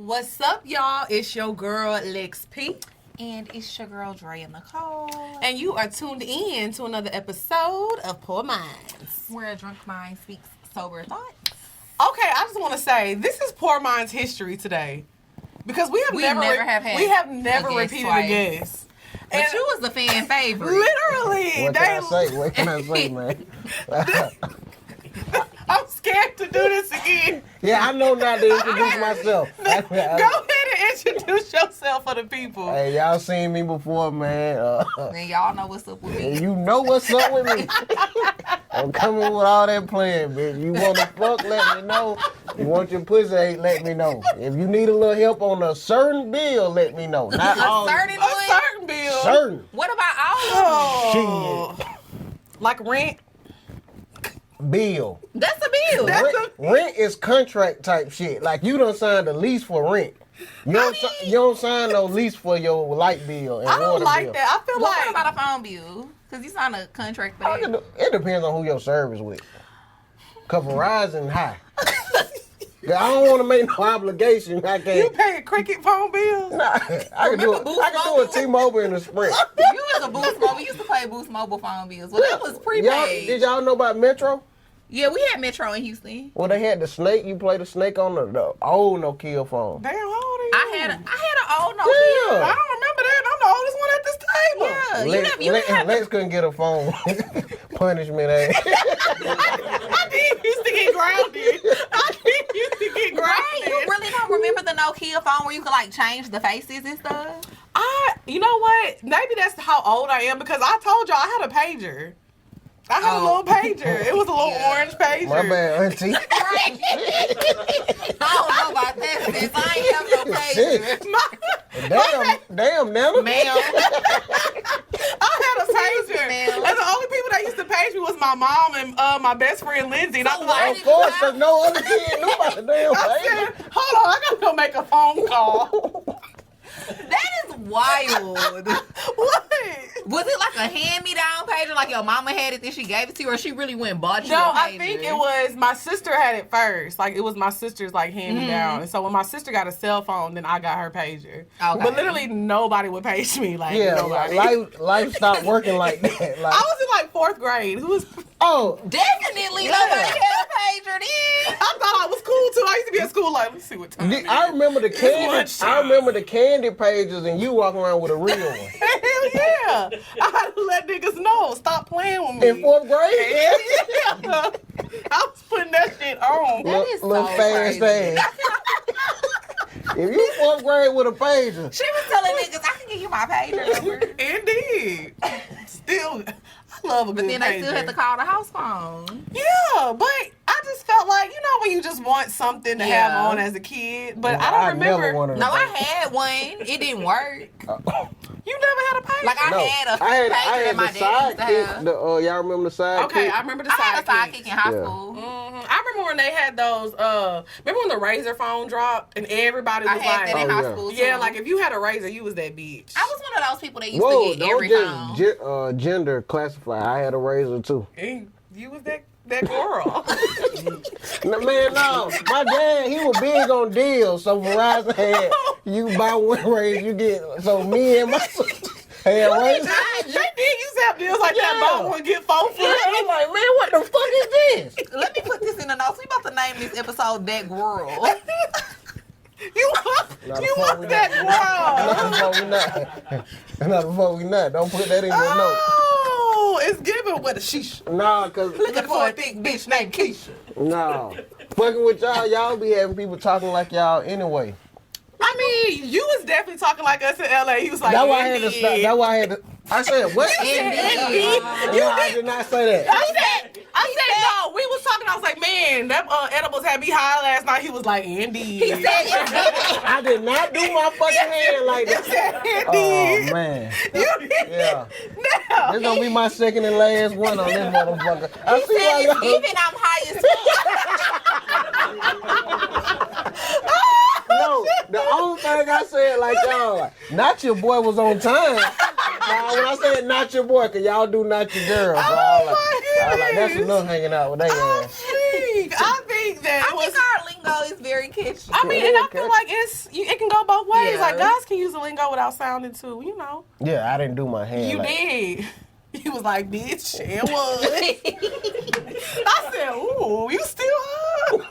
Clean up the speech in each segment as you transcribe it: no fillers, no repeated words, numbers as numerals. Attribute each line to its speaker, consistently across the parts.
Speaker 1: What's up, y'all? It's your girl, Lex P.
Speaker 2: And it's your girl, Drea Nicole.
Speaker 1: And you are tuned in to another episode of Poor Minds,
Speaker 2: where a drunk mind speaks sober thoughts.
Speaker 1: Okay, I just want to say, this is Poor Minds history today. Because we have never repeated a guest.
Speaker 2: But you was the fan favorite.
Speaker 1: Literally.
Speaker 3: What can I say, man?
Speaker 1: I'm scared to do this again.
Speaker 3: Yeah, I know not to introduce myself.
Speaker 1: Go ahead and introduce yourself for the people.
Speaker 3: Hey, y'all seen me before, man.
Speaker 2: And y'all know what's up with me.
Speaker 3: You know what's up with me. I'm coming with all that playing, bitch. You want to fuck, let me know. You want your pussy ate, let me know. If you need a little help on a certain bill, let me know. Not all.
Speaker 1: A certain bill.
Speaker 3: Certain.
Speaker 2: What about all of them?
Speaker 3: Shit.
Speaker 1: Like rent?
Speaker 3: Bill.
Speaker 2: That's a bill.
Speaker 3: Rent is contract type shit. Like you done signed a lease for rent. You don't sign no lease for your light bill and
Speaker 1: I don't
Speaker 3: water
Speaker 1: like
Speaker 3: bill.
Speaker 1: that. I feel
Speaker 2: What
Speaker 1: like
Speaker 2: about a phone bill? Because you signed a contract for that.
Speaker 3: It depends on who your service with. Couple rise and high. I don't want to make no obligation. I can't.
Speaker 1: You pay a cricket phone bill?
Speaker 3: Nah, I can do a T-Mobile and a Sprint.
Speaker 2: You was a Boost Mobile. We used to pay Boost Mobile phone bills. Well, that was prepaid.
Speaker 3: Did y'all know about Metro?
Speaker 2: Yeah, we had Metro in Houston.
Speaker 3: Well, they had the snake. You play the snake on the old no-kill phone.
Speaker 1: Damn, how old are you?
Speaker 2: I had an old no-kill.
Speaker 1: I don't remember that. I'm the oldest one at this table.
Speaker 2: Yeah,
Speaker 3: Lex couldn't get a phone. Punishment ass.
Speaker 1: I did used to get grounded.
Speaker 2: Right, you really don't remember the no-kill phone where you could like change the faces and stuff?
Speaker 1: You know what? Maybe that's how old I am because I told y'all I had a pager. I had a little pager. It was a little orange pager.
Speaker 3: My bad, auntie.
Speaker 2: Right. I don't know about that since I ain't have no pager.
Speaker 3: Damn, Nana.
Speaker 2: Ma'am.
Speaker 1: I had a pager. And the only people that used to page me was my mom and my best friend Lindsay. And
Speaker 3: Of course, because no other kid knew about the damn
Speaker 1: I
Speaker 3: pager.
Speaker 1: said, hold on, I gotta go make a phone call.
Speaker 2: That is wild.
Speaker 1: What?
Speaker 2: Was it like a hand-me-down pager, like your mama had it, then she gave it to you, or she really went and bought you a
Speaker 1: No,
Speaker 2: pager?
Speaker 1: I think it was my sister had it first. Like it was my sister's like hand me down. And so when my sister got a cell phone, then I got her pager.
Speaker 2: Okay.
Speaker 1: But literally nobody would page me. Like
Speaker 3: Yeah,
Speaker 1: nobody.
Speaker 3: life stopped working like that. Like,
Speaker 1: I was in like 4th grade. Who was?
Speaker 2: Definitely nobody had a pager then.
Speaker 1: I thought I was cool too. I used to be at school like, let's see what time.
Speaker 3: I remember the candy.
Speaker 1: lunchtime.
Speaker 3: I remember the candy pages, and you walking around with a real one.
Speaker 1: Hell yeah! I had to let niggas know. Stop playing with me.
Speaker 3: In 4th grade?
Speaker 1: Hell yeah! I was putting that shit on.
Speaker 2: That is
Speaker 3: Little
Speaker 2: so
Speaker 3: fast
Speaker 2: crazy.
Speaker 3: ass. If you 4th grade with a pager,
Speaker 2: She was telling niggas, I can give you my pager number.
Speaker 1: Indeed. Still, I love a good
Speaker 2: But then they
Speaker 1: pager.
Speaker 2: still had to call the house phone.
Speaker 1: Yeah, but I just felt like, you know when you just want something to have
Speaker 2: Yeah.
Speaker 1: on as a kid, but I don't remember.
Speaker 3: Never wanted
Speaker 2: No,
Speaker 3: a
Speaker 2: I
Speaker 3: pager.
Speaker 2: had one. It didn't work.
Speaker 1: You never had a pager?
Speaker 2: Like I
Speaker 3: No,
Speaker 2: had a
Speaker 3: I
Speaker 2: pager
Speaker 3: had
Speaker 2: that my
Speaker 3: the
Speaker 2: dad used to
Speaker 3: sidekick.
Speaker 2: have.
Speaker 3: Y'all remember the sidekick?
Speaker 1: Okay, I remember the
Speaker 2: I had a
Speaker 1: sidekick.
Speaker 2: sidekick in high
Speaker 3: Yeah.
Speaker 2: school.
Speaker 1: I remember when they had those, remember when the Razor phone dropped and everybody was
Speaker 2: I had
Speaker 1: like,
Speaker 2: that in
Speaker 3: Oh,
Speaker 2: high
Speaker 3: yeah.
Speaker 2: school too.
Speaker 1: yeah, like if you had a Razor, you was that bitch.
Speaker 2: I was one of those people that used
Speaker 3: Whoa,
Speaker 2: to get every phone.
Speaker 3: don't gender classify. I had a razor too.
Speaker 1: And you was that girl.
Speaker 3: No, man, no. My dad, he was big on deals. So Verizon had, you buy one razor, you get, so me and my sister had razors.
Speaker 1: They did used to have deals like that.
Speaker 3: Yeah.
Speaker 1: Buy one, get 4 free.
Speaker 3: I'm like, man, what the fuck is this?
Speaker 2: Let me put this in the notes. We about to name this episode That Girl.
Speaker 1: You want that girl.
Speaker 3: Not before we not. Don't put that in your note.
Speaker 1: Oh, it's given with a sheesh.
Speaker 3: Nah, cause
Speaker 1: Looking for a thick bitch named Keisha.
Speaker 3: nah. Fucking with y'all be having people talking like y'all anyway.
Speaker 1: I mean, you was definitely talking like us in LA. He was like,
Speaker 3: That's why I had to stop. That's why I had to. I said what?
Speaker 2: Indeed.
Speaker 3: No, I did not say that.
Speaker 1: I said, no. We was talking. I was like, man, that edibles had me high last night. He was like, indeed.
Speaker 2: He said
Speaker 3: I did not do my fucking hand like that.
Speaker 1: Indeed.
Speaker 3: Oh man.
Speaker 1: You did.
Speaker 3: Yeah.
Speaker 1: Now,
Speaker 3: This gonna be my second and last one on this motherfucker. I see why
Speaker 2: it's
Speaker 3: y'all.
Speaker 2: even I'm high as fuck.
Speaker 3: No, the only thing I said like y'all, like, not your boy was on time. Nah, when I said not your boy, cause y'all do not your girl. So I was like, that's enough hanging out with that ass.
Speaker 1: I think that
Speaker 2: I think our link lingo is very catchy.
Speaker 1: I mean, and I feel like it can go both ways.
Speaker 2: Yeah.
Speaker 1: Like, guys can use the lingo without sounding too, you know.
Speaker 3: Yeah, I didn't do my hand.
Speaker 1: You
Speaker 3: like,
Speaker 1: did. He was like, bitch, it was. I said, ooh, you still hot?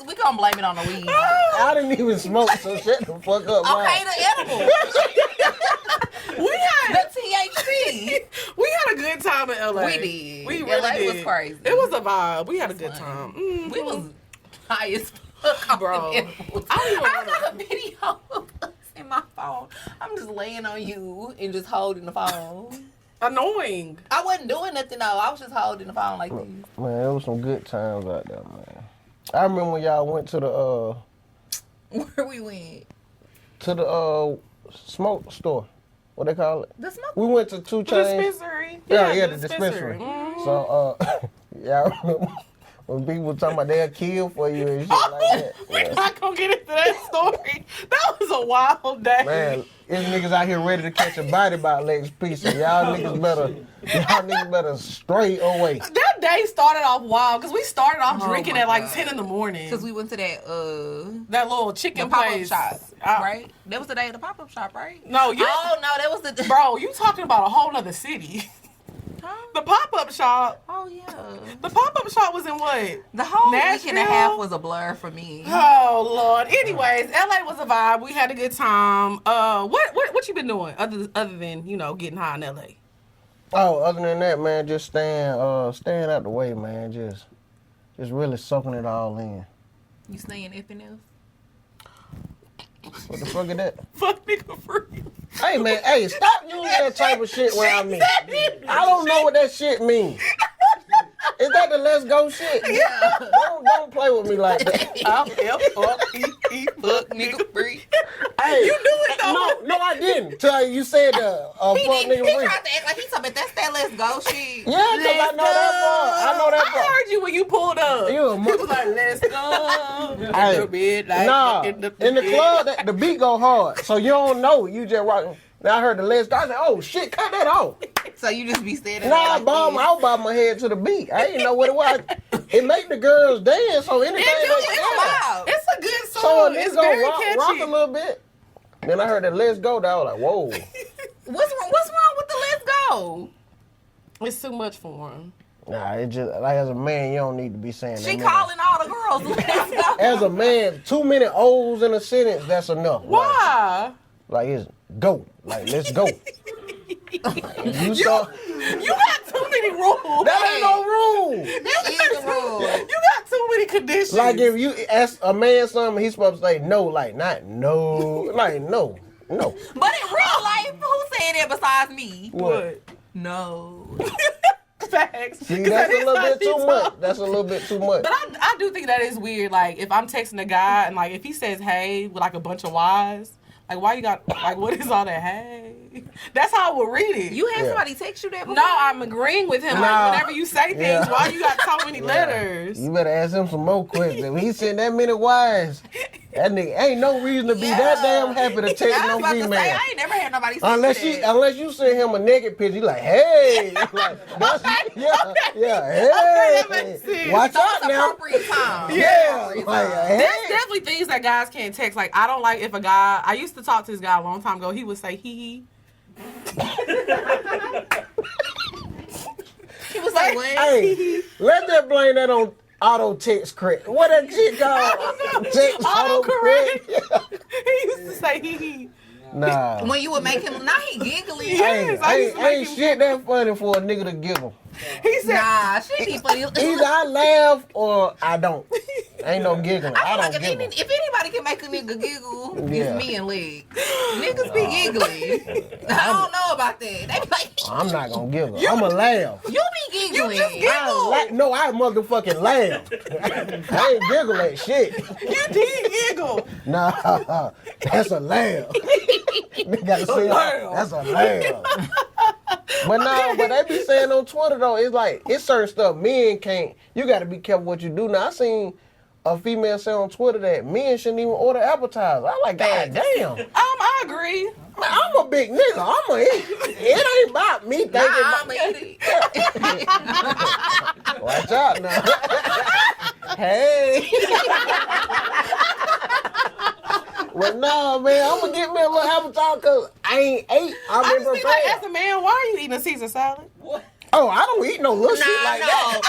Speaker 2: we gonna blame it on the weed.
Speaker 3: I didn't even smoke, so shut the fuck up.
Speaker 2: Okay, the edible.
Speaker 1: We had
Speaker 2: The THC.
Speaker 1: we had a good time in LA.
Speaker 2: We did.
Speaker 1: We really
Speaker 2: LA
Speaker 1: did.
Speaker 2: was crazy.
Speaker 1: It was a vibe. We had a good time. Mhm.
Speaker 2: We was high as fuck off
Speaker 1: Bro.
Speaker 2: the edibles. I got a video of us in my phone. I'm just laying on you and just holding the phone.
Speaker 1: Annoying.
Speaker 2: I wasn't doing nothing though. I was just holding the phone like this.
Speaker 3: Man, it was some good times out there, man. I remember when y'all went to the
Speaker 2: Where we went?
Speaker 3: smoke store. What they call it?
Speaker 2: The smoke.
Speaker 3: We went to 2
Speaker 1: The
Speaker 3: Chainz.
Speaker 1: dispensary.
Speaker 3: Yeah, the dispensary.
Speaker 1: Mhm.
Speaker 3: So, yeah, I remember when people talking about they'll kill for you and shit like that.
Speaker 1: We're
Speaker 3: Yeah.
Speaker 1: not gonna get into that story. That was a wild day.
Speaker 3: Man, there's niggas out here ready to catch a body by legs piece. So y'all niggas better stray away.
Speaker 1: That day started off wild because we started off drinking
Speaker 2: my
Speaker 1: at like
Speaker 2: God.
Speaker 1: 10 in the morning.
Speaker 2: Because we went to
Speaker 1: that little chicken
Speaker 2: the pop-up
Speaker 1: place.
Speaker 2: shop, right? That was the day of the pop-up shop, right?
Speaker 1: No, you.
Speaker 2: Oh, no, that was the...
Speaker 1: Bro, you talking about a whole nother city.
Speaker 2: Huh?
Speaker 1: The pop-up shop.
Speaker 2: Oh, yeah.
Speaker 1: The pop-up shop was in what?
Speaker 2: The whole week and a
Speaker 1: Nashville?
Speaker 2: half was a blur for me.
Speaker 1: Oh Lord. Anyways, LA was a vibe. We had a good time. What you been doing other than getting high in LA?
Speaker 3: Oh, other than that, man, just staying out the way, man. Just really soaking it all in.
Speaker 2: You staying FNF?
Speaker 3: What the fuck is that?
Speaker 1: Fuck nigga free.
Speaker 3: Hey, man, stop using that type of shit around me. I don't know what that shit means. Is that the let's go shit?
Speaker 2: Yeah.
Speaker 3: Don't play with me like that.
Speaker 1: I'm F-U-C-K, fuck nigga free.
Speaker 3: Hey,
Speaker 1: You knew it though.
Speaker 3: No, I didn't. Till you said fuck
Speaker 2: He
Speaker 3: nigga free.
Speaker 2: tried to act like he's something. That's that let's go shit.
Speaker 3: Yeah, because I know that part.
Speaker 1: I heard you when you pulled up.
Speaker 3: You a
Speaker 1: He was like, let's go.
Speaker 3: Hey,
Speaker 1: The bed, like,
Speaker 3: nah,
Speaker 1: in the
Speaker 3: club, the beat go hard, so you don't know. You just rocking. Now I heard the let's go. I said, oh shit, cut that off.
Speaker 2: So you just be standing
Speaker 3: Nah,
Speaker 2: there like
Speaker 3: I was bobbing my head to the beat. I didn't know what it was. It make the girls dance, so anything
Speaker 1: It's a good song.
Speaker 3: So
Speaker 1: it's
Speaker 3: it's gonna
Speaker 1: very
Speaker 3: rock
Speaker 1: catchy.
Speaker 3: a little bit. Then I heard that let's go. I was like, whoa.
Speaker 2: What's wrong with the let's go?
Speaker 1: It's too much for him.
Speaker 3: Nah, it just like as a man, you don't need to be saying
Speaker 2: She
Speaker 3: that.
Speaker 2: calling all the girls. Let's go.
Speaker 3: As a man, too many O's in a sentence, that's enough.
Speaker 1: Why?
Speaker 3: Like it's go. Like let's go. You saw
Speaker 1: You got too many rules.
Speaker 3: that ain't no rule.
Speaker 2: That is the rule.
Speaker 1: You got too many conditions.
Speaker 3: Like if you ask a man something, he's supposed to say no, like not no, like no.
Speaker 2: But in real life, who said that besides me?
Speaker 1: What?
Speaker 2: No.
Speaker 1: Facts.
Speaker 3: See,
Speaker 1: 'Cause
Speaker 3: that's
Speaker 1: that
Speaker 3: a
Speaker 1: is
Speaker 3: little
Speaker 1: how
Speaker 3: bit
Speaker 1: she
Speaker 3: too
Speaker 1: talk.
Speaker 3: much. That's a little bit too much.
Speaker 1: But I do think that is weird. Like if I'm texting a guy and like if he says hey with like a bunch of Y's, like why you got like what is all that hey? That's how I would read it.
Speaker 2: You had
Speaker 3: Yeah.
Speaker 2: somebody text you that before?
Speaker 1: No, I'm agreeing with him.
Speaker 3: Nah.
Speaker 1: Like whenever you say things,
Speaker 3: Yeah.
Speaker 1: why you got so many letters?
Speaker 3: You better ask him some more questions. If he sent that many Y's, that nigga ain't no reason to be that damn happy to text
Speaker 2: I was
Speaker 3: no
Speaker 2: about to
Speaker 3: female.
Speaker 2: say, I ain't never had nobody say that.
Speaker 3: Unless you send him a naked picture, he like, hey, like, that's, hey,
Speaker 1: that makes sense.
Speaker 3: watch
Speaker 2: So
Speaker 3: out
Speaker 2: it's
Speaker 3: now.
Speaker 2: appropriate time.
Speaker 3: Yeah, like, hey.
Speaker 1: There's definitely things that guys can't text. Like I don't like if a guy. I used to talk to this guy a long time ago. He would say hee.
Speaker 2: He was like, what?
Speaker 3: Hey, let's just blame that on auto text correct. What that shit called? Text
Speaker 1: Autocorrect. He used to say hee.
Speaker 3: Nah.
Speaker 2: When you would make him, now he giggling.
Speaker 1: Yes, I used to make
Speaker 3: Ain't
Speaker 1: him
Speaker 3: shit that funny for a nigga to giggle.
Speaker 1: He said,
Speaker 2: Nah, she be funny.
Speaker 3: Either I laugh or I don't. Ain't no giggling.
Speaker 2: I feel
Speaker 3: I
Speaker 2: like
Speaker 3: don't
Speaker 2: if,
Speaker 3: giggle.
Speaker 2: if anybody can make a nigga giggle,
Speaker 3: Yeah.
Speaker 2: it's me and Legs. Niggas be giggling. I don't know about that. They be like,
Speaker 3: I'm not gonna giggle. I'ma laugh.
Speaker 2: you be giggling.
Speaker 1: You just giggle.
Speaker 3: No, I motherfucking laugh. I ain't giggle at shit.
Speaker 1: you did giggle.
Speaker 3: Nah, that's a laugh. They gotta say that's a laugh. But no, but they be saying on Twitter though, it's like it's certain stuff men can't. You gotta be careful what you do. Now I seen a female say on Twitter that men shouldn't even order appetizers. I like, god damn.
Speaker 1: I agree.
Speaker 3: Man, I'm a big nigga. I'ma eat. It ain't about me thinking
Speaker 2: I'm
Speaker 3: about
Speaker 2: eat it.
Speaker 3: Watch out now. Hey. Well, no, man, I'm gonna get me a little appetizer because I ain't ate.
Speaker 1: I
Speaker 3: I've been
Speaker 1: just be like,
Speaker 3: prepared.
Speaker 1: as a man, why are you eating a Caesar salad?
Speaker 2: What?
Speaker 3: Oh, I don't eat no little shit like that.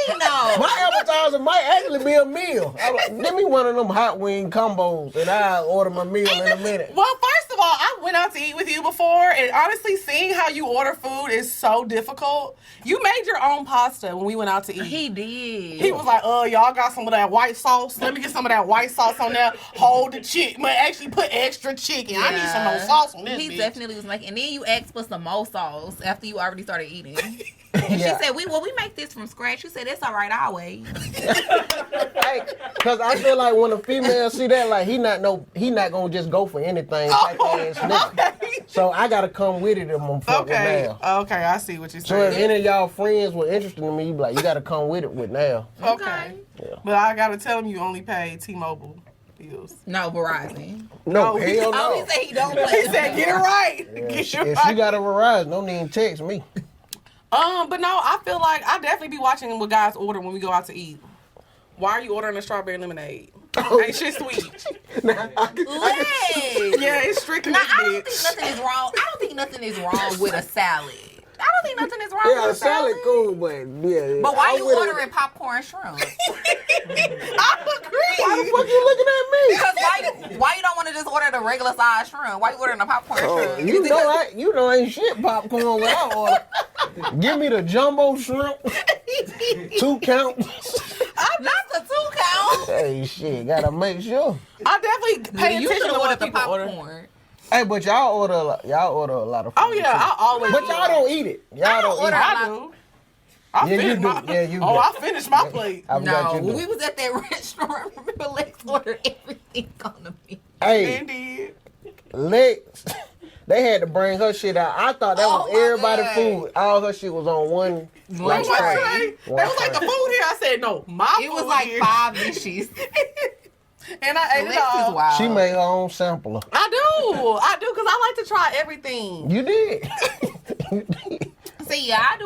Speaker 2: No.
Speaker 3: My appetizer might actually be a meal. Give me one of them hot wing combos and I'll order my meal in a minute.
Speaker 1: Well, first of all, I went out to eat with you before, and honestly, seeing how you order food is so difficult. You made your own pasta when we went out to eat.
Speaker 2: He did.
Speaker 1: He was like, y'all got some of that white sauce? Let me get some of that white sauce on there. Hold the chicken. But actually put extra chicken. I need some more sauce on this,
Speaker 2: He
Speaker 1: bitch.
Speaker 2: definitely was making, and then you asked for some more sauce after you already started eating. And
Speaker 3: Yeah.
Speaker 2: she said, we make this from scratch. You said, it's all right, I'll wait.
Speaker 3: Because I feel like when a female see that, like, he not gonna just go for anything type ass nigga. So I gotta come with it if I'm fucking now.
Speaker 1: Okay, I see what you're
Speaker 3: So if
Speaker 1: saying.
Speaker 3: any of y'all friends were interested in me, you be like, you gotta come with it with now.
Speaker 1: Okay.
Speaker 3: Yeah.
Speaker 1: But I gotta tell him you only pay T-Mobile bills.
Speaker 2: No, Verizon.
Speaker 3: No,
Speaker 1: Oh,
Speaker 3: hell no.
Speaker 2: Oh, he said he don't play.
Speaker 1: He said, get it right.
Speaker 3: Yeah,
Speaker 1: Get
Speaker 3: if
Speaker 1: it
Speaker 3: if
Speaker 1: right.
Speaker 3: she got a Verizon, don't even text me.
Speaker 1: But no, I feel like I definitely be watching what guys order when we go out to eat. Why are you ordering a strawberry lemonade? Ain't shit sweet.
Speaker 3: Nah,
Speaker 1: Yeah, it's strictly
Speaker 2: Now,
Speaker 1: this
Speaker 2: I don't
Speaker 1: bitch.
Speaker 2: think nothing is wrong. I don't think nothing is wrong with a salad. I don't think nothing is wrong
Speaker 3: yeah,
Speaker 2: with
Speaker 3: a salad cool, but yeah.
Speaker 2: But why
Speaker 3: I'm
Speaker 2: you
Speaker 3: with it.
Speaker 2: ordering popcorn shrimp?
Speaker 1: I agree.
Speaker 3: Why the fuck you looking at me?
Speaker 2: Because why you don't want to just order the regular size shrimp? Why you ordering the popcorn
Speaker 3: Oh,
Speaker 2: shrimp?
Speaker 3: you know ain't shit popcorn without order. Give me the jumbo shrimp, 2 counts.
Speaker 2: Not the 2 count.
Speaker 3: Hey, shit, gotta make sure.
Speaker 1: I definitely pay
Speaker 2: You
Speaker 1: attention
Speaker 2: should
Speaker 1: to what
Speaker 2: order the
Speaker 1: people order.
Speaker 2: popcorn.
Speaker 3: Hey, but y'all order a lot of food.
Speaker 1: Oh yeah,
Speaker 3: too.
Speaker 1: I always.
Speaker 3: But y'all don't eat it. Y'all don't eat
Speaker 2: order
Speaker 3: it.
Speaker 1: I do. I
Speaker 3: Yeah, you
Speaker 1: finished
Speaker 3: do.
Speaker 1: my.
Speaker 3: Yeah, you
Speaker 1: Oh,
Speaker 3: do.
Speaker 1: I finished my plate.
Speaker 3: I forgot
Speaker 2: No,
Speaker 3: you do.
Speaker 2: we was at that restaurant. Remember, Lex ordered everything on the menu.
Speaker 3: Hey,
Speaker 1: Indeed.
Speaker 3: Lex, they had to bring her shit out. I thought that was
Speaker 2: Oh, my
Speaker 3: everybody's
Speaker 2: God.
Speaker 3: food. All her shit was on one.
Speaker 2: One
Speaker 1: What's
Speaker 2: tray.
Speaker 1: right? They was like the food here. I said no. My
Speaker 2: It
Speaker 1: food
Speaker 2: was like
Speaker 1: here.
Speaker 2: 5 dishes.
Speaker 1: And I ate it
Speaker 2: Lex is
Speaker 1: all.
Speaker 2: wild.
Speaker 3: She made her own sampler.
Speaker 1: I do, because I like to try everything.
Speaker 3: You did. You did.
Speaker 2: See, yeah, I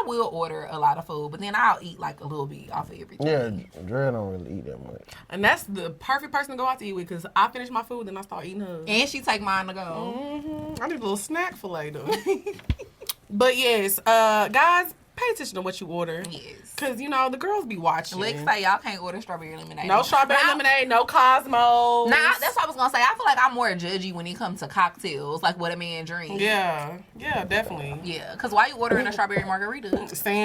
Speaker 2: will order a lot of food, but then I'll eat like a little bit off of everything.
Speaker 3: Yeah, Dre don't really eat that much.
Speaker 1: And that's the perfect person to go out to eat with, because I finish my food, then I start eating hers.
Speaker 2: And she take mine to go.
Speaker 1: I need a little snack for later. But yes, guys, pay attention to what you order.
Speaker 2: Yes.
Speaker 1: Because, you know, the girls be watching.
Speaker 2: Lex say y'all can't order strawberry lemonade.
Speaker 1: No strawberry
Speaker 2: Now-
Speaker 1: lemonade, no Cosmos.
Speaker 2: Nah, that's what I was gonna say. I feel like I'm more judgy when it comes to cocktails, like what a man drinks.
Speaker 1: Yeah, definitely.
Speaker 2: Yeah, because why you ordering a strawberry margarita?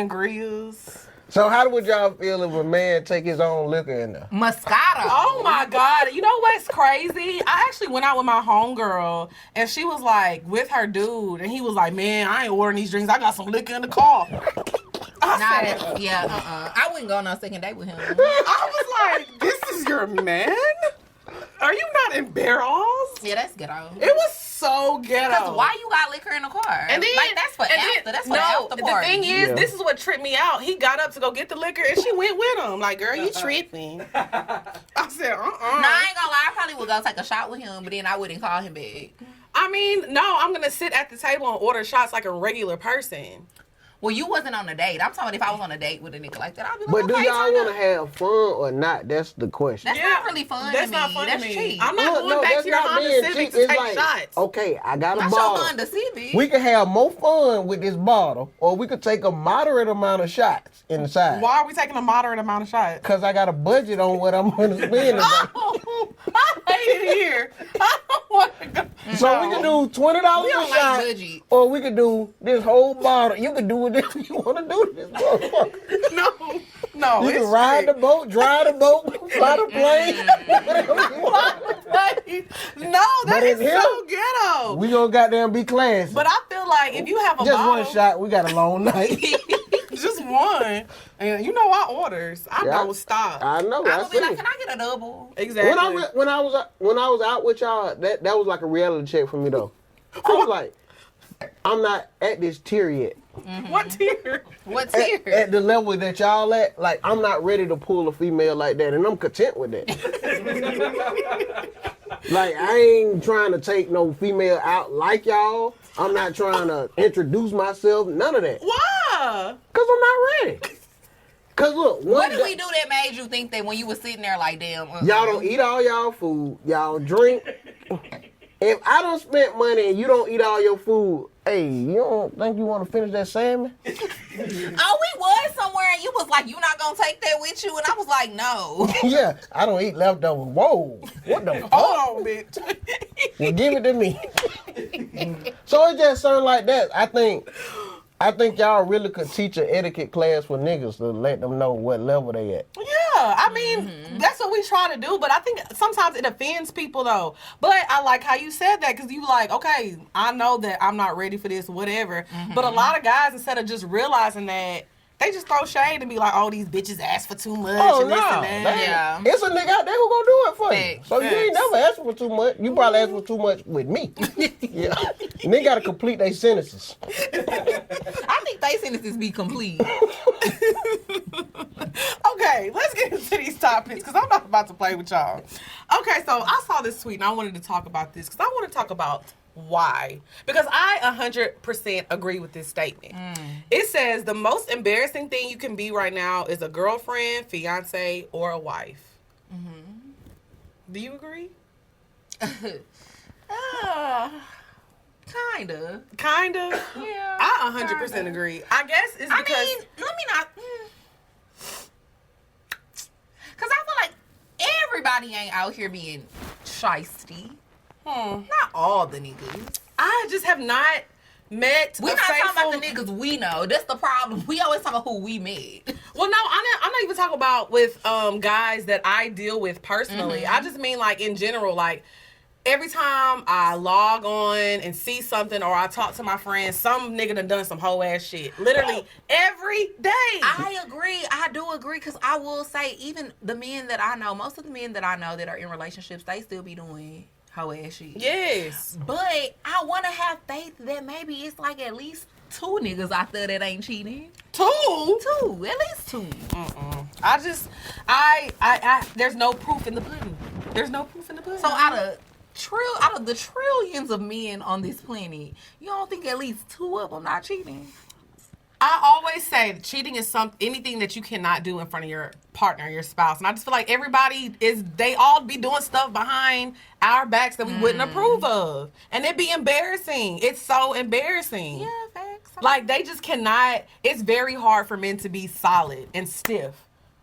Speaker 1: Sangrias.
Speaker 3: So how would y'all feel if a man take his own liquor in there?
Speaker 2: Moscato.
Speaker 1: Oh my God. You know what's crazy? I actually went out with my homegirl and she was like with her dude and he was like, man, I ain't ordering these drinks. I got some liquor in the car. I said,
Speaker 2: I wouldn't go on a second date with him.
Speaker 1: I was like, this is your man? Are you not embarrassed?
Speaker 2: Yeah, that's ghetto.
Speaker 1: It was so ghetto.
Speaker 2: Because why you got liquor in the car?
Speaker 1: And then,
Speaker 2: like, that's for after. That's for the after
Speaker 1: the
Speaker 2: party.
Speaker 1: thing is,
Speaker 3: Yeah.
Speaker 1: this is what tripped me out. He got up to go get the liquor, and she went with him. Like, girl, you tripping. I said,
Speaker 2: No, I ain't gonna lie. I probably would go take a shot with him, but then I wouldn't call him back.
Speaker 1: I mean, no, I'm going to sit at the table and order shots like a regular person.
Speaker 2: Well, you wasn't on a date. I'm talking about if I was on a date with a nigga like that, I'd be like,
Speaker 3: But do
Speaker 2: okay,
Speaker 3: y'all
Speaker 2: turn
Speaker 3: want
Speaker 2: up.
Speaker 3: to have fun or not? That's the question.
Speaker 2: That's not really fun
Speaker 1: That's
Speaker 2: to
Speaker 1: not
Speaker 2: me.
Speaker 1: fun
Speaker 2: That's
Speaker 1: to me.
Speaker 2: cheap.
Speaker 1: I'm not going back
Speaker 3: that's
Speaker 1: to your
Speaker 3: not
Speaker 1: Honda
Speaker 3: being
Speaker 1: Civic
Speaker 3: cheap.
Speaker 1: to
Speaker 3: It's
Speaker 1: take
Speaker 3: like,
Speaker 1: shots.
Speaker 3: okay, I got a
Speaker 2: That's your
Speaker 3: bottle.
Speaker 2: Honda Civic.
Speaker 3: We could have more fun with this bottle, or we could take a moderate amount of shots inside.
Speaker 1: Why are we taking a moderate amount of shots?
Speaker 3: Because I got a budget on what I'm going to spend today.
Speaker 1: Oh, I hate it here. I don't want to go.
Speaker 3: So we could do $20
Speaker 2: We
Speaker 3: a
Speaker 2: don't like
Speaker 3: shot,
Speaker 2: budget.
Speaker 3: or we could do this whole bottle. You could do whatever you want to do to this motherfucker.
Speaker 1: No,
Speaker 3: You
Speaker 1: it's
Speaker 3: can ride the boat, drive the boat, fly the plane, whatever you want.
Speaker 1: No, that
Speaker 3: But
Speaker 1: is
Speaker 3: in here,
Speaker 1: so ghetto.
Speaker 3: We gonna goddamn be classy.
Speaker 1: But I feel like if you have a
Speaker 3: Just
Speaker 1: bottle,
Speaker 3: one shot, we got a long night.
Speaker 1: just one, and you know our orders, I
Speaker 3: Yeah.
Speaker 1: don't stop.
Speaker 3: I know.
Speaker 2: I
Speaker 3: I
Speaker 2: would be
Speaker 3: see.
Speaker 2: like, can I get a double?
Speaker 1: Exactly.
Speaker 3: When I was out with y'all, that was like a reality check for me though. I was like, I'm not at this tier yet.
Speaker 1: What tier?
Speaker 2: What's
Speaker 3: At,
Speaker 2: here?
Speaker 3: at the level that y'all at, like I'm not ready to pull a female like that, and I'm content with that. Like I ain't trying to take no female out like y'all. I'm not trying to introduce myself. None of that.
Speaker 1: Why?
Speaker 3: Cause I'm not ready. Cause look,
Speaker 2: what did we do that made you think that when you was sitting there like, damn?
Speaker 3: Y'all don't eat all y'all food. Y'all drink. If I don't spend money and you don't eat all your food, hey, you don't think you want to finish that salmon?
Speaker 2: Oh, we was somewhere and you was like, you not gonna take that with you? And I was like, no.
Speaker 3: Yeah, I don't eat leftovers. Whoa, what the fuck?
Speaker 1: Hold on, bitch.
Speaker 3: Well, give it to me. So it's just something like that. I think y'all really could teach an etiquette class for niggas to let them know what level they at.
Speaker 1: Yeah, I mean, that's what we try to do, but I think sometimes it offends people, though. But I like how you said that, because you like, okay, I know that I'm not ready for this, whatever. But a lot of guys, instead of just realizing that, they just throw shade and be like, oh, these bitches ask for too much and this and that.
Speaker 2: Yeah.
Speaker 3: It's a nigga out there who gonna do it for you.
Speaker 2: Facts.
Speaker 3: So you ain't never asking for too much. You probably ask for too much with me. Yeah. Nigga gotta complete their sentences.
Speaker 2: I think they sentences be complete.
Speaker 1: Okay, let's get into these topics, because I'm not about to play with y'all. Okay, so I saw this tweet and I wanted to talk about this, because I want to talk about why. Because I 100% agree with this statement. It says the most embarrassing thing you can be right now is a girlfriend, fiance, or a wife. Do you agree?
Speaker 2: Kinda.
Speaker 1: Kinda.
Speaker 2: Yeah.
Speaker 1: I 100% agree. I guess it's because...
Speaker 2: I mean, let me not... Because I feel like everybody ain't out here being shisty. Not all the niggas.
Speaker 1: I just have not met
Speaker 2: We're
Speaker 1: a
Speaker 2: not
Speaker 1: faithful...
Speaker 2: talking about the niggas we know. That's the problem. We always talk about who we met.
Speaker 1: Well, no, I'm not even talking about with guys that I deal with personally. I just mean, like, in general, like, every time I log on and see something or I talk to my friends, some nigga done some whole ass shit. Literally every day.
Speaker 2: I agree. I do agree, because I will say, even the men that I know, most of the men that I know that are in relationships, they still be doing whole ass shit.
Speaker 1: Yes.
Speaker 2: But I want to have faith that maybe it's like at least 2 niggas out there that ain't cheating.
Speaker 1: 2?
Speaker 2: 2. At least 2.
Speaker 1: I just, I there's no proof in the pudding. There's no proof in the pudding.
Speaker 2: So out of the trillions of men on this planet, you don't think at least 2 of them not cheating?
Speaker 1: I always say that cheating is anything that you cannot do in front of your partner, your spouse. And I just feel like they all be doing stuff behind our backs that we wouldn't approve of. And it'd be embarrassing. It's so embarrassing.
Speaker 2: Yeah, facts.
Speaker 1: Like, they just cannot, it's very hard for men to be solid and stiff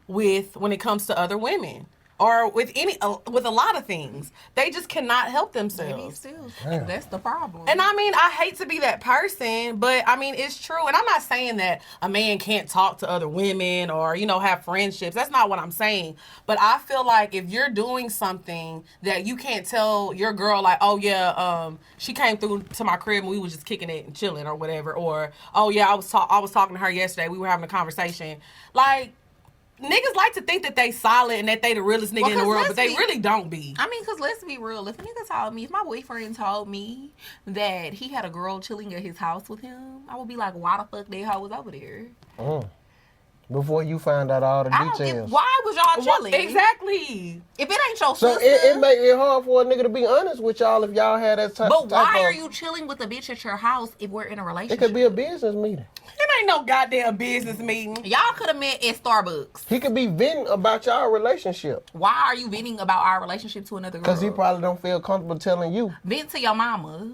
Speaker 1: when it comes to other women. Or with a lot of things. They just cannot help themselves.
Speaker 2: Still, that's the problem.
Speaker 1: And I mean, I hate to be that person, but I mean, it's true. And I'm not saying that a man can't talk to other women or, have friendships. That's not what I'm saying. But I feel like if you're doing something that you can't tell your girl, like, oh yeah, she came through to my crib and we was just kicking it and chilling or whatever. Or, oh yeah, I was talking to her yesterday. We were having a conversation. Like, niggas like to think that they solid and that they the realest nigga in the world, but they really don't be.
Speaker 2: I mean, because let's be real. If my boyfriend told me that he had a girl chilling at his house with him, I would be like, why the fuck that hoe was over there?
Speaker 3: Before you find out all the details.
Speaker 2: Why was y'all chilling?
Speaker 1: Exactly.
Speaker 2: If it ain't your
Speaker 3: So
Speaker 2: sister.
Speaker 3: it make it hard for a nigga to be honest with y'all if y'all had that type
Speaker 2: But why are you chilling with a bitch at your house if we're in a relationship?
Speaker 3: It could be a business meeting.
Speaker 1: It ain't no goddamn business meeting.
Speaker 2: Y'all could have met at Starbucks.
Speaker 3: He could be venting about y'all relationship.
Speaker 2: Why are you venting about our relationship to another girl?
Speaker 3: Because he probably don't feel comfortable telling you.
Speaker 2: Vent to your mama.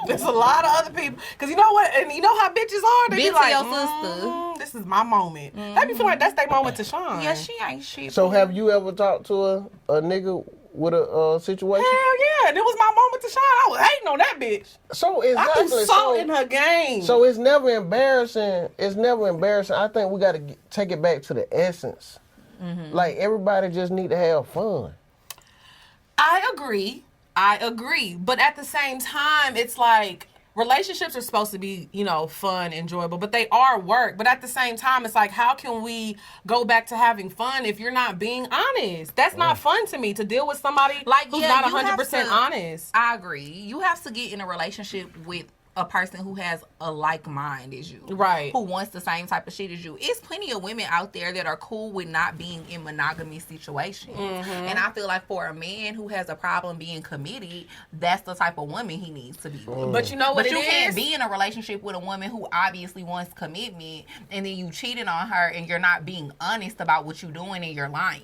Speaker 1: There's a lot of other people. Because you know what? And you know how bitches are? They
Speaker 2: Vent
Speaker 1: be
Speaker 2: to
Speaker 1: like,
Speaker 2: your sister.
Speaker 1: This is my moment. They be feeling like that's their moment to shine.
Speaker 2: Yeah, she ain't shit.
Speaker 3: So have you ever talked to a nigga with a situation?
Speaker 1: Hell yeah. And it was my moment to shine. I was hating on that bitch.
Speaker 3: So
Speaker 1: I
Speaker 3: exactly.
Speaker 1: threw salt in her game.
Speaker 3: So it's never embarrassing. It's never embarrassing. I think we got to take it back to the essence. Like, everybody just need to have fun.
Speaker 1: I agree. But at the same time, it's like relationships are supposed to be, fun, enjoyable, but they are work. But at the same time, it's like, how can we go back to having fun if you're not being honest? That's not fun to me, to deal with somebody who's not 100% honest.
Speaker 2: I agree. You have to get in a relationship with a person who has a like mind as you.
Speaker 1: Right.
Speaker 2: Who wants the same type of shit as you. It's plenty of women out there that are cool with not being in monogamy situations. And I feel like for a man who has a problem being committed, that's the type of woman he needs to be with.
Speaker 1: But you know what
Speaker 2: But you
Speaker 1: it
Speaker 2: can't
Speaker 1: is?
Speaker 2: be in a relationship with a woman who obviously wants commitment, and then you cheating on her and you're not being honest about what you're doing and you're lying.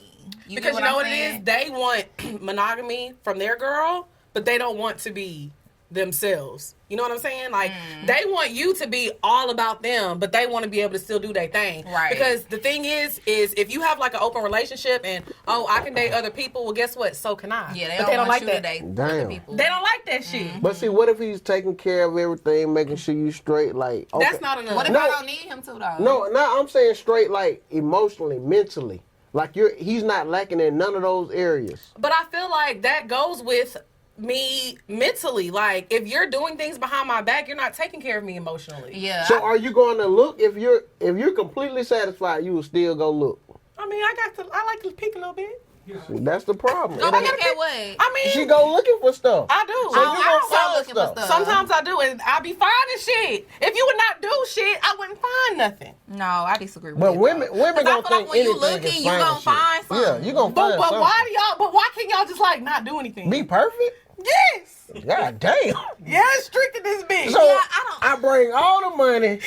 Speaker 1: Because you know what it is? They want monogamy from their girl, but they don't want to be themselves. You know what I'm saying? Like, they want you to be all about them, but they want to be able to still do their thing.
Speaker 2: Right.
Speaker 1: Because the thing is if you have like an open relationship and, I can date other people, well, guess what? So can I.
Speaker 2: Yeah,
Speaker 1: but
Speaker 2: they don't
Speaker 1: like
Speaker 2: want you
Speaker 1: that.
Speaker 2: to date
Speaker 3: Damn.
Speaker 2: other people.
Speaker 1: They don't like that shit.
Speaker 3: But see, what if he's taking care of everything, making sure you straight? Like, okay.
Speaker 1: That's not enough.
Speaker 2: What if
Speaker 3: No.
Speaker 2: I don't need him to, though?
Speaker 3: No, I'm saying straight, like emotionally, mentally. Like he's not lacking in none of those areas.
Speaker 1: But I feel like that goes with me mentally. Like, if you're doing things behind my back, you're not taking care of me emotionally.
Speaker 2: Yeah.
Speaker 3: So are you going to look if you're completely satisfied? You will still go look.
Speaker 1: I mean, I like to peek a little bit.
Speaker 3: See, that's the problem.
Speaker 2: Go
Speaker 3: It
Speaker 2: back
Speaker 3: ain't-
Speaker 2: at what?
Speaker 1: I mean,
Speaker 3: She go looking for stuff.
Speaker 1: I do.
Speaker 3: So you
Speaker 2: I
Speaker 3: gonna
Speaker 2: don't go
Speaker 3: find
Speaker 2: looking for stuff.
Speaker 1: Sometimes I do, and I be finding shit. If you would not do shit, I wouldn't find nothing.
Speaker 2: No, I disagree with
Speaker 3: But
Speaker 2: that,
Speaker 3: women
Speaker 2: though. 'Cause I
Speaker 3: gonna
Speaker 2: feel
Speaker 3: think
Speaker 2: like when you
Speaker 3: anything
Speaker 2: looking,
Speaker 3: is
Speaker 2: you gonna
Speaker 3: shit.
Speaker 2: find something.
Speaker 3: Yeah, you gonna
Speaker 1: But
Speaker 3: find
Speaker 1: but
Speaker 3: something.
Speaker 1: why can't y'all just like not do anything?
Speaker 3: Be perfect?
Speaker 1: Yes.
Speaker 3: God damn.
Speaker 1: Yeah, strict in this bitch.
Speaker 3: So
Speaker 2: Yeah, I don't-
Speaker 3: I bring all the money.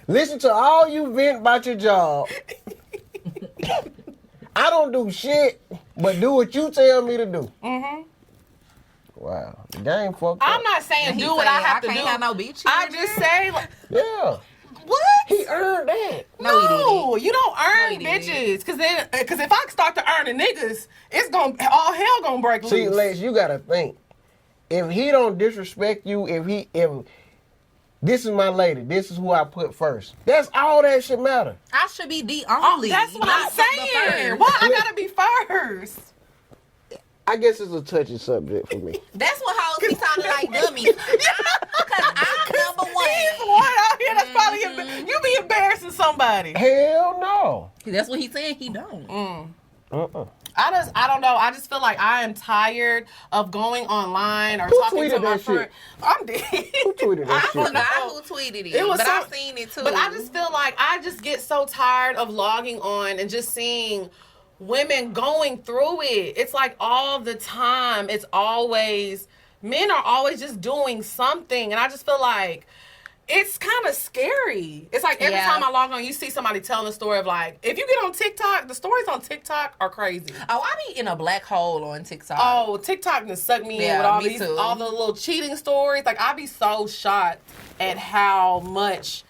Speaker 3: Listen to all you vent about your job. I don't do shit, but do what you tell me to do.
Speaker 1: Mm-hmm.
Speaker 3: Wow, the game fucked
Speaker 1: I'm
Speaker 3: up.
Speaker 1: not saying
Speaker 2: He
Speaker 1: do what
Speaker 2: say,
Speaker 1: I have to
Speaker 2: can't
Speaker 1: do.
Speaker 2: have no bitch.
Speaker 1: I just say like,
Speaker 3: Yeah,
Speaker 1: what?
Speaker 3: he earned that.
Speaker 2: No, he
Speaker 1: No, you don't earn
Speaker 2: No, he
Speaker 1: bitches. Cause if I start to earn the niggas, it's all hell gonna break loose.
Speaker 3: See, Lex, you gotta think. If he don't disrespect you, if this is my lady, this is who I put first. That's all that should matter.
Speaker 2: I should be the
Speaker 1: Oh,
Speaker 2: only.
Speaker 1: that's what
Speaker 2: not
Speaker 1: I'm
Speaker 2: the
Speaker 1: saying.
Speaker 2: first.
Speaker 1: Why I gotta be first?
Speaker 3: I guess it's a touchy subject for me.
Speaker 2: That's what hoes be sounding like dummies. Because I'm number one.
Speaker 1: He's one out here that's probably you be embarrassing somebody.
Speaker 3: Hell no.
Speaker 2: That's what he's saying. He don't.
Speaker 1: I don't know. I just feel like I am tired of going online or
Speaker 3: Who
Speaker 1: talking to
Speaker 3: tweeted
Speaker 1: my
Speaker 3: that
Speaker 1: friend.
Speaker 3: shit?
Speaker 1: I'm dead.
Speaker 3: Who tweeted that
Speaker 2: I
Speaker 3: shit?
Speaker 2: forgot who tweeted it,
Speaker 1: It was
Speaker 2: but
Speaker 1: so-
Speaker 2: I've seen it too.
Speaker 1: But I just feel like I just get so tired of logging on and just seeing women going through it. It's like all the time. It's always, men are always just doing something. And I just feel like it's kind of scary. It's like every
Speaker 2: Yeah.
Speaker 1: time I log on, you see somebody telling a story of like, if you get on TikTok, the stories on TikTok are crazy.
Speaker 2: Oh, I be in a black hole on TikTok.
Speaker 1: Oh, TikTok just sucked me in
Speaker 2: Yeah,
Speaker 1: with all
Speaker 2: me
Speaker 1: these,
Speaker 2: too.
Speaker 1: all the little cheating stories. Like, I be so shocked at how much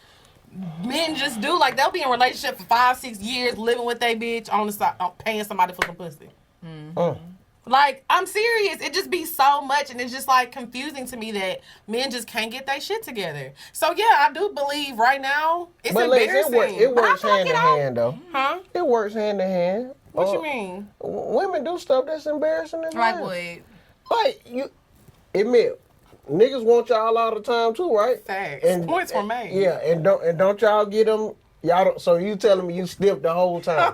Speaker 1: men just do. Like, they'll be in a relationship for 5-6 years, living with their bitch on the side, paying somebody for some pussy. Like, I'm serious. It just be so much, and it's just like confusing to me that men just can't get their shit together. So yeah, I do believe right now it's
Speaker 3: But Lex,
Speaker 1: embarrassing.
Speaker 3: it
Speaker 1: But I
Speaker 3: works
Speaker 1: feel like
Speaker 3: hand
Speaker 1: it
Speaker 3: in
Speaker 1: don't-
Speaker 3: hand though.
Speaker 1: Huh?
Speaker 3: It works hand in hand.
Speaker 1: What you mean?
Speaker 3: Women do stuff that's embarrassing as
Speaker 2: like
Speaker 3: well.
Speaker 2: what?
Speaker 3: Like you admit, niggas want y'all all the time too, right?
Speaker 1: Facts.
Speaker 3: And
Speaker 1: Points were made.
Speaker 3: Yeah, and don't y'all get them? Y'all don't. So you telling me you stiffed the whole time?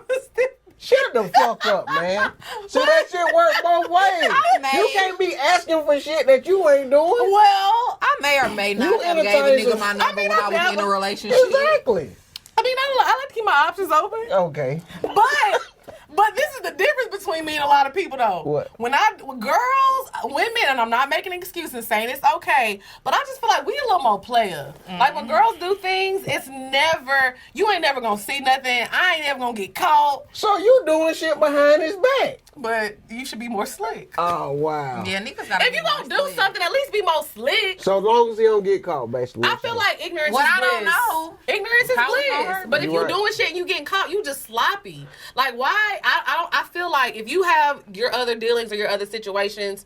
Speaker 3: Shut the fuck up, man. See, that shit work both ways. You can't be asking for shit that you ain't doing.
Speaker 1: Well,
Speaker 2: I may or may
Speaker 3: You
Speaker 2: not have gave a
Speaker 3: entertain
Speaker 2: nigga
Speaker 3: some-
Speaker 2: my number when I was in a relationship.
Speaker 3: Exactly.
Speaker 1: I mean, I like to keep my options open.
Speaker 3: Okay.
Speaker 1: But this is the difference between me and a lot of people, though.
Speaker 3: What?
Speaker 1: When girls, women, and I'm not making excuses saying it's okay, but I just feel like we a little more player. Like, when girls do things, it's never, you ain't never gonna see nothing. I ain't never gonna get caught.
Speaker 3: So you doing shit behind his back?
Speaker 1: But you should be more slick.
Speaker 3: Oh wow.
Speaker 2: Yeah, niggas gotta
Speaker 1: If
Speaker 2: be
Speaker 1: you gonna
Speaker 2: more
Speaker 1: do
Speaker 2: slick.
Speaker 1: something, at least be more slick.
Speaker 3: So as long as he don't get caught, basically.
Speaker 1: I feel like ignorance
Speaker 2: What
Speaker 1: is
Speaker 2: I
Speaker 1: bliss.
Speaker 2: don't know.
Speaker 1: Ignorance is
Speaker 2: How it's gonna
Speaker 1: bliss.
Speaker 2: hurt
Speaker 1: But
Speaker 3: me.
Speaker 1: if
Speaker 3: You
Speaker 1: you
Speaker 3: right.
Speaker 1: doing shit and you getting caught, you just sloppy. Like, why? I feel like if you have your other dealings or your other situations,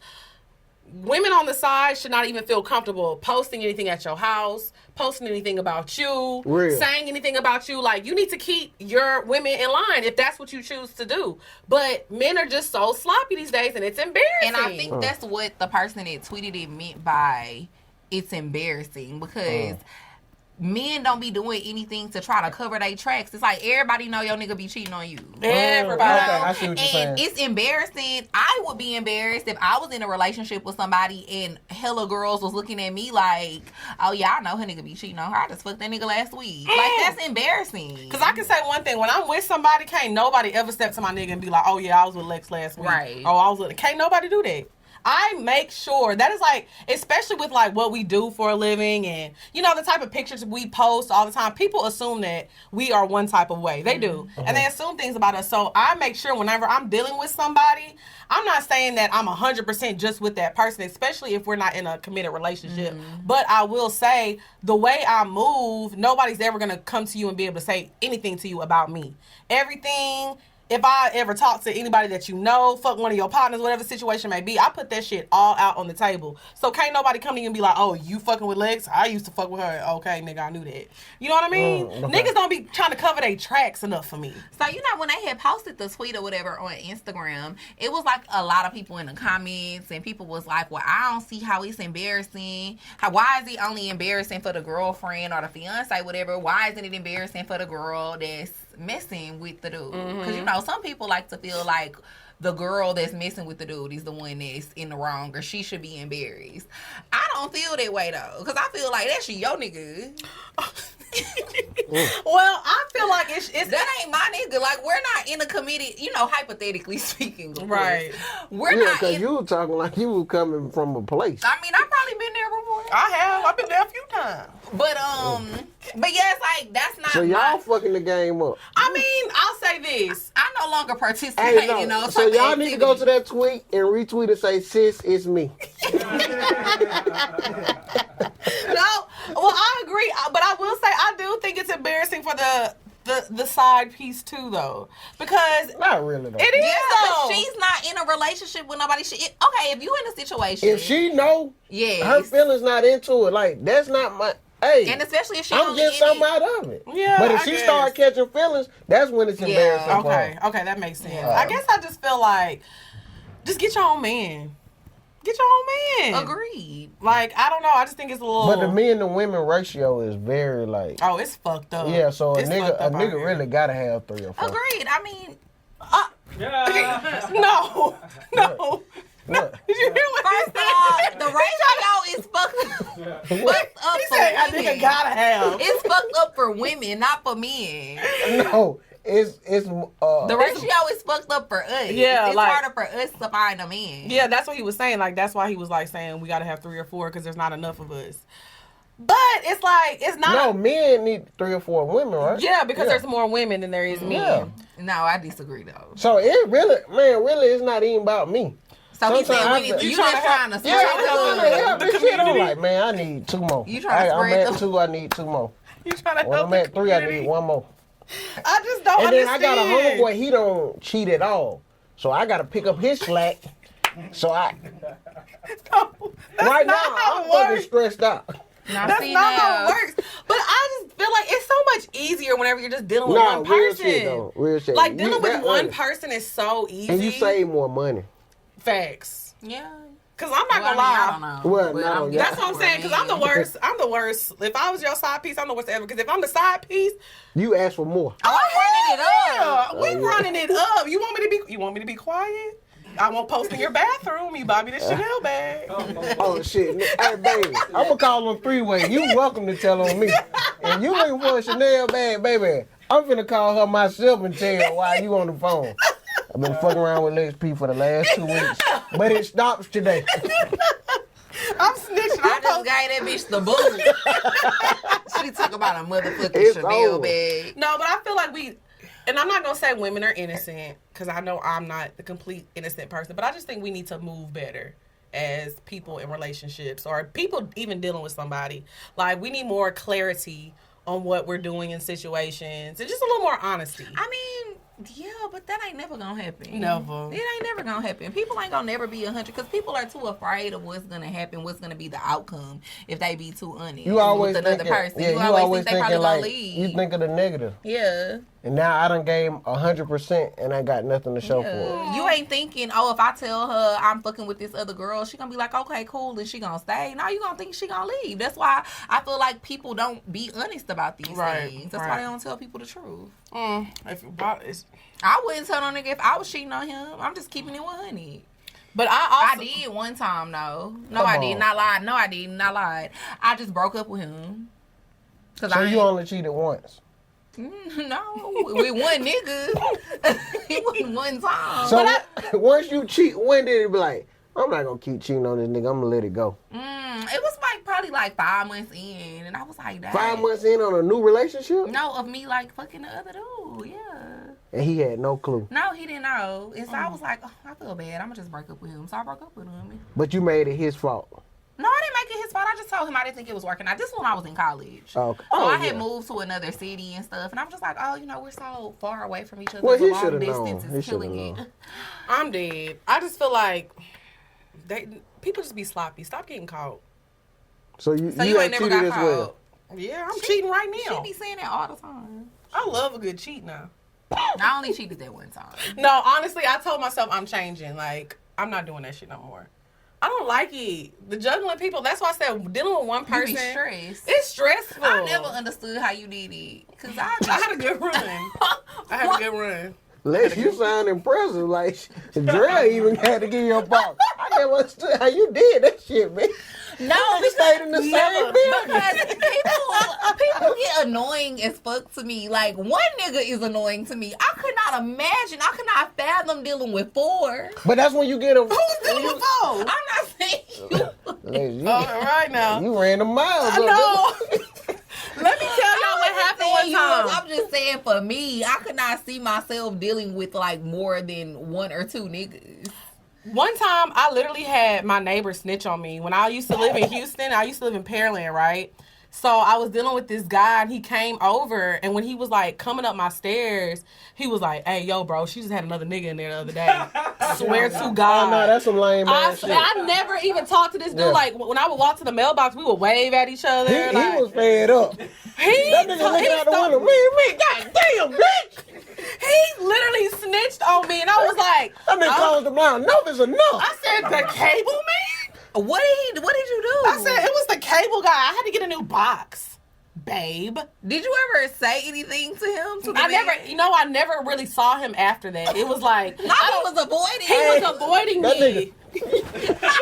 Speaker 1: women on the side should not even feel comfortable posting anything at your house, posting anything about you,
Speaker 3: Real.
Speaker 1: saying anything about you. Like, you need to keep your women in line if that's what you choose to do. But men are just so sloppy these days, and it's embarrassing.
Speaker 2: And I think that's what the person that tweeted it meant by it's embarrassing, because men don't be doing anything to try to cover their tracks. It's like everybody know your nigga be cheating on you.
Speaker 1: Everybody.
Speaker 3: Okay, I see what you're saying.
Speaker 2: And it's embarrassing. I would be embarrassed if I was in a relationship with somebody and hella girls was looking at me like, oh yeah, I know her nigga be cheating on her. I just fucked that nigga last week. Like, that's embarrassing.
Speaker 1: Because I can say one thing. When I'm with somebody, can't nobody ever step to my nigga and be like, oh yeah, I was with Lex last week.
Speaker 2: Right.
Speaker 1: Oh, I was with... Can't nobody do that. I make sure that is like, especially with like what we do for a living and, you know, the type of pictures we post all the time, people assume that we are one type of way. They do. And they assume things about us. So I make sure whenever I'm dealing with somebody, I'm not saying that I'm 100% just with that person, especially if we're not in a committed relationship. But I will say the way I move, nobody's ever going to come to you and be able to say anything to you about me. Everything... If I ever talk to anybody that you know, fuck one of your partners, whatever the situation may be, I put that shit all out on the table. So can't nobody come to you and be like, oh, you fucking with Lex? I used to fuck with her. Okay, nigga, I knew that. You know what I mean?
Speaker 3: Okay.
Speaker 1: Niggas don't be trying to cover their tracks enough for me.
Speaker 2: So, you know, when they had posted the tweet or whatever on Instagram, it was like a lot of people in the comments and people was like, well, I don't see how it's embarrassing. Why is it only embarrassing for the girlfriend or the fiance, whatever? Why isn't it embarrassing for the girl that's messing with the dude? Because, you know, some people like to feel like the girl that's messing with the dude is the one that's in the wrong or she should be embarrassed. I don't feel that way, though, because I feel like that's your nigga.
Speaker 1: Well, I feel like it's
Speaker 2: that ain't my nigga. Like, we're not in a committed, you know, hypothetically speaking, of course.
Speaker 1: Right.
Speaker 2: We're
Speaker 3: Yeah,
Speaker 2: not
Speaker 3: because
Speaker 2: in...
Speaker 3: you were talking like you were coming from a place.
Speaker 2: I mean, I've probably been there before.
Speaker 1: I have. I've been there a few times.
Speaker 2: But yeah, it's like, that's not
Speaker 3: So y'all
Speaker 2: my...
Speaker 3: fucking the game up.
Speaker 1: I mean, I'll say this.
Speaker 2: I no longer participate
Speaker 3: Hey,
Speaker 2: in
Speaker 3: no.
Speaker 2: those
Speaker 3: So
Speaker 2: type of
Speaker 3: y'all need to go to
Speaker 2: activities.
Speaker 3: that tweet and retweet and say, sis, it's me.
Speaker 1: No, well, I agree, but I will say I do think it's embarrassing for the side piece too, though, because
Speaker 3: Not really, though.
Speaker 1: it is
Speaker 2: Yeah,
Speaker 1: though.
Speaker 2: but she's not in a relationship with nobody. Okay, if you in a situation,
Speaker 3: If she know
Speaker 2: yes,
Speaker 3: her feelings not into it, like, that's not my... Hey,
Speaker 2: and especially if she
Speaker 3: I'm
Speaker 2: only
Speaker 3: getting
Speaker 2: in
Speaker 3: something
Speaker 2: it,
Speaker 3: out of it.
Speaker 1: Yeah,
Speaker 3: But if
Speaker 1: I
Speaker 3: she
Speaker 1: guess.
Speaker 3: start catching feelings, that's when it's
Speaker 2: Yeah.
Speaker 3: embarrassing for her.
Speaker 1: Okay, that makes sense. I guess I just feel like just get your own man. Get your own man.
Speaker 2: agreed.
Speaker 1: Like, I don't know. I just think it's a little.
Speaker 3: But the men to women ratio is very, like...
Speaker 1: Oh, it's fucked up.
Speaker 3: Yeah, so a
Speaker 1: It's fucked
Speaker 3: nigga
Speaker 1: up out here.
Speaker 3: really gotta have 3 or 4.
Speaker 2: Agreed. I mean,
Speaker 1: No.
Speaker 3: What?
Speaker 1: Did you hear what
Speaker 2: first of all, the ratio is fucked up
Speaker 1: He
Speaker 2: for
Speaker 1: said, I
Speaker 2: women.
Speaker 1: think I gotta have.
Speaker 2: It's fucked up for women, not for men.
Speaker 3: No, it's
Speaker 2: The ratio is fucked up for us.
Speaker 1: Yeah,
Speaker 2: it's
Speaker 1: like-
Speaker 2: harder for us to find a man.
Speaker 1: Yeah, that's what he was saying. Like, that's why he was like saying we gotta have 3 or 4 because there's not enough of us. But it's like it's not.
Speaker 3: no, men need 3 or 4 women, right?
Speaker 1: Yeah, because
Speaker 3: Yeah.
Speaker 1: there's more women than there is men.
Speaker 3: Yeah.
Speaker 2: No, I disagree though.
Speaker 3: So it really is not even about me.
Speaker 2: So he
Speaker 3: Sometimes
Speaker 2: said
Speaker 3: I
Speaker 2: we
Speaker 3: feel-
Speaker 2: need, you
Speaker 1: trying
Speaker 2: just
Speaker 1: to
Speaker 2: trying to
Speaker 1: help-
Speaker 2: spread
Speaker 3: Yeah,
Speaker 1: trying to
Speaker 2: the
Speaker 1: help
Speaker 3: I'm
Speaker 2: love.
Speaker 3: trying to help
Speaker 1: the
Speaker 3: this shit. I'm
Speaker 1: community.
Speaker 3: like, man, I need 2 more.
Speaker 2: You trying to
Speaker 3: I'm
Speaker 2: spread
Speaker 3: at
Speaker 2: the-
Speaker 3: 2, I need 2 more.
Speaker 1: You trying to
Speaker 3: When
Speaker 1: help
Speaker 3: I'm
Speaker 1: the
Speaker 3: at 3, I
Speaker 1: community?
Speaker 3: need 1 more.
Speaker 1: I just don't
Speaker 3: And then I
Speaker 1: understand.
Speaker 3: got a homeboy, he don't cheat at all. So I gotta pick up his slack. So I
Speaker 1: No, that's
Speaker 3: right now
Speaker 1: not how
Speaker 3: I'm
Speaker 1: it
Speaker 3: fucking
Speaker 1: works.
Speaker 3: stressed out.
Speaker 1: That's not how it works. But I just feel like it's so much easier whenever you're just dealing with
Speaker 3: Nah,
Speaker 1: one
Speaker 3: real
Speaker 1: person.
Speaker 3: shit though. Real shit.
Speaker 1: Like
Speaker 3: You-
Speaker 1: dealing with
Speaker 3: that
Speaker 1: one
Speaker 3: way.
Speaker 1: person is so easy.
Speaker 3: And you save more money.
Speaker 1: Facts.
Speaker 2: Yeah.
Speaker 1: Cause I'm not
Speaker 2: Well,
Speaker 1: gonna
Speaker 2: I
Speaker 1: lie.
Speaker 2: don't know.
Speaker 3: Well,
Speaker 2: But
Speaker 3: not
Speaker 2: I'm
Speaker 3: on
Speaker 2: just-
Speaker 3: your-
Speaker 1: That's what I'm saying. Cause I'm the worst. I'm the worst. If I was your side piece, I'm the worst ever. Cause if I'm the side piece,
Speaker 3: You ask for more.
Speaker 2: I'm running it up.
Speaker 1: yeah, we
Speaker 3: Oh, yeah.
Speaker 1: running it up. You want me to be quiet? I won't post in your bathroom. You buy me the Chanel bag.
Speaker 3: Oh shit. Hey baby, I'm gonna call on 3-way. You welcome to tell on me. And you looking for a Chanel bag, baby. I'm finna call her myself and tell her while you on the phone. I've been fucking around with Lex P for the last 2 weeks. But it stops today.
Speaker 1: I'm snitching.
Speaker 2: I
Speaker 1: I'm
Speaker 2: just gave that bitch the boot. She talk about a motherfucking
Speaker 3: It's
Speaker 2: Chanel
Speaker 3: over.
Speaker 2: bag.
Speaker 1: No, but I feel like and I'm not gonna say women are innocent because I know I'm not the complete innocent person, but I just think we need to move better as people in relationships or people even dealing with somebody. Like, we need more clarity on what we're doing in situations and just a little more honesty.
Speaker 2: I mean, Yeah, but that ain't never gonna happen.
Speaker 1: Never.
Speaker 2: It ain't never gonna happen. People ain't gonna never be 100 because people are too afraid of what's gonna happen, what's gonna be the outcome if they be too honest
Speaker 3: You always
Speaker 2: with another
Speaker 3: thinking,
Speaker 2: person.
Speaker 3: yeah,
Speaker 2: you always think they probably
Speaker 3: like,
Speaker 2: gonna leave.
Speaker 3: you think of the negative.
Speaker 2: Yeah.
Speaker 3: And now I done gave 100% and I got nothing to show for it.
Speaker 2: You ain't thinking, oh, if I tell her I'm fucking with this other girl, she gonna be like, okay, cool, and she gonna stay. No, you gonna think she gonna leave. That's why I feel like people don't be honest about these things. That's why they don't tell people the truth. I wouldn't tell no nigga if I was cheating on him. I'm just keeping it 100.
Speaker 1: But I
Speaker 2: did one time though. No, I did not lie. No, I did not lie. I just broke up with him.
Speaker 3: So you only cheated once?
Speaker 2: No, with one nigga. It was one time.
Speaker 3: So once you cheat, when did it be like, I'm not gonna keep cheating on this nigga, I'm gonna let it go?
Speaker 2: It was like probably like 5 months in, and I was like, dang.
Speaker 3: 5 months in on a new relationship?
Speaker 2: No, of me like fucking the other dude, yeah.
Speaker 3: And he had no clue.
Speaker 2: No, he didn't know. And so I was like, oh, I feel bad. I'm gonna just break up with him. So I broke up with him.
Speaker 3: But you made it his fault.
Speaker 2: No, I didn't make it his fault. I just told him I didn't think it was working out. This was when I was in college.
Speaker 3: Okay.
Speaker 2: So I had moved to another city and stuff. And I'm just like, oh, you know, we're so far away from each other.
Speaker 3: Well, he
Speaker 2: long
Speaker 3: should have
Speaker 2: distance
Speaker 3: known.
Speaker 2: is killing it.
Speaker 1: I'm dead. I just feel like people just be sloppy. Stop getting caught.
Speaker 3: So you
Speaker 2: ain't never got caught.
Speaker 3: Well.
Speaker 1: Yeah, I'm cheating right now.
Speaker 2: She be saying that all the time.
Speaker 1: I love a good cheat now.
Speaker 2: I only cheated that one time.
Speaker 1: No, honestly, I told myself I'm changing. Like, I'm not doing that shit no more. I don't like it. The juggling people, that's why I said dealing with one person.
Speaker 2: You be stressed.
Speaker 1: It's stressful.
Speaker 2: I never understood how you did it. Because I
Speaker 1: had a good run. I had a good run.
Speaker 3: Les, you sound impressive. Like, Dre even had to give you a ball. I never understood how you did that shit, man.
Speaker 2: No,
Speaker 3: we stayed in the same building.
Speaker 2: Because people get annoying as fuck to me. Like, one nigga is annoying to me. I could not imagine. I could not fathom dealing with 4.
Speaker 3: But that's when you get a...
Speaker 1: Who's dealing with 4?
Speaker 2: I'm not saying you.
Speaker 1: Right now.
Speaker 3: You ran the miles.
Speaker 1: I know. Let me tell y'all what happened one time.
Speaker 2: I'm just saying, for me, I could not see myself dealing with like more than 1 or 2 niggas.
Speaker 1: One time, I literally had my neighbor snitch on me. When I used to live in Houston, I used to live in Pearland, right? So I was dealing with this guy, and he came over, and when he was, like, coming up my stairs, he was like, hey, yo, bro, she just had another nigga in there the other day. Swear to God.
Speaker 3: Oh, no, that's some lame ass shit.
Speaker 1: I never even talked to this dude. Yeah. Like, when I would walk to the mailbox, we would wave at each other.
Speaker 3: He was fed up. That nigga looking out the window. Me, goddamn, bitch.
Speaker 1: He literally snitched on me, and I was like...
Speaker 3: That nigga closed the blind. Enough is enough.
Speaker 1: I said, the cable man?
Speaker 2: What did you do?
Speaker 1: I said, it was the cable guy. I had to get a new box, babe.
Speaker 2: Did you ever say anything to him?
Speaker 1: I never really saw him after that. It was like...
Speaker 2: He was avoiding
Speaker 1: He was avoiding me.
Speaker 3: Nigga.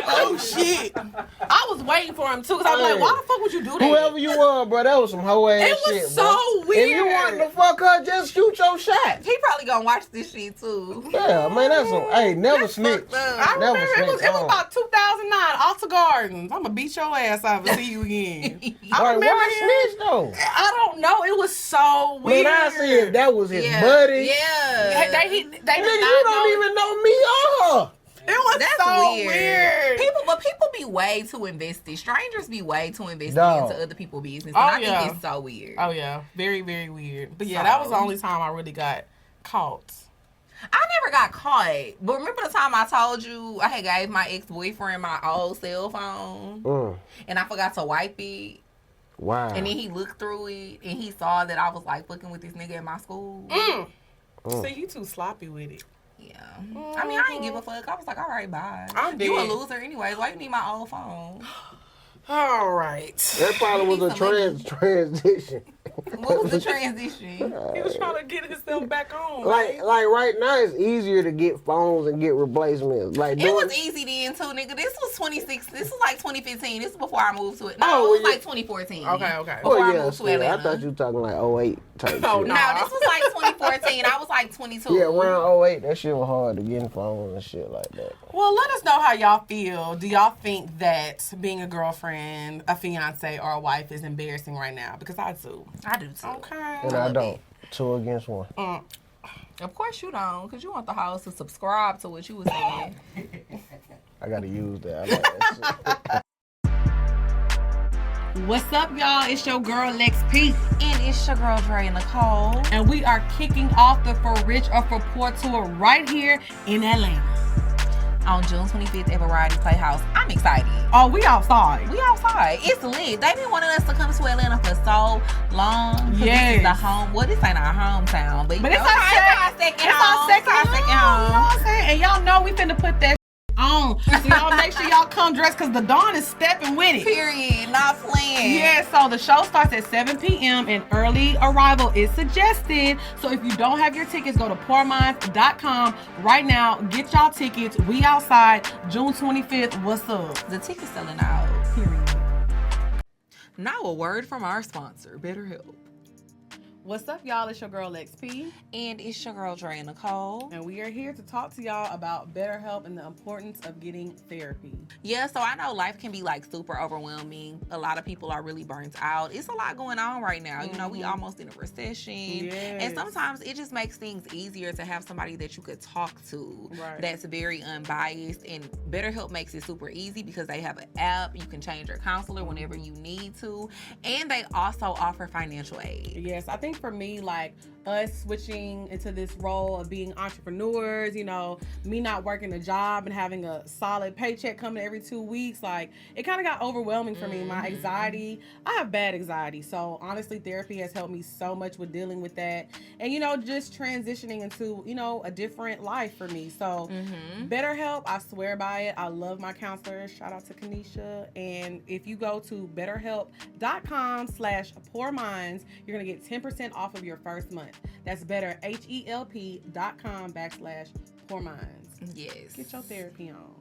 Speaker 1: Oh, shit. I was waiting for him, too, because I was like, why the fuck would you do that?
Speaker 3: Whoever you were, bro, that was some hoe ass shit,
Speaker 1: It was so weird.
Speaker 3: If you wanted to fuck her, just shoot your shot.
Speaker 2: He probably gonna watch this shit, too.
Speaker 3: Yeah, man, that's some... Hey, never snitch.
Speaker 1: I remember it was about 2009, Alta Gardens. I'm gonna beat your ass out and see you again. I remember
Speaker 3: why snitch, though?
Speaker 1: I don't know. It was so weird.
Speaker 3: Man, I see if that was his buddy.
Speaker 2: Yeah.
Speaker 1: They
Speaker 3: nigga, you don't even know me or her.
Speaker 1: It was so weird.
Speaker 2: People be way too invested. Strangers be way too invested into other people's business. And I think it's so weird.
Speaker 1: Oh, yeah. Very, very weird. But yeah, that was the only time I really got caught.
Speaker 2: I never got caught. But remember the time I told you I had gave my ex-boyfriend my old cell phone? And I forgot to wipe it.
Speaker 3: Wow.
Speaker 2: And then he looked through it and he saw that I was like fucking with this nigga in my school.
Speaker 1: See, you too sloppy with it.
Speaker 2: Yeah. I mean, I ain't give a fuck. I was like, all right, bye. You a loser anyways. Why you need my old phone?
Speaker 1: All right.
Speaker 3: That probably was a transition.
Speaker 2: What was the transition?
Speaker 1: He was trying to get himself back on.
Speaker 3: Like right now, it's easier to get phones and get replacements. Like
Speaker 2: it was easy then too, nigga. This was 26. This was like 2015. This was before I moved to it. No, it was like 2014.
Speaker 1: Okay.
Speaker 2: Before I moved to Atlanta.
Speaker 3: I thought you were talking like 08 type shit.
Speaker 2: No, this was like 2014. I was like 22.
Speaker 3: Yeah, around 08, that shit was hard to get in phones and shit like that.
Speaker 1: Well, let us know how y'all feel. Do y'all think that being a girlfriend, a fiance, or a wife is embarrassing right now? Because I do.
Speaker 2: I do too.
Speaker 1: Okay.
Speaker 3: And I don't. 2 against 1.
Speaker 2: Of course you don't, because you want the house to subscribe to what you was saying.
Speaker 3: I gotta use that. I like that shit.
Speaker 1: What's up, y'all? It's your girl, Lex P.
Speaker 2: And it's your girl, Dre Nicole.
Speaker 1: And we are kicking off the For Rich or For Poor tour right here in Atlanta.
Speaker 2: On June 25th at Variety Playhouse. I'm excited.
Speaker 1: Oh, we outside.
Speaker 2: We outside. It's lit. They've been wanting us to come to Atlanta for so long.
Speaker 1: Yes.
Speaker 2: This is the home. Well, this ain't our hometown. But
Speaker 1: it's our second home.
Speaker 2: You know what I'm saying?
Speaker 1: And y'all know we finna put that on. So y'all make sure y'all come dressed because the Dawn is stepping with it.
Speaker 2: Period. Not playing.
Speaker 1: Yeah, so the show starts at 7 p.m. and early arrival is suggested. So if you don't have your tickets, go to poorminds.com right now. Get y'all tickets. We outside June 25th. What's up?
Speaker 2: The ticket's selling out.
Speaker 1: Period.
Speaker 2: Now a word from our sponsor, BetterHelp.
Speaker 1: What's up, y'all? It's your girl, Lex P.
Speaker 2: And it's your girl, Dre Nicole.
Speaker 1: And we are here to talk to y'all about BetterHelp and the importance of getting therapy.
Speaker 2: Yeah, so I know life can be like super overwhelming. A lot of people are really burnt out. It's a lot going on right now. You know, we almost in a recession.
Speaker 1: Yes.
Speaker 2: And sometimes it just makes things easier to have somebody that you could talk to that's very unbiased. And BetterHelp makes it super easy because they have an app. You can change your counselor whenever you need to. And they also offer financial aid.
Speaker 1: Yes, I think for me, like us switching into this role of being entrepreneurs, you know, me not working a job and having a solid paycheck coming every 2 weeks, like it kind of got overwhelming for me. My anxiety, I have bad anxiety. So honestly, therapy has helped me so much with dealing with that. And, you know, just transitioning into, you know, a different life for me. So BetterHelp, I swear by it. I love my counselor. Shout out to Kanisha. And if you go to betterhelp.com/poorminds, you're going to get 10% off of your first month. That's betterhelp.com/poorminds.
Speaker 2: Yes.
Speaker 1: Get your therapy on.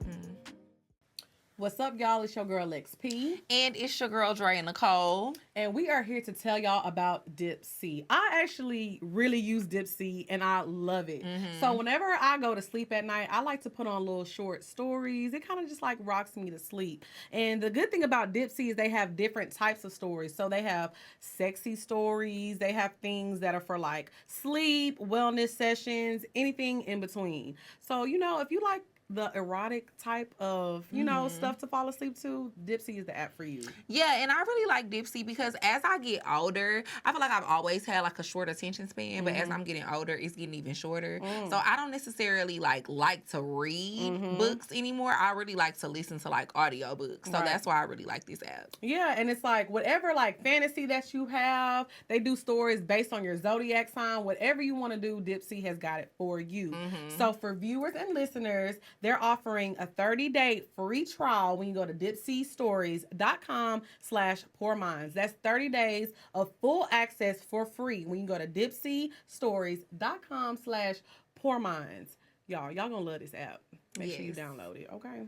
Speaker 1: What's up, y'all? It's your girl, Lex P.
Speaker 2: And it's your girl, Dre Nicole.
Speaker 1: And we are here to tell y'all about Dipsea. I actually really use Dipsea, and I love it. So whenever I go to sleep at night, I like to put on little short stories. It kind of just like rocks me to sleep. And the good thing about Dipsea is they have different types of stories. So they have sexy stories. They have things that are for like sleep, wellness sessions, anything in between. So, you know, if you like the erotic type of, you know, stuff to fall asleep to, Dipsea is the app for you.
Speaker 2: Yeah, and I really like Dipsea because as I get older, I feel like I've always had like a short attention span, but as I'm getting older, it's getting even shorter. So I don't necessarily like to read books anymore. I really like to listen to like audio books. So that's why I really like this app.
Speaker 1: Yeah, and it's like whatever like fantasy that you have, they do stories based on your zodiac sign. Whatever you want to do, Dipsea has got it for you. So for viewers and listeners, they're offering a 30-day free trial when you go to dipseastories.com/poorminds. That's 30 days of full access for free when you go to dipseastories.com/poorminds. Y'all gonna love this app. Make sure you download it, okay?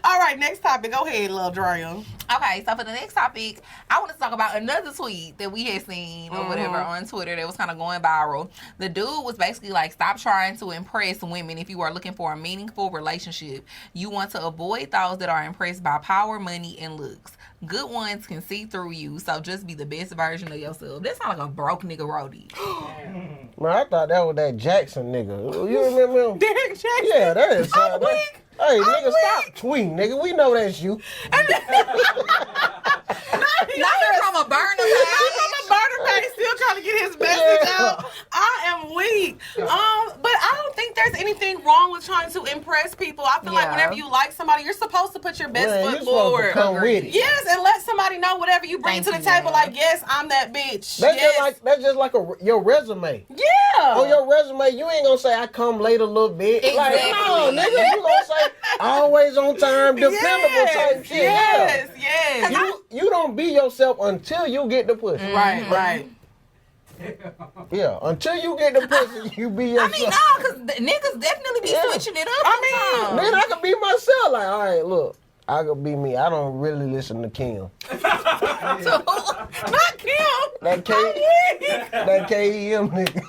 Speaker 1: All right, next topic. Go ahead, Lil Drea.
Speaker 2: Okay, so for the next topic, I want to talk about another tweet that we had seen or whatever on Twitter that was kind of going viral. The dude was basically like, stop trying to impress women if you are looking for a meaningful relationship. You want to avoid those that are impressed by power, money, and looks. Good ones can see through you, so just be the best version of yourself. That sounds like a broke nigga roadie.
Speaker 3: Man, I thought that was that Jackson nigga. You remember him?
Speaker 1: Derek Jackson?
Speaker 3: Yeah, that is.
Speaker 1: I'm weak.
Speaker 3: Hey, nigga, stop tweeting, nigga. We know that's you.
Speaker 2: Not from a burner page.
Speaker 1: Still trying to get his message out. I am weak. But I don't think there's anything wrong with trying to impress people. I feel like whenever you like somebody, you're supposed to put your best foot forward.
Speaker 3: Come with it.
Speaker 1: Yes, and let somebody know whatever you bring to the table. Like, yes, I'm that bitch.
Speaker 3: That's just like your resume.
Speaker 1: Yeah.
Speaker 3: On your resume, you ain't gonna say I come late a little bit.
Speaker 2: Exactly.
Speaker 3: Like, no, nigga, you gonna say always on time, dependable type shit.
Speaker 1: Yes.
Speaker 3: You don't be yourself until you get the pussy.
Speaker 1: Right.
Speaker 3: Yeah, until you get the pussy, you be yourself.
Speaker 2: I mean, no, because niggas definitely be switching it up.
Speaker 3: Then I can be myself. Like, all right, look, I could be me. I don't really listen to Kim.
Speaker 1: Not Kim.
Speaker 3: That KEM nigga.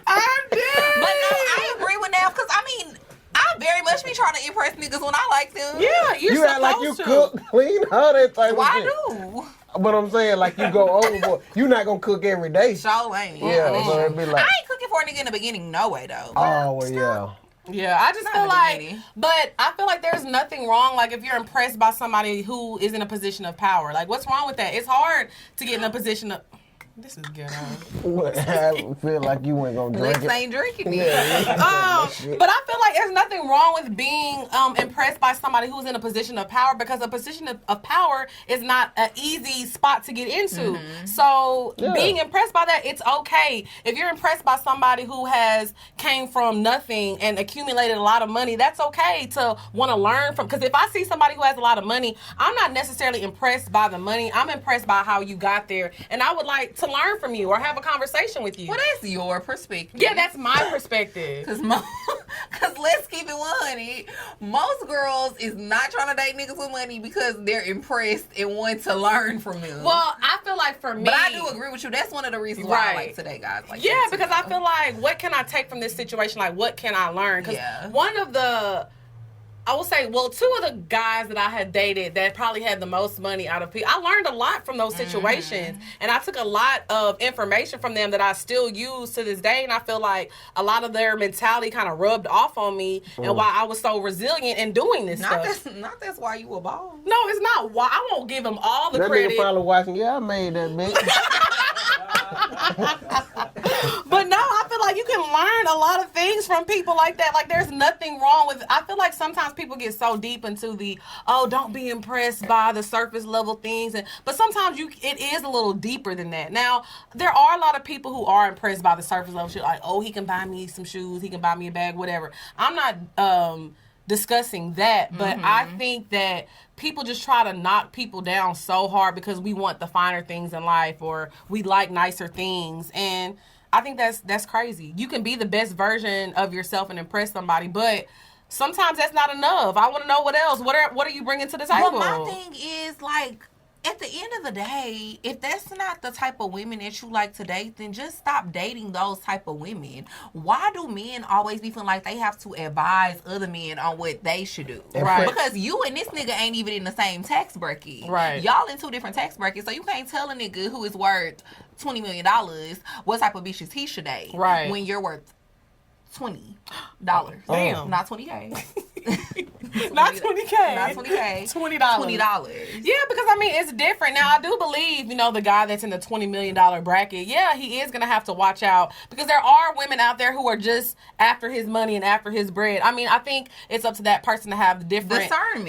Speaker 1: I'm dead.
Speaker 2: But no, I agree with Navv because I mean, I very much be trying to impress niggas when I like them.
Speaker 1: Yeah,
Speaker 3: you act like you cook, clean, all that type of shit.
Speaker 2: I do.
Speaker 3: But I'm saying, like, you go overboard. You not gonna cook every day.
Speaker 2: So ain't.
Speaker 3: Yeah, so it'd be like,
Speaker 2: I ain't cooking for a nigga in the beginning, no way though.
Speaker 3: oh well, yeah.
Speaker 1: Yeah, I just
Speaker 2: Not
Speaker 1: feel
Speaker 2: in the
Speaker 1: like,
Speaker 2: beginning.
Speaker 1: but I feel like there's nothing wrong. Like if you're impressed by somebody who is in a position of power, like what's wrong with that? It's hard to get in a position of. This is good.
Speaker 3: I feel like you ain't gonna drink
Speaker 2: Lex
Speaker 3: it.
Speaker 2: ain't drinking it.
Speaker 1: But I feel like there's nothing wrong with being impressed by somebody who's in a position of power, because a position of power is not an easy spot to get into. So being impressed by that, it's okay. If you're impressed by somebody who has came from nothing and accumulated a lot of money, that's okay to want to learn from. Because if I see somebody who has a lot of money, I'm not necessarily impressed by the money. I'm impressed by how you got there, and I would like to learn from you or have a conversation with you.
Speaker 2: Well, that's your perspective.
Speaker 1: Yeah, that's my perspective.
Speaker 2: Cause let's keep it 100. Most girls is not trying to date niggas with money because they're impressed and want to learn from them.
Speaker 1: Well, I feel like for me,
Speaker 2: but I do agree with you. That's one of the reasons why I like today, guys. Like,
Speaker 1: yeah, because I feel like, what can I take from this situation? Like, what can I learn? Because one of the, I will say, well, two of the guys that I had dated that probably had the most money out of people, I learned a lot from those situations. And I took a lot of information from them that I still use to this day. And I feel like a lot of their mentality kind of rubbed off on me and why I was so resilient in doing this stuff.
Speaker 2: That's why you a ball.
Speaker 1: No, it's not why. I won't give them all the credit.
Speaker 3: That nigga probably watching, I made that bitch.
Speaker 1: But no, I feel like you can learn a lot of things from people like that. Like, there's nothing wrong with, I feel like sometimes people get so deep into the, don't be impressed by the surface level things. But sometimes it is a little deeper than that. Now, there are a lot of people who are impressed by the surface level shit. Like, he can buy me some shoes, he can buy me a bag, whatever. I'm not discussing that, but I think that people just try to knock people down so hard because we want the finer things in life or we like nicer things. And I think that's crazy. You can be the best version of yourself and impress somebody, but sometimes that's not enough. I want to know what else. What are you bringing to the table?
Speaker 2: Well, my thing is, like, at the end of the day, if that's not the type of women that you like to date, then just stop dating those type of women. Why do men always be feeling like they have to advise other men on what they should do?
Speaker 1: Right.
Speaker 2: Because you and this nigga ain't even in the same tax bracket.
Speaker 1: Right.
Speaker 2: Y'all in two different tax brackets, so you can't tell a nigga who is worth $20 million what type of bitches he should date.
Speaker 1: Right.
Speaker 2: When you're worth $20.
Speaker 1: Damn.
Speaker 2: Not $20K.
Speaker 1: Not $20K.
Speaker 2: Not $20K.
Speaker 1: $20.
Speaker 2: $20.
Speaker 1: Yeah, because I mean, it's different. Now, I do believe, the guy that's in the $20 million bracket, yeah, he is going to have to watch out because there are women out there who are just after his money and after his bread. I mean, I think it's up to that person to have the different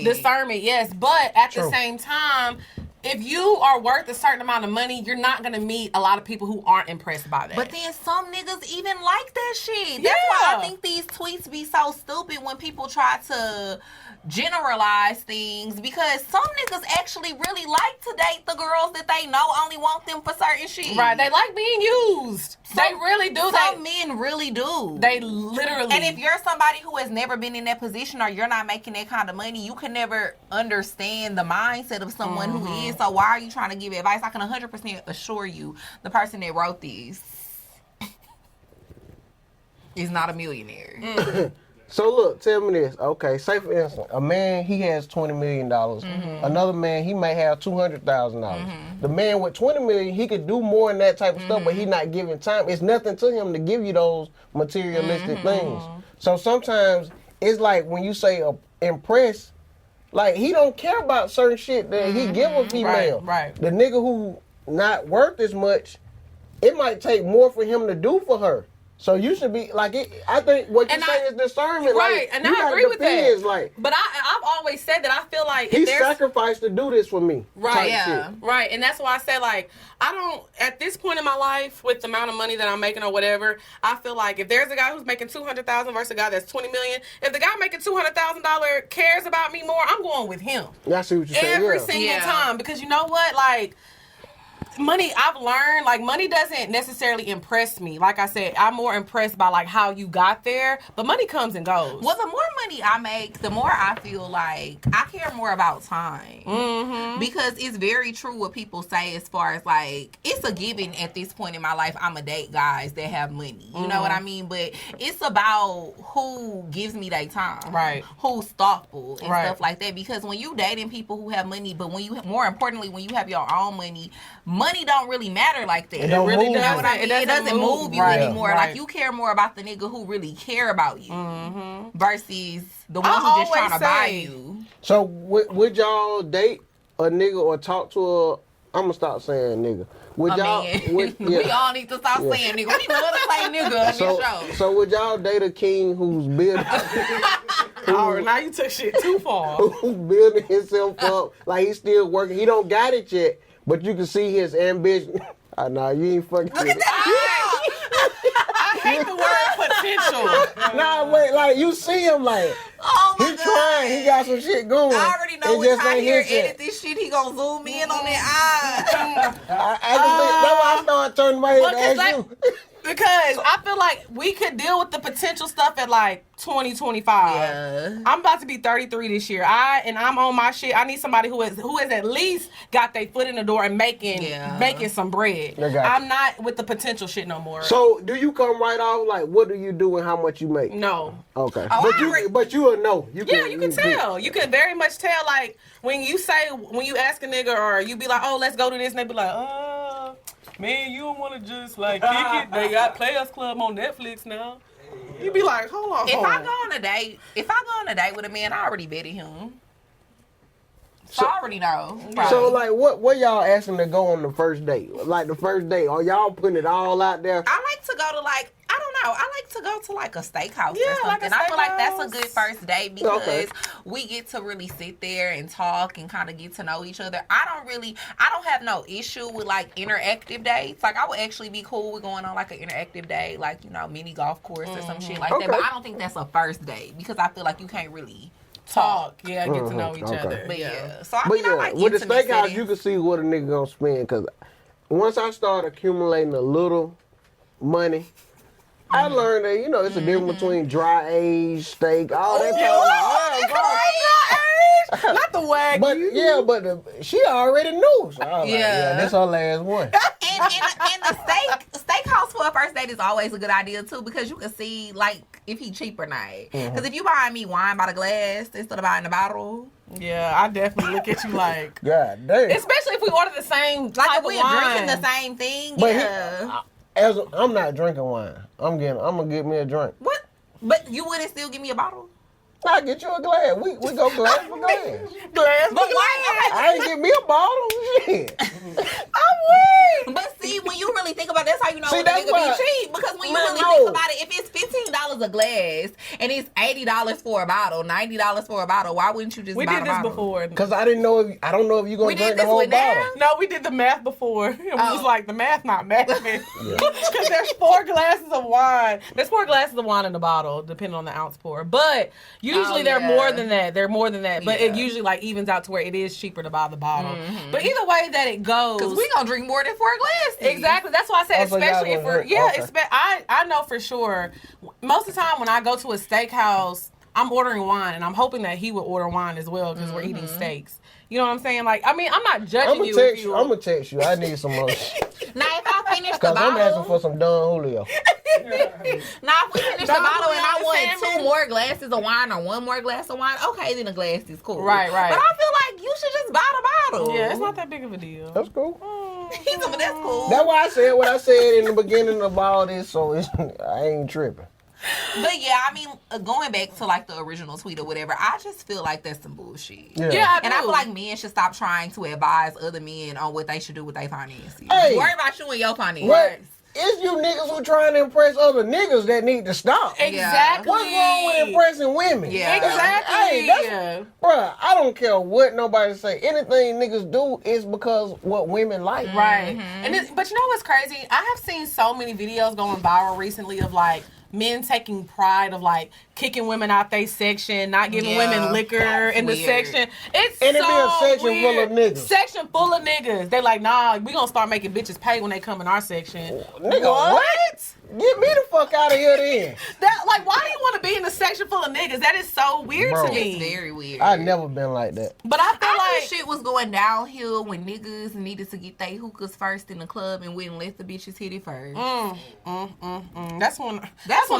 Speaker 1: discernment, yes. But at the same time, if you are worth a certain amount of money, you're not going to meet a lot of people who aren't impressed by that.
Speaker 2: But then some niggas even like that shit. That's why I think these tweets be so stupid when people try to generalize things, because some niggas actually really like to date the girls that they know only want them for certain shit.
Speaker 1: Right. They like being used. They really do.
Speaker 2: Some men really do.
Speaker 1: They literally.
Speaker 2: And if you're somebody who has never been in that position or you're not making that kind of money, you can never understand the mindset of someone who is. So why are you trying to give advice? I can 100% assure you the person that wrote these is not a millionaire.
Speaker 3: So look, tell me this. Okay, say for instance, a man, he has $20 million. Another man, he may have $200,000. The man with $20 million, he could do more in that type of stuff, but he not giving time. It's nothing to him to give you those materialistic things. So sometimes it's like when you say impress, like he don't care about certain shit that he give a female.
Speaker 1: Right.
Speaker 3: The nigga who not worth as much, it might take more for him to do for her. So you should be like it. I think what you say is discernment,
Speaker 1: right?
Speaker 3: Like,
Speaker 1: and I agree with that.
Speaker 3: Like,
Speaker 1: but I've always said that I feel like
Speaker 3: he sacrificed to do this for me,
Speaker 1: right?
Speaker 3: Yeah,
Speaker 1: right. And that's why I say, like, I don't, at this point in my life, with the amount of money that I'm making or whatever, I feel like if there's a guy who's making $200,000 versus a guy that's $20 million, if the guy making $200,000 cares about me more, I'm going with him.
Speaker 3: Yeah, I see what you're saying.
Speaker 1: Every single time, because you know what, like. Money, I've learned, like, money doesn't necessarily impress me. Like I said, I'm more impressed by, like, how you got there. But money comes and goes.
Speaker 2: Well, the more money I make, the more I feel like I care more about time. Because it's very true what people say as far as, like, it's a given at this point in my life, I'm a date guys that have money. You know what I mean? But it's about who gives me their time.
Speaker 1: Right.
Speaker 2: Who's thoughtful and stuff like that. Because when you dating people who have money, but when you, more importantly, when you have your own money money don't really matter like that.
Speaker 3: It don't
Speaker 1: really
Speaker 3: move
Speaker 2: You know
Speaker 3: you.
Speaker 2: what I mean? It doesn't move you
Speaker 1: Right,
Speaker 2: anymore.
Speaker 1: right.
Speaker 2: Like, you care more about the nigga who really care about you versus the one
Speaker 1: I
Speaker 2: who just trying to
Speaker 1: always
Speaker 2: buy
Speaker 1: say-
Speaker 2: you.
Speaker 3: So would y'all date a nigga or talk to a? I'm gonna stop saying nigga. Would
Speaker 2: I
Speaker 3: y'all?
Speaker 2: mean,
Speaker 3: Would,
Speaker 2: we
Speaker 3: yeah.
Speaker 2: all need to stop saying nigga. We love to say nigga on this show.
Speaker 3: So would y'all date a king who's building
Speaker 1: Oh, now you took shit too far.
Speaker 3: who's building himself up like he's still working? He don't got it yet, but you can see his ambition. Nah, you ain't fucking.
Speaker 2: Look at that.
Speaker 1: I hate the word potential.
Speaker 3: Nah, wait, like you see him like
Speaker 2: Oh my
Speaker 3: he
Speaker 2: God.
Speaker 3: trying, he got some shit going.
Speaker 2: I already know
Speaker 3: It
Speaker 2: when
Speaker 3: just
Speaker 2: I
Speaker 3: ain't
Speaker 2: hear
Speaker 3: hit yet.
Speaker 2: edit this shit, he gonna zoom in on that eye.
Speaker 3: I just that's why I started turning my head
Speaker 1: Well,
Speaker 3: to
Speaker 1: 'cause
Speaker 3: ask you.
Speaker 1: Because I feel like we could deal with the potential stuff at like 2025.
Speaker 2: Yeah.
Speaker 1: I'm about to be 33 this year. I'm on my shit. I need somebody who has at least got their foot in the door and making some bread.
Speaker 3: I got you.
Speaker 1: I'm not with the potential shit no more.
Speaker 3: So do you come right off like what do you do and how much you make?
Speaker 1: no.
Speaker 3: Okay.
Speaker 2: Oh,
Speaker 3: but you will know. You
Speaker 1: You can tell. You can very much tell. Like when you ask a nigga or you be like, oh, let's go to this, and they be like, man, you don't want to just like kick it. They got Players Club on Netflix now. You be like, hold on.
Speaker 2: If I go on a date with a man, I already vetted him. So I already know.
Speaker 3: So like what y'all asking to go on the first date? Like the first date, are y'all putting it all out there?
Speaker 2: I like to go to I don't know. I like to go to like a steakhouse
Speaker 1: Yeah,
Speaker 2: or
Speaker 1: like a
Speaker 2: something. I feel like that's a
Speaker 1: steakhouse.
Speaker 2: good first date because
Speaker 3: Okay.
Speaker 2: we get to really sit there and talk and kind of get to know each other. I don't have no issue with like interactive dates. Like I would actually be cool with going on like an interactive date, like, you know, mini golf course or some shit like that. But
Speaker 3: Okay.
Speaker 2: I don't think that's a first date because I feel like you can't really
Speaker 1: talk, get to know each
Speaker 3: Okay.
Speaker 1: other.
Speaker 2: But yeah. So I
Speaker 3: But
Speaker 2: mean, I
Speaker 3: yeah,
Speaker 2: like
Speaker 3: with the
Speaker 2: intimate
Speaker 3: steakhouse,
Speaker 2: settings.
Speaker 3: you can see what a nigga gonna spend. Cause once I start accumulating a little money, I learned that it's a difference between dry aged steak, all that stuff.
Speaker 1: Not the wag.
Speaker 3: But she already knew. So I was like,
Speaker 2: Yeah.
Speaker 3: this her last one.
Speaker 2: And the steakhouse for a first date is always a good idea too because you can see like if he cheap or not. Because if you buying me wine by the glass instead of buying the bottle,
Speaker 1: Yeah, I definitely look at you like,
Speaker 3: God damn.
Speaker 1: especially if we order the same
Speaker 2: like
Speaker 1: type
Speaker 2: if we're
Speaker 1: of wine.
Speaker 2: drinking the same thing,
Speaker 3: But
Speaker 2: yeah.
Speaker 3: I'm not drinking wine. I'm gonna get me a drink.
Speaker 2: What? But you wouldn't still give me a bottle?
Speaker 3: I'll get you a glass. We go glass for glass.
Speaker 1: Glass,
Speaker 2: But why?
Speaker 3: I ain't get me a bottle. Shit.
Speaker 2: But see, when you really think about it, that's how you know
Speaker 3: See,
Speaker 2: when a
Speaker 3: that's
Speaker 2: nigga
Speaker 3: why-
Speaker 2: be cheap. Because when you
Speaker 3: Man,
Speaker 2: really
Speaker 3: no.
Speaker 2: think about it, if it's $15 a glass and it's $80 for a bottle, $90 for a bottle, why wouldn't you just
Speaker 1: We
Speaker 2: buy
Speaker 1: did
Speaker 2: the
Speaker 1: this
Speaker 2: bottle?
Speaker 1: before.
Speaker 3: Cause I don't know if you gonna
Speaker 2: We did
Speaker 3: drink the
Speaker 2: this
Speaker 3: whole
Speaker 2: with
Speaker 3: bottle.
Speaker 2: Navv?
Speaker 1: No, we did the math before. It was
Speaker 2: Oh.
Speaker 1: like the math not mathing. Because there's 4 glasses of wine. There's 4 glasses of wine in the bottle, depending on the ounce pour. But usually they're
Speaker 2: yeah.
Speaker 1: more than that. They're more than that. But it
Speaker 2: Yeah.
Speaker 1: usually like evens out to where it is cheaper to buy the bottle. But either way that it goes.
Speaker 2: Because we gonna drink more than 4 glasses.
Speaker 1: Exactly. That's why I said,
Speaker 3: Oh, so y'all
Speaker 1: especially if
Speaker 3: gonna
Speaker 1: we're,
Speaker 3: drink- okay.
Speaker 1: I know for sure, most of the time when I go to a steakhouse, I'm ordering wine, and I'm hoping that he would order wine as well because we're eating steaks. You know what I'm saying? Like, I mean, I'm not judging
Speaker 3: I'm
Speaker 1: you.
Speaker 3: gonna
Speaker 1: if
Speaker 3: text you. I'm gonna text you. I need some more.
Speaker 2: Now, if I finish the
Speaker 3: Cause I'm asking
Speaker 2: bottle,
Speaker 3: for some Don Julio.
Speaker 2: now if we finish the
Speaker 1: Don't
Speaker 2: bottle
Speaker 1: we
Speaker 2: and I want
Speaker 1: understand,
Speaker 2: 2 more glasses of wine or 1 more glass of wine, okay, then a glass is cool.
Speaker 1: Right.
Speaker 2: But I feel like you should just buy the bottle.
Speaker 1: Yeah, it's not that big of a deal.
Speaker 3: That's cool.
Speaker 2: He's like, that's cool.
Speaker 3: That's why I said what I said in the beginning of all this. So I ain't tripping.
Speaker 2: But yeah, I mean, going back to like the original tweet or whatever, I just feel like that's some bullshit.
Speaker 3: Yeah.
Speaker 1: Yeah, I do.
Speaker 2: And I feel like men should stop trying to advise other men on what they should do with their finances.
Speaker 3: Hey.
Speaker 2: Worry about you and your finances.
Speaker 3: What? It's you niggas who trying to impress other niggas that need to stop.
Speaker 1: Exactly.
Speaker 3: What's wrong with impressing women?
Speaker 2: Yeah.
Speaker 1: Exactly.
Speaker 3: Hey, that's, bruh, I don't care what nobody say. Anything niggas do is because what women like.
Speaker 1: Right. But you know what's crazy? I have seen so many videos going viral recently of like men taking pride of like kicking women out they section, not giving women liquor
Speaker 2: That's
Speaker 1: in the
Speaker 2: weird.
Speaker 1: section. It's
Speaker 3: And it
Speaker 1: so
Speaker 3: be a section
Speaker 1: weird.
Speaker 3: full of niggas.
Speaker 1: Section full of niggas. They like, nah, we gonna start making bitches pay when they come in our section.
Speaker 3: Nigga, what? Get me the fuck out of here then.
Speaker 1: That like, why do you want to be in a section full of niggas? That is so weird
Speaker 3: Bro.
Speaker 1: to me.
Speaker 2: It's very weird.
Speaker 3: I never been like that.
Speaker 1: But I feel
Speaker 2: I
Speaker 1: like
Speaker 2: knew shit was going downhill when niggas needed to get they hookahs first in the club and wouldn't let the bitches hit it first.
Speaker 1: that's when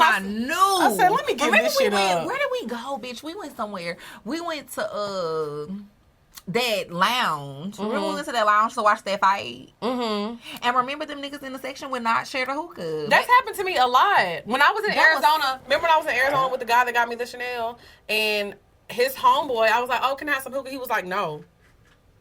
Speaker 2: I knew.
Speaker 1: I said, let me give
Speaker 2: Remember
Speaker 1: this
Speaker 2: we
Speaker 1: shit
Speaker 2: went,
Speaker 1: up.
Speaker 2: Where did we go, bitch? We went somewhere. We went to that lounge. Remember we went to that lounge to watch that fight?
Speaker 1: Mm-hmm.
Speaker 2: And remember them niggas in the section would not share the hookah.
Speaker 1: That's happened to me a lot. When I was in Arizona, remember when I was in Arizona with the guy that got me the Chanel? And his homeboy, I was like, oh, can I have some hookah? He was like, no.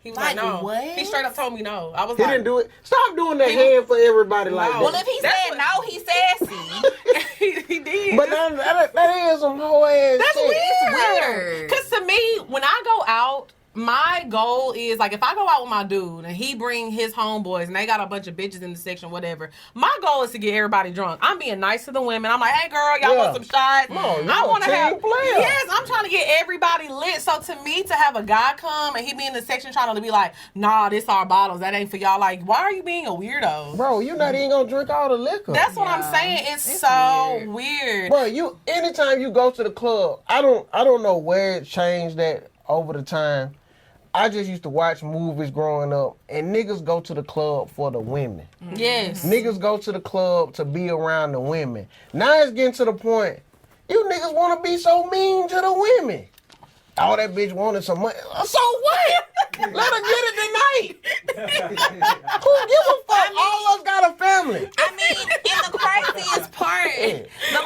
Speaker 1: He was like, no.
Speaker 2: What?
Speaker 1: He straight up told me no. I was
Speaker 3: He
Speaker 1: like,
Speaker 3: didn't do it. Stop doing that hand for everybody like that.
Speaker 2: Well, if he said no, he's sassy.
Speaker 1: he did.
Speaker 3: But that is some whole ass
Speaker 1: That's
Speaker 3: shit.
Speaker 2: weird.
Speaker 1: Because to me, when I go out, my goal is, like, if I go out with my dude and he bring his homeboys and they got a bunch of bitches in the section, whatever, my goal is to get everybody drunk. I'm being nice to the women. I'm like, hey, girl, y'all want some shots?
Speaker 3: No,
Speaker 1: I want to have...
Speaker 3: player.
Speaker 1: Yes, I'm trying to get everybody lit. So to me, to have a guy come and he be in the section trying to be like, nah, this our bottles. That ain't for y'all. Like, why are you being a weirdo?
Speaker 3: Bro, you're not even gonna drink all the liquor.
Speaker 1: That's what I'm saying. It's so weird.
Speaker 3: Bro, anytime you go to the club, I don't know where it changed that over the time. I just used to watch movies growing up, and niggas go to the club for the women.
Speaker 1: Yes.
Speaker 3: Niggas go to the club to be around the women. Now it's getting to the point, you niggas want to be so mean to the women. All that bitch wanted some money. So what? Let her get it tonight. Who give a fuck? All of us got a family.
Speaker 2: I mean, and the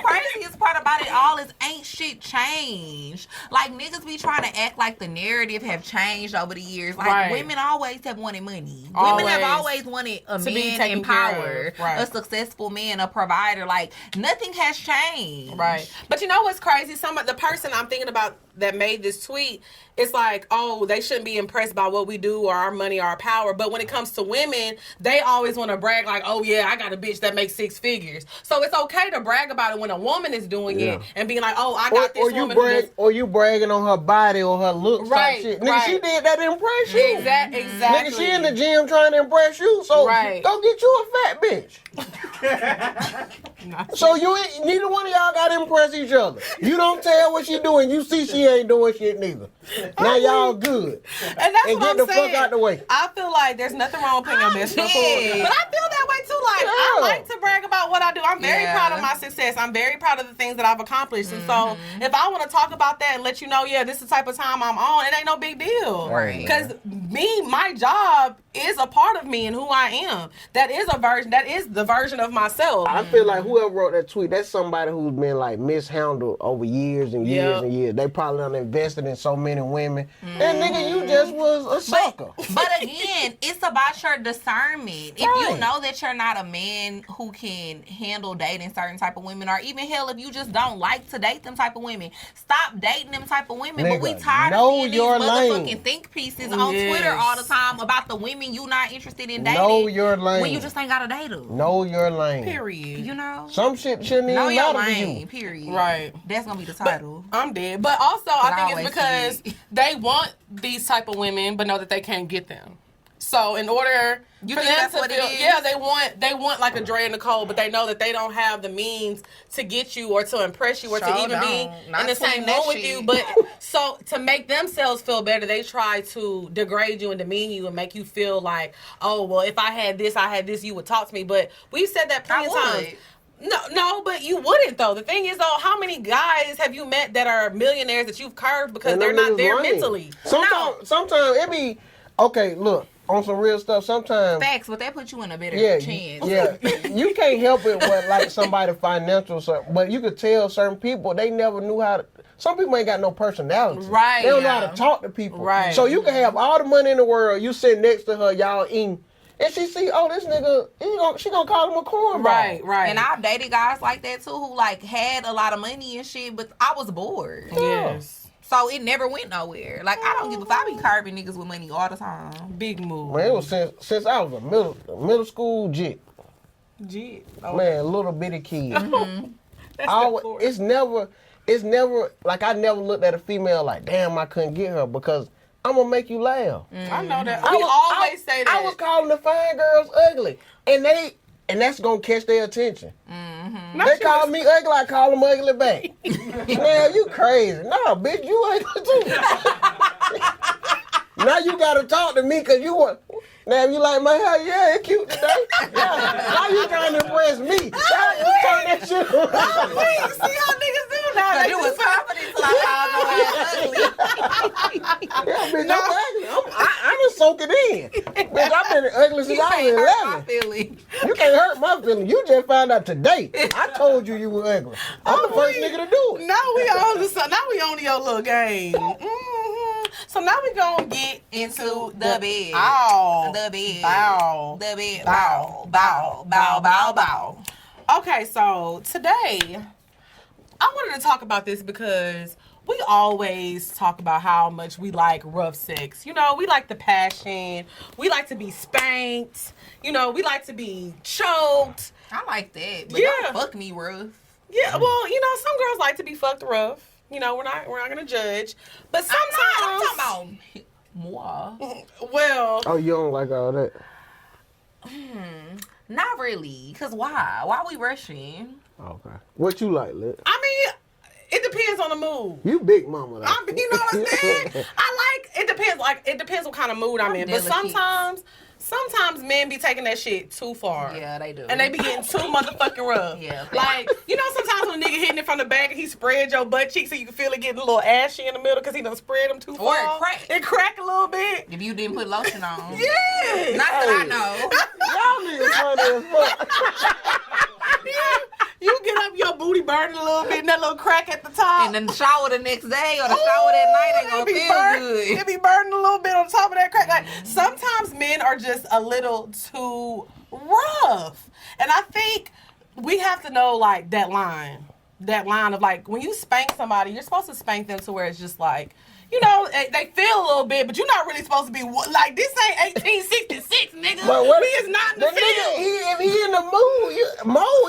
Speaker 2: craziest part about it all is ain't shit changed. Like, niggas be trying to act like the narrative have changed over the years. Like, women always have wanted money. Women have always wanted a man in power, a successful man, a provider. Like, nothing has changed.
Speaker 1: Right. But you know what's crazy? The person I'm thinking about that made this tweet, it's like, oh, they shouldn't be impressed by what we do or our money or our power. But when it comes to women, they always want to brag like, oh, yeah, I got a bitch that makes 6 figures. So it's okay to brag about it when a woman is doing it and being like, oh, I got this woman.
Speaker 3: Or you bragging on her body or her looks.
Speaker 1: Right.
Speaker 3: Shit. Nigga, she did that to impress you.
Speaker 1: Exactly.
Speaker 3: Nigga, she in the gym trying to impress you. So go get you a fat bitch. So neither one of y'all got to impress each other. You don't tell what she doing. You see she ain't doing shit neither. Now y'all good.
Speaker 1: And that's what
Speaker 3: get
Speaker 1: I'm
Speaker 3: the
Speaker 1: saying.
Speaker 3: fuck out the way.
Speaker 1: I feel like there's nothing wrong with putting your best foot forward. But I feel that way too. Like, I like to brag about what I do. I'm very proud of my success. I'm very proud of the things that I've accomplished. And so if I want to talk about that and let you know, yeah, this is the type of time I'm on, it ain't no big deal.
Speaker 2: Right.
Speaker 1: Because my job is a part of me and who I am. That is the version of myself.
Speaker 3: I feel like whoever wrote that tweet, that's somebody who's been like mishandled over years and years and years. They probably done invested in so many women. And nigga, you just was a sucker.
Speaker 2: But again, it's about your discernment. If you know that you're not a man who can handle dating certain type of women, or even hell, if you just don't like to date them type of women, stop dating them type of women.
Speaker 3: Nigga,
Speaker 2: but we tired of seeing these motherfucking think pieces on Twitter all the time about the women you not interested in dating.
Speaker 3: Know your lane.
Speaker 2: When you just ain't gotta date them.
Speaker 3: Know your lane.
Speaker 1: Period.
Speaker 2: You know?
Speaker 3: Some shit shouldn't
Speaker 2: know
Speaker 3: even
Speaker 2: your
Speaker 3: matter to
Speaker 2: lane,
Speaker 3: you.
Speaker 2: period.
Speaker 1: Right.
Speaker 2: That's gonna be the title.
Speaker 1: But I'm dead. But also, I think it's because
Speaker 2: see
Speaker 1: they want these type of women, but know that they can't get them. So in order
Speaker 2: You
Speaker 1: for
Speaker 2: think
Speaker 1: them
Speaker 2: that's
Speaker 1: to
Speaker 2: what
Speaker 1: feel,
Speaker 2: it is?
Speaker 1: yeah, they want like a Dre and Nicole, but they know that they don't have the means to get you or to impress you or to even be in the same room with you. But so to make themselves feel better, they try to degrade you and demean you and make you feel like, oh, well, if I had this, you would talk to me. But we've said that plenty of times. No, but you wouldn't though. The thing is though, how many guys have you met that are millionaires that you've curved because they're not there mentally?
Speaker 3: Sometimes it be okay. Look, on some real stuff. Sometimes
Speaker 2: facts, but that puts you in a better chance.
Speaker 3: Yeah, you can't help it with like somebody financial, but you could tell certain people they never knew how to. Some people ain't got no personality.
Speaker 1: Right.
Speaker 3: They don't know how to talk to people.
Speaker 1: Right.
Speaker 3: So you can have all the money in the world. You sit next to her, y'all eating. And she see, oh, this nigga, she gonna call him a cornball.
Speaker 1: Right.
Speaker 2: And I've dated guys like that too, who like had a lot of money and shit, but I was bored.
Speaker 1: Yes.
Speaker 2: So it never went nowhere. Like, I don't give a fuck. I be carving niggas with money all the time.
Speaker 1: Big move.
Speaker 3: Man, it was since I was a middle school jit.
Speaker 1: Oh.
Speaker 3: Man, little bitty kid.
Speaker 1: Mm-hmm.
Speaker 3: It's never like I never looked at a female like, damn, I couldn't get her because I'm gonna make you laugh.
Speaker 1: I know that. We always say that.
Speaker 3: I was calling the fine girls ugly, and that's gonna catch their attention.
Speaker 2: Mm-hmm.
Speaker 3: They call me ugly, I call them ugly back. Man, you crazy? No, bitch, you ugly too. Now you gotta talk to me because you want. Now if you like my hair, yeah, it's cute today. Yeah. Now you trying to impress me? You turn that shit around.
Speaker 1: Please, see how niggas do now.
Speaker 2: You was confident till I called your ass ugly.
Speaker 3: Yeah, bitch, I'm ugly. I'm soak it in. Bitch, I've been ugly since I was 11.
Speaker 2: Feelings.
Speaker 3: You can't hurt my feelings. You just found out today. I told you were ugly. I'm the first nigga to do it.
Speaker 1: Now we on your little game. Mm-hmm. So now we gonna get
Speaker 2: Into the bed.
Speaker 1: Ow.
Speaker 2: The bed.
Speaker 1: Bow.
Speaker 2: The bed.
Speaker 1: Bow.
Speaker 2: Bow. Bow. Bow. Bow.
Speaker 1: Okay, so today I wanted to talk about this because we always talk about how much we like rough sex. You know, we like the passion. We like to be spanked. You know, we like to be choked.
Speaker 2: I like that. But
Speaker 1: Yeah.
Speaker 2: don't fuck me rough.
Speaker 1: Yeah, well, you know, some girls like to be fucked rough. You know, we're not gonna judge. But sometimes
Speaker 2: I'm talking about moi.
Speaker 1: Well,
Speaker 3: Oh, you don't like all that?
Speaker 2: Not really. Cause why? Why we rushing?
Speaker 3: Okay. What you like, Lit?
Speaker 1: I mean, it depends on the mood.
Speaker 3: You big mama, though.
Speaker 1: I mean, you know what I'm saying? It depends what kind of mood I'm in. But
Speaker 2: Delicate.
Speaker 1: sometimes men be taking that shit too far.
Speaker 2: Yeah, they do.
Speaker 1: And they be getting too motherfucking rough.
Speaker 2: Yeah.
Speaker 1: Like, you know, sometimes when a nigga hitting it from the back and he spread your butt cheek so you can feel it getting a little ashy in the middle because he done spread them too far.
Speaker 2: Or it crack.
Speaker 1: It crack a little bit.
Speaker 2: If you didn't put lotion on.
Speaker 1: Yeah.
Speaker 2: Not that I know.
Speaker 3: Y'all niggas funny as fuck.
Speaker 1: You get up, your booty burning a little bit, and that little crack at the top.
Speaker 2: And then the shower the next day or the shower that night ain't gonna feel good.
Speaker 1: It be burning a little bit on top of that crack. Like, sometimes men are just a little too rough. And I think we have to know, like, that line of, like, when you spank somebody, you're supposed to spank them to where it's just like, you know, they feel a little bit, but you're not really supposed to be, like, this ain't 1866, nigga.
Speaker 3: But what,
Speaker 1: we is not in the
Speaker 3: nigga,
Speaker 1: field.
Speaker 3: if he in the mood,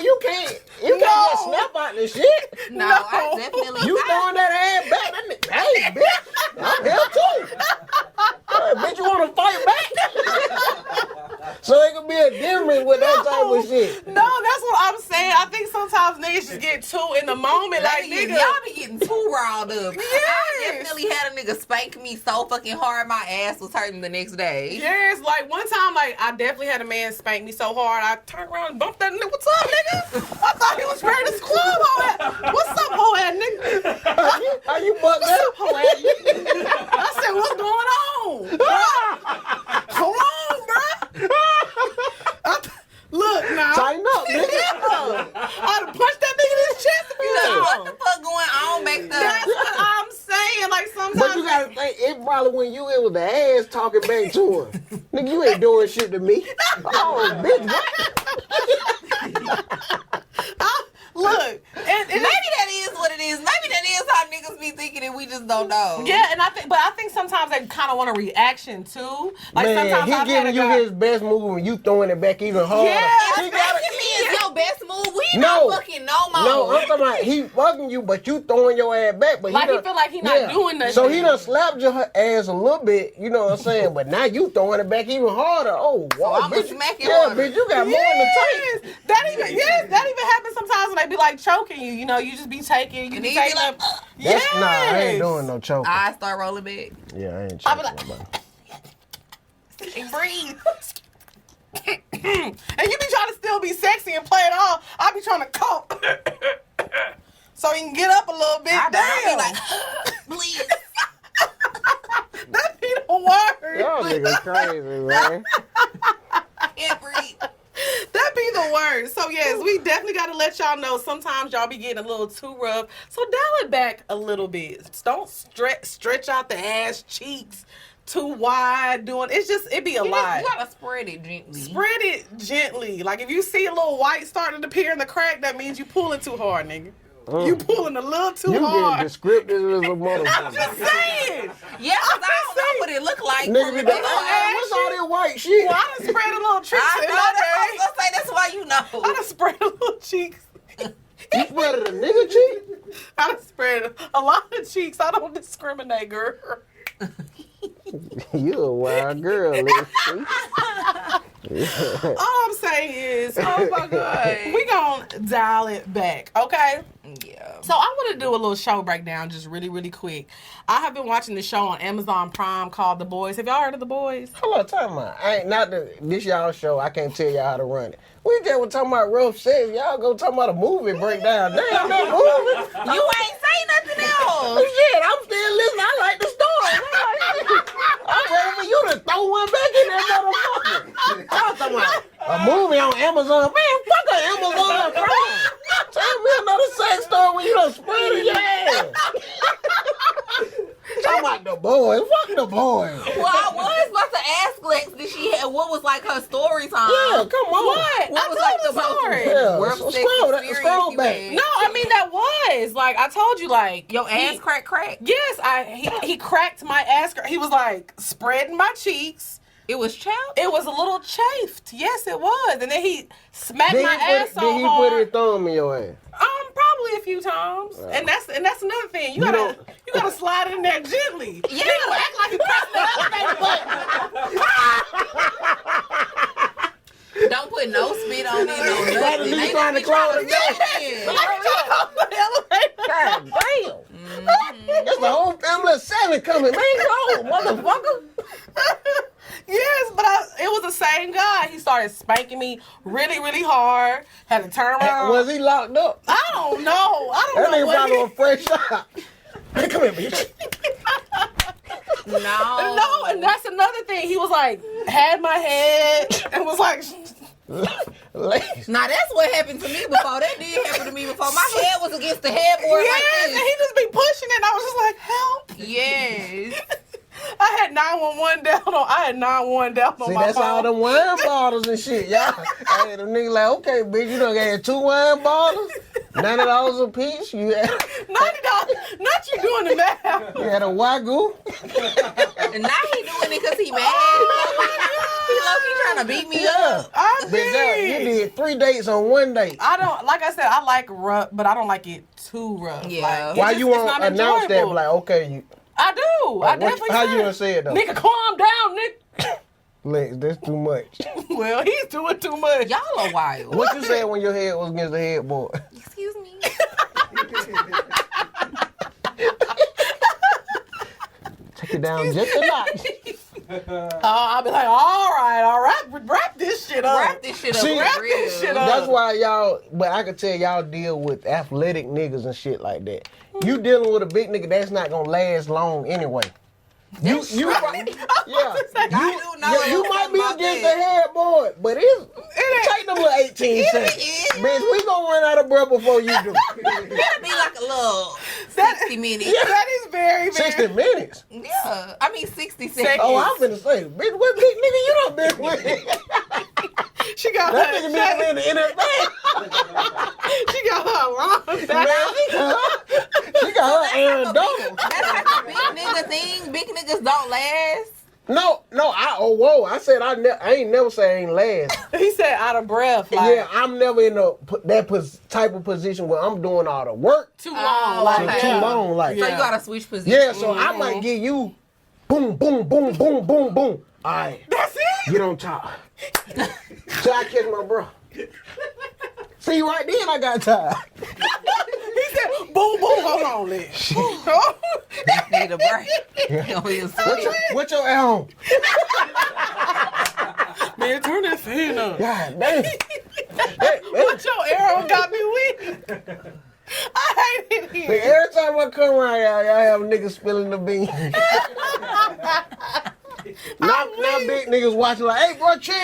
Speaker 3: you can't just snap out the shit.
Speaker 2: No, I definitely
Speaker 3: You throwing that ass back, that nigga, hey, bitch, I'm here too. Hey, bitch, you want to fight back? So it could be a difference with that type of shit.
Speaker 1: No, that's what I'm saying. I think sometimes niggas just get too in the moment. Like, nigga.
Speaker 2: Y'all be getting too riled up.
Speaker 1: Yes.
Speaker 2: I definitely had a nigga spank me so fucking hard my ass was hurting the next day.
Speaker 1: Yes, like one time, like I definitely had a man spank me so hard, I turned around and bumped that nigga. What's up, nigga? I thought he was ready to squab all that. What's up, hoe ass nigga?
Speaker 3: How you buck
Speaker 1: What's
Speaker 3: that?
Speaker 1: up, hoe ass nigga? I said, what's going on? Bruh? Hold on, bruh. Look now.
Speaker 3: Tighten up, nigga.
Speaker 1: I'd have punched that nigga in his chest a few times.
Speaker 2: What the fuck going on back there?
Speaker 1: That's what I'm saying. Like sometimes.
Speaker 3: But you gotta think, it probably when you in with the ass talking back to him. Nigga, you ain't doing shit to me. Oh, bitch, what?
Speaker 1: Look, and
Speaker 2: Maybe that is what it is. Maybe that is how niggas be thinking and we just don't know.
Speaker 1: yeah, and I think sometimes they kind of want a reaction too. Like
Speaker 3: Man,
Speaker 1: sometimes
Speaker 3: he
Speaker 1: I've had
Speaker 3: giving
Speaker 1: a
Speaker 3: you
Speaker 1: guy-
Speaker 3: his best move and you throwing it back even harder.
Speaker 1: Yeah.
Speaker 3: He gotta,
Speaker 2: It's your best move. We
Speaker 3: No.
Speaker 2: not fucking no more.
Speaker 3: no, I'm talking about he fucking you, but you throwing your ass back. But
Speaker 1: Like, he
Speaker 3: done-
Speaker 1: feel like he not doing nothing.
Speaker 3: So he done slapped your ass a little bit, you know what I'm saying? But now you throwing it back even harder. Oh, wow,
Speaker 2: I'ma
Speaker 3: bitch.
Speaker 2: smack it
Speaker 3: Yeah,
Speaker 2: harder.
Speaker 3: bitch, you got more in the tank.
Speaker 1: That even happens sometimes when they be like choking you. You know, you just be taking, you
Speaker 2: And
Speaker 1: be
Speaker 2: then you
Speaker 1: taking
Speaker 2: be
Speaker 1: up.
Speaker 2: like,
Speaker 3: Nah, I ain't doing no choking.
Speaker 2: I start rolling back.
Speaker 3: Yeah, I ain't
Speaker 1: I be
Speaker 3: choking
Speaker 1: like-
Speaker 3: nobody.
Speaker 1: And breathe. And you be trying to still be sexy and play it off. I be trying to cough. So he can get up a little bit.
Speaker 2: I
Speaker 1: Damn.
Speaker 2: be like, please.
Speaker 1: That be the word.
Speaker 3: Y'all niggas crazy, man.
Speaker 2: Can't breathe.
Speaker 1: That be the word. So yes, we definitely got to let y'all know sometimes y'all be getting a little too rough. So dial it back a little bit. Don't stretch out the ass cheeks too wide. It be a lot.
Speaker 2: You gotta spread it gently.
Speaker 1: Spread it gently. Like if you see a little white starting to appear in the crack, that means you pulling too hard, nigga. You pulling a little too
Speaker 3: You
Speaker 1: hard.
Speaker 3: getting descriptive as a
Speaker 1: I'm
Speaker 3: motherfucker.
Speaker 1: just saying.
Speaker 2: Yeah, 'cause I don't know what it look like.
Speaker 3: Nigga
Speaker 2: from
Speaker 3: be
Speaker 2: a
Speaker 3: like,
Speaker 2: little
Speaker 3: hey,
Speaker 2: ass
Speaker 3: what's all that white shit?
Speaker 1: Well, I done spread a little tricks
Speaker 2: I
Speaker 1: in
Speaker 2: know
Speaker 1: my
Speaker 2: that's what I
Speaker 1: day.
Speaker 2: was gonna say. That's why you know.
Speaker 1: I done spread a little cheeks.
Speaker 3: You spread a nigga cheek?
Speaker 1: I done spread a lot of cheeks. I don't discriminate, girl.
Speaker 3: You a wild girl, listen.
Speaker 1: All I'm saying is,
Speaker 2: Oh my god.
Speaker 1: we gonna dial it back, okay?
Speaker 2: Yeah.
Speaker 1: So I want to do a little show breakdown, just really, really quick. I have been watching the show on Amazon Prime called The Boys. Have y'all heard of The Boys?
Speaker 3: Hold on, time out. This y'all show, I can't tell y'all how to run it. We just were talking about rough sex. Y'all go talking about a movie breakdown. Damn, that movie.
Speaker 2: You ain't say nothing else.
Speaker 3: Shit, I'm still listening. I like the story. I'm ready for you to throw throw one back in that motherfucker. I'm talking about a movie on Amazon. Man, fuck an Amazon Prime. Tell me another sex story when you done spread it, yeah. Talking about the boy. Fuck the boy.
Speaker 2: Well, I was about to ask Lex, did she have, what was like her story time?
Speaker 3: Yeah, come on.
Speaker 1: What?
Speaker 2: What
Speaker 1: I
Speaker 2: was
Speaker 1: told
Speaker 2: like the
Speaker 1: the story.
Speaker 3: Yeah,
Speaker 2: rough
Speaker 3: so
Speaker 2: sex
Speaker 3: scroll
Speaker 2: experience you
Speaker 3: back.
Speaker 2: had?
Speaker 1: No, I mean that was like I told you, like
Speaker 2: Your ass crack.
Speaker 1: Yes, he cracked my ass. He was like spreading my cheeks.
Speaker 2: It was chapped?
Speaker 1: It was a little chafed. Yes, it was. And then he smacked my ass so
Speaker 3: Did he
Speaker 1: hard.
Speaker 3: put his thumb in your ass?
Speaker 1: Probably a few times. And that's another thing. You gotta slide it in there gently.
Speaker 2: Yeah.
Speaker 1: You gotta act like you pressing the elevator button.
Speaker 2: Don't put no spit on it, no
Speaker 3: Right,
Speaker 2: nothing.
Speaker 3: he
Speaker 2: They
Speaker 3: trying to
Speaker 2: trying
Speaker 3: close
Speaker 2: to
Speaker 3: it
Speaker 2: get
Speaker 1: Like you trying to open the elevator.
Speaker 3: God damn. That's the whole family of 7 coming. Man, go, motherfucker.
Speaker 1: Yes, but it was the same guy. He started spanking me really, really hard. Had to turn around.
Speaker 3: Was he locked up?
Speaker 1: I don't know.
Speaker 3: That nigga
Speaker 1: what
Speaker 3: probably
Speaker 1: he-
Speaker 3: was fresh out. Hey, come here, bitch.
Speaker 2: No.
Speaker 1: and that's another thing. He was like, had my head and was like,
Speaker 3: Ladies.
Speaker 2: Now that's what happened to me before. That did happen to me before. My head was against the headboard
Speaker 1: yes,
Speaker 2: like
Speaker 1: and
Speaker 2: this.
Speaker 1: he just be pushing it. And I was just like, help.
Speaker 2: Yes.
Speaker 1: I had 911 down on
Speaker 3: See,
Speaker 1: my
Speaker 3: that's
Speaker 1: phone.
Speaker 3: all them wine bottles and shit, y'all. Hey, the nigga like, okay, bitch, you done got 2 wine bottles, $90 a piece. You had,
Speaker 1: $90. Not you doing the math.
Speaker 3: you had a Wagyu.
Speaker 2: And now he doing it because he mad. He low-key trying to beat me up.
Speaker 1: I
Speaker 3: Bitch,
Speaker 1: did.
Speaker 3: you did 3 dates on 1 date.
Speaker 1: I don't, like I said, I like rough, but I don't like it too rough.
Speaker 2: Yeah.
Speaker 1: Like,
Speaker 3: Why
Speaker 1: it's
Speaker 3: you
Speaker 1: just-
Speaker 3: won't
Speaker 1: it's not
Speaker 3: announce that?
Speaker 1: enjoyable.
Speaker 3: Like, okay, you.
Speaker 1: I do. I
Speaker 3: What-
Speaker 1: definitely
Speaker 3: how
Speaker 1: said
Speaker 3: you gonna say it, though?
Speaker 1: Nigga, calm down, nigga.
Speaker 3: Lex, that's too much.
Speaker 1: Well, he's doing too much.
Speaker 2: Y'all are wild.
Speaker 3: What you said when your head was against the headboard?
Speaker 2: Excuse me.
Speaker 3: Take it down just a notch.
Speaker 1: I'll be like, all right, wrap this shit up.
Speaker 2: Wrap this shit up.
Speaker 3: See,
Speaker 2: for
Speaker 1: wrap
Speaker 2: real.
Speaker 1: this shit up.
Speaker 3: That's why y'all, but I could tell y'all deal with athletic niggas and shit like that. You dealing with a big nigga that's not gonna last long anyway. You
Speaker 2: That's
Speaker 3: yeah.
Speaker 2: right. I do know
Speaker 3: You might be
Speaker 2: about
Speaker 3: against
Speaker 2: that.
Speaker 3: the headboard, but take them little 18 seconds.
Speaker 2: is.
Speaker 3: Bitch, we gonna run out of breath before you do.
Speaker 2: It'll be like a little 60 minutes.
Speaker 1: That is very, very.
Speaker 3: 60 minutes.
Speaker 2: Yeah. I mean 60 seconds.
Speaker 3: Oh, I'm finna say, bitch, what big nigga you done been with?
Speaker 1: She got
Speaker 3: That
Speaker 1: her.
Speaker 3: nigga been in the internet.
Speaker 1: She got her alarm down.
Speaker 3: She got her Aaron Donald.
Speaker 2: That's like a big nigga thing. Big niggas don't last.
Speaker 3: No, I said I ain't never say I ain't last.
Speaker 1: He said out of breath. Like,
Speaker 3: Yeah, I'm never in that type of position where I'm doing all the work
Speaker 1: too
Speaker 2: Oh,
Speaker 1: long. Like,
Speaker 2: okay.
Speaker 3: too
Speaker 1: yeah.
Speaker 3: long. Like,
Speaker 2: So
Speaker 1: Yeah.
Speaker 2: you gotta switch positions.
Speaker 3: yeah, so I might give you boom, boom, boom, boom, boom, boom. All right,
Speaker 1: That's it.
Speaker 3: get on top. So I catch my bro. See, right then I got tired.
Speaker 1: He said, boom, boom, hold on, Liz.
Speaker 2: Need a break. Over here sweating.
Speaker 3: What your at home?
Speaker 1: Man, turn that fan up.
Speaker 3: God damn.
Speaker 1: What your arrow got me with? I hate it here.
Speaker 3: Every time I come around, y'all have niggas spilling the beans. Now big niggas watching like, hey, bro, chill.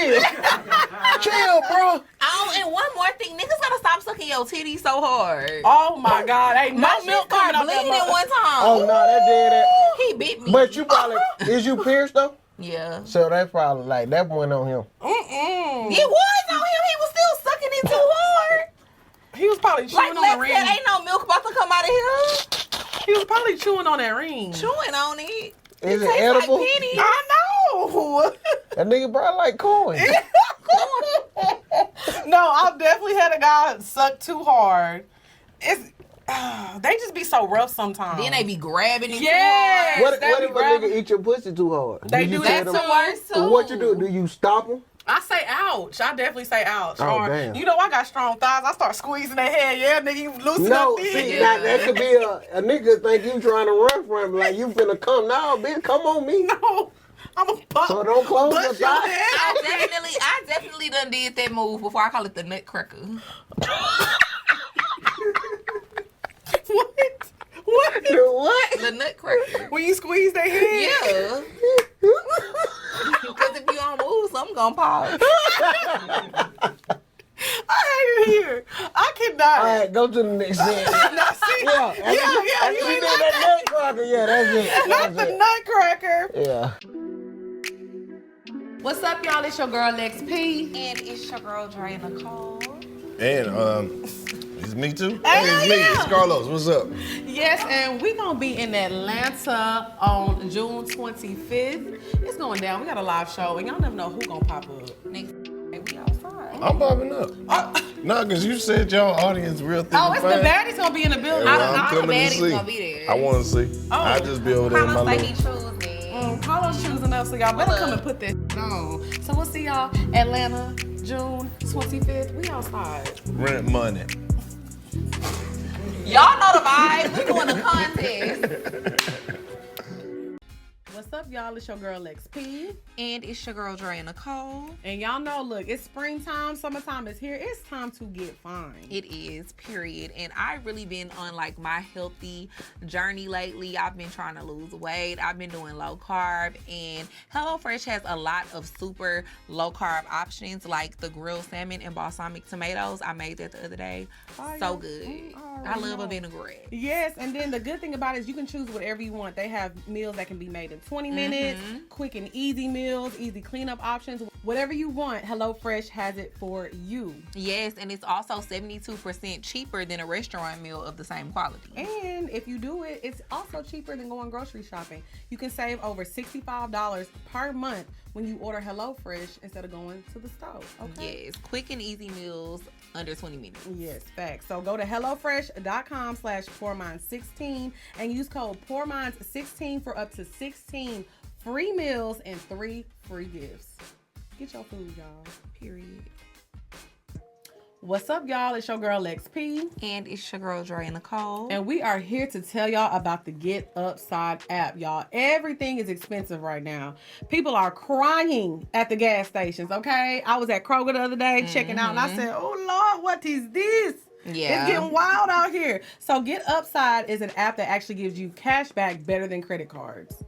Speaker 3: Chill, bro.
Speaker 2: Oh, and one more thing. Niggas gotta stop sucking your titties so hard.
Speaker 1: Oh my God, ain't
Speaker 2: My
Speaker 1: no
Speaker 2: shit
Speaker 1: milk coming
Speaker 2: started
Speaker 1: out that
Speaker 2: bleeding
Speaker 1: mother.
Speaker 2: one time.
Speaker 3: Oh, no, that did that.
Speaker 2: He bit me.
Speaker 3: But you probably, is you pierced, though?
Speaker 2: Yeah.
Speaker 3: So that's probably like, that went on him.
Speaker 2: It was on him. He was still sucking it too hard.
Speaker 1: He was probably chewing
Speaker 2: Like
Speaker 1: on
Speaker 2: Lex
Speaker 1: the ring.
Speaker 2: said, ain't no milk about to come out of here.
Speaker 1: He was probably chewing on that ring.
Speaker 2: Chewing on it.
Speaker 3: Is it
Speaker 2: tastes
Speaker 3: edible?
Speaker 2: Like pennies.
Speaker 1: I know.
Speaker 3: That nigga probably like corn.
Speaker 1: No, I've definitely had a guy suck too hard. It's they just be so rough sometimes.
Speaker 2: Then they be grabbing it
Speaker 1: Yes.
Speaker 2: too hard.
Speaker 3: What
Speaker 1: They
Speaker 3: if
Speaker 1: be
Speaker 3: a
Speaker 1: grabbing-
Speaker 3: nigga eat your pussy too hard?
Speaker 1: They
Speaker 3: you
Speaker 1: do
Speaker 3: tell
Speaker 1: that
Speaker 3: them-
Speaker 1: too.
Speaker 2: Worse too.
Speaker 3: What you do? Do you stop them?
Speaker 1: I say ouch. I definitely say ouch.
Speaker 3: Oh,
Speaker 1: Or,
Speaker 3: damn.
Speaker 1: you know, I got strong thighs. I start squeezing their head. Yeah, nigga, you loosen
Speaker 3: No,
Speaker 1: up.
Speaker 3: see,
Speaker 1: Yeah.
Speaker 3: now, that could be a nigga think you trying to run from him, like you finna come now, bitch, come on me.
Speaker 1: No, I'm a butt.
Speaker 3: So don't close
Speaker 1: Bust
Speaker 3: your
Speaker 1: your
Speaker 3: thighs.
Speaker 1: head.
Speaker 2: I definitely done did that move before. I call it the nutcracker.
Speaker 1: What? What?
Speaker 3: Do what?
Speaker 2: The nutcracker.
Speaker 1: When you squeeze their head?
Speaker 2: Yeah. gonna pause.
Speaker 1: I hate it here. I cannot.
Speaker 3: All right, go to the next thing.
Speaker 1: Now, see,
Speaker 3: Yeah,
Speaker 1: you
Speaker 3: you
Speaker 1: ain't
Speaker 3: did
Speaker 1: like
Speaker 3: that nutcracker. Yeah, that's it.
Speaker 1: not
Speaker 3: That's
Speaker 1: the
Speaker 3: it.
Speaker 1: nutcracker.
Speaker 3: Yeah.
Speaker 1: What's up, y'all? It's your girl XP.
Speaker 2: And it's your girl Dre Nicole.
Speaker 4: And it's me too.
Speaker 1: Hey,
Speaker 4: It's me.
Speaker 1: yeah.
Speaker 4: It's Carlos. What's up?
Speaker 1: Yes, and we're gonna be in Atlanta on June 25th. It's going down. We got a live show, and y'all never know who gonna pop up.
Speaker 2: Next we outside.
Speaker 4: I'm popping up. No, because you said y'all audience real thick
Speaker 1: Oh,
Speaker 4: and
Speaker 1: it's
Speaker 4: fine.
Speaker 1: the baddies gonna be in the building.
Speaker 4: Yeah,
Speaker 2: I
Speaker 4: I'm
Speaker 2: don't know
Speaker 4: coming
Speaker 2: the
Speaker 4: to
Speaker 2: baddies
Speaker 4: see.
Speaker 2: gonna be there.
Speaker 4: I want to see.
Speaker 1: Oh.
Speaker 4: I just be over there in my
Speaker 2: Carlos say
Speaker 4: little...
Speaker 2: he choosing.
Speaker 1: Carlos choosing up, so y'all better come and put this on. So we'll see y'all Atlanta, June 25th. We outside.
Speaker 4: Rent money.
Speaker 2: Y'all know the vibe. We doing a contest.
Speaker 1: What's up, y'all? It's your girl XP.
Speaker 2: And it's your girl Dre Nicole.
Speaker 1: And y'all know, look, it's springtime, summertime is here. It's time to get fine.
Speaker 2: It is, period. And I've really been on like my healthy journey lately. I've been trying to lose weight. I've been doing low carb, and HelloFresh has a lot of super low carb options like the grilled salmon and balsamic tomatoes. I made that the other day.
Speaker 1: Oh,
Speaker 2: so
Speaker 1: yeah.
Speaker 2: good.
Speaker 1: I
Speaker 2: I
Speaker 1: already
Speaker 2: love
Speaker 1: know.
Speaker 2: a vinaigrette.
Speaker 1: Yes, and then the good thing about it is you can choose whatever you want. They have meals that can be made in 20 minutes, quick and easy meals, easy cleanup options. Whatever you want, HelloFresh has it for you.
Speaker 2: Yes, and it's also 72% cheaper than a restaurant meal of the same quality.
Speaker 1: And if you do it, it's also cheaper than going grocery shopping. You can save over $65 per month when you order HelloFresh instead of going to the store. Okay?
Speaker 2: Yes, quick and easy meals under 20 minutes.
Speaker 1: Yes, facts. So go to HelloFresh.com/PourMinds16 and use code PourMinds16 for up to 16 free meals and 3 free gifts. Get your food, y'all.
Speaker 2: Period.
Speaker 1: What's up, y'all? It's your girl XP.
Speaker 2: And it's your girl Dre Nicole.
Speaker 1: And we are here to tell y'all about the Get Upside app, y'all. Everything is expensive right now. People are crying at the gas stations, okay? I was at Kroger the other day checking out, and I said, oh, Lord, what is this?
Speaker 2: Yeah.
Speaker 1: It's getting wild out here. So Get Upside is an app that actually gives you cash back better than credit cards.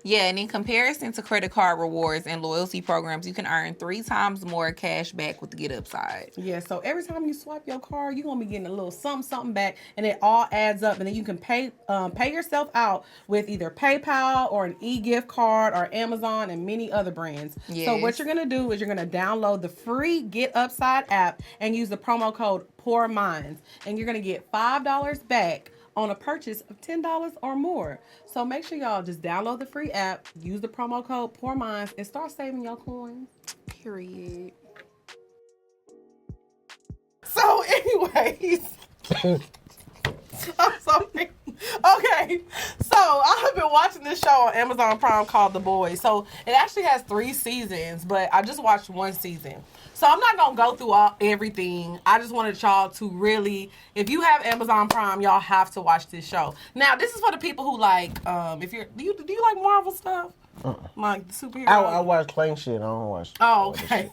Speaker 2: Yeah, and in comparison to credit card rewards and loyalty programs, you can earn 3 times more cash back with the Get Upside.
Speaker 1: Yeah, so every time you swipe your card, you're going to be getting a little something back, and it all adds up. And then you can pay yourself out with either PayPal or an e-gift card or Amazon and many other brands.
Speaker 2: Yes.
Speaker 1: So what you're going to do is you're going to download the free Get Upside app and use the promo code PourMinds, and you're going to get $5 back on a purchase of $10 or more. So make sure y'all just download the free app, use the promo code PourMinds, and start saving your coins.
Speaker 2: Period.
Speaker 1: So anyways, I'm sorry. Okay, so I have been watching this show on Amazon Prime called The Boys. So it actually has 3 seasons, but I just watched 1 season. So I'm not gonna go through everything. I just wanted y'all to really, if you have Amazon Prime, y'all have to watch this show. Now, this is for the people who like, if you're, do you like Marvel stuff? Like the superhero?
Speaker 3: I watch Clay shit. I don't watch.
Speaker 1: Oh, okay.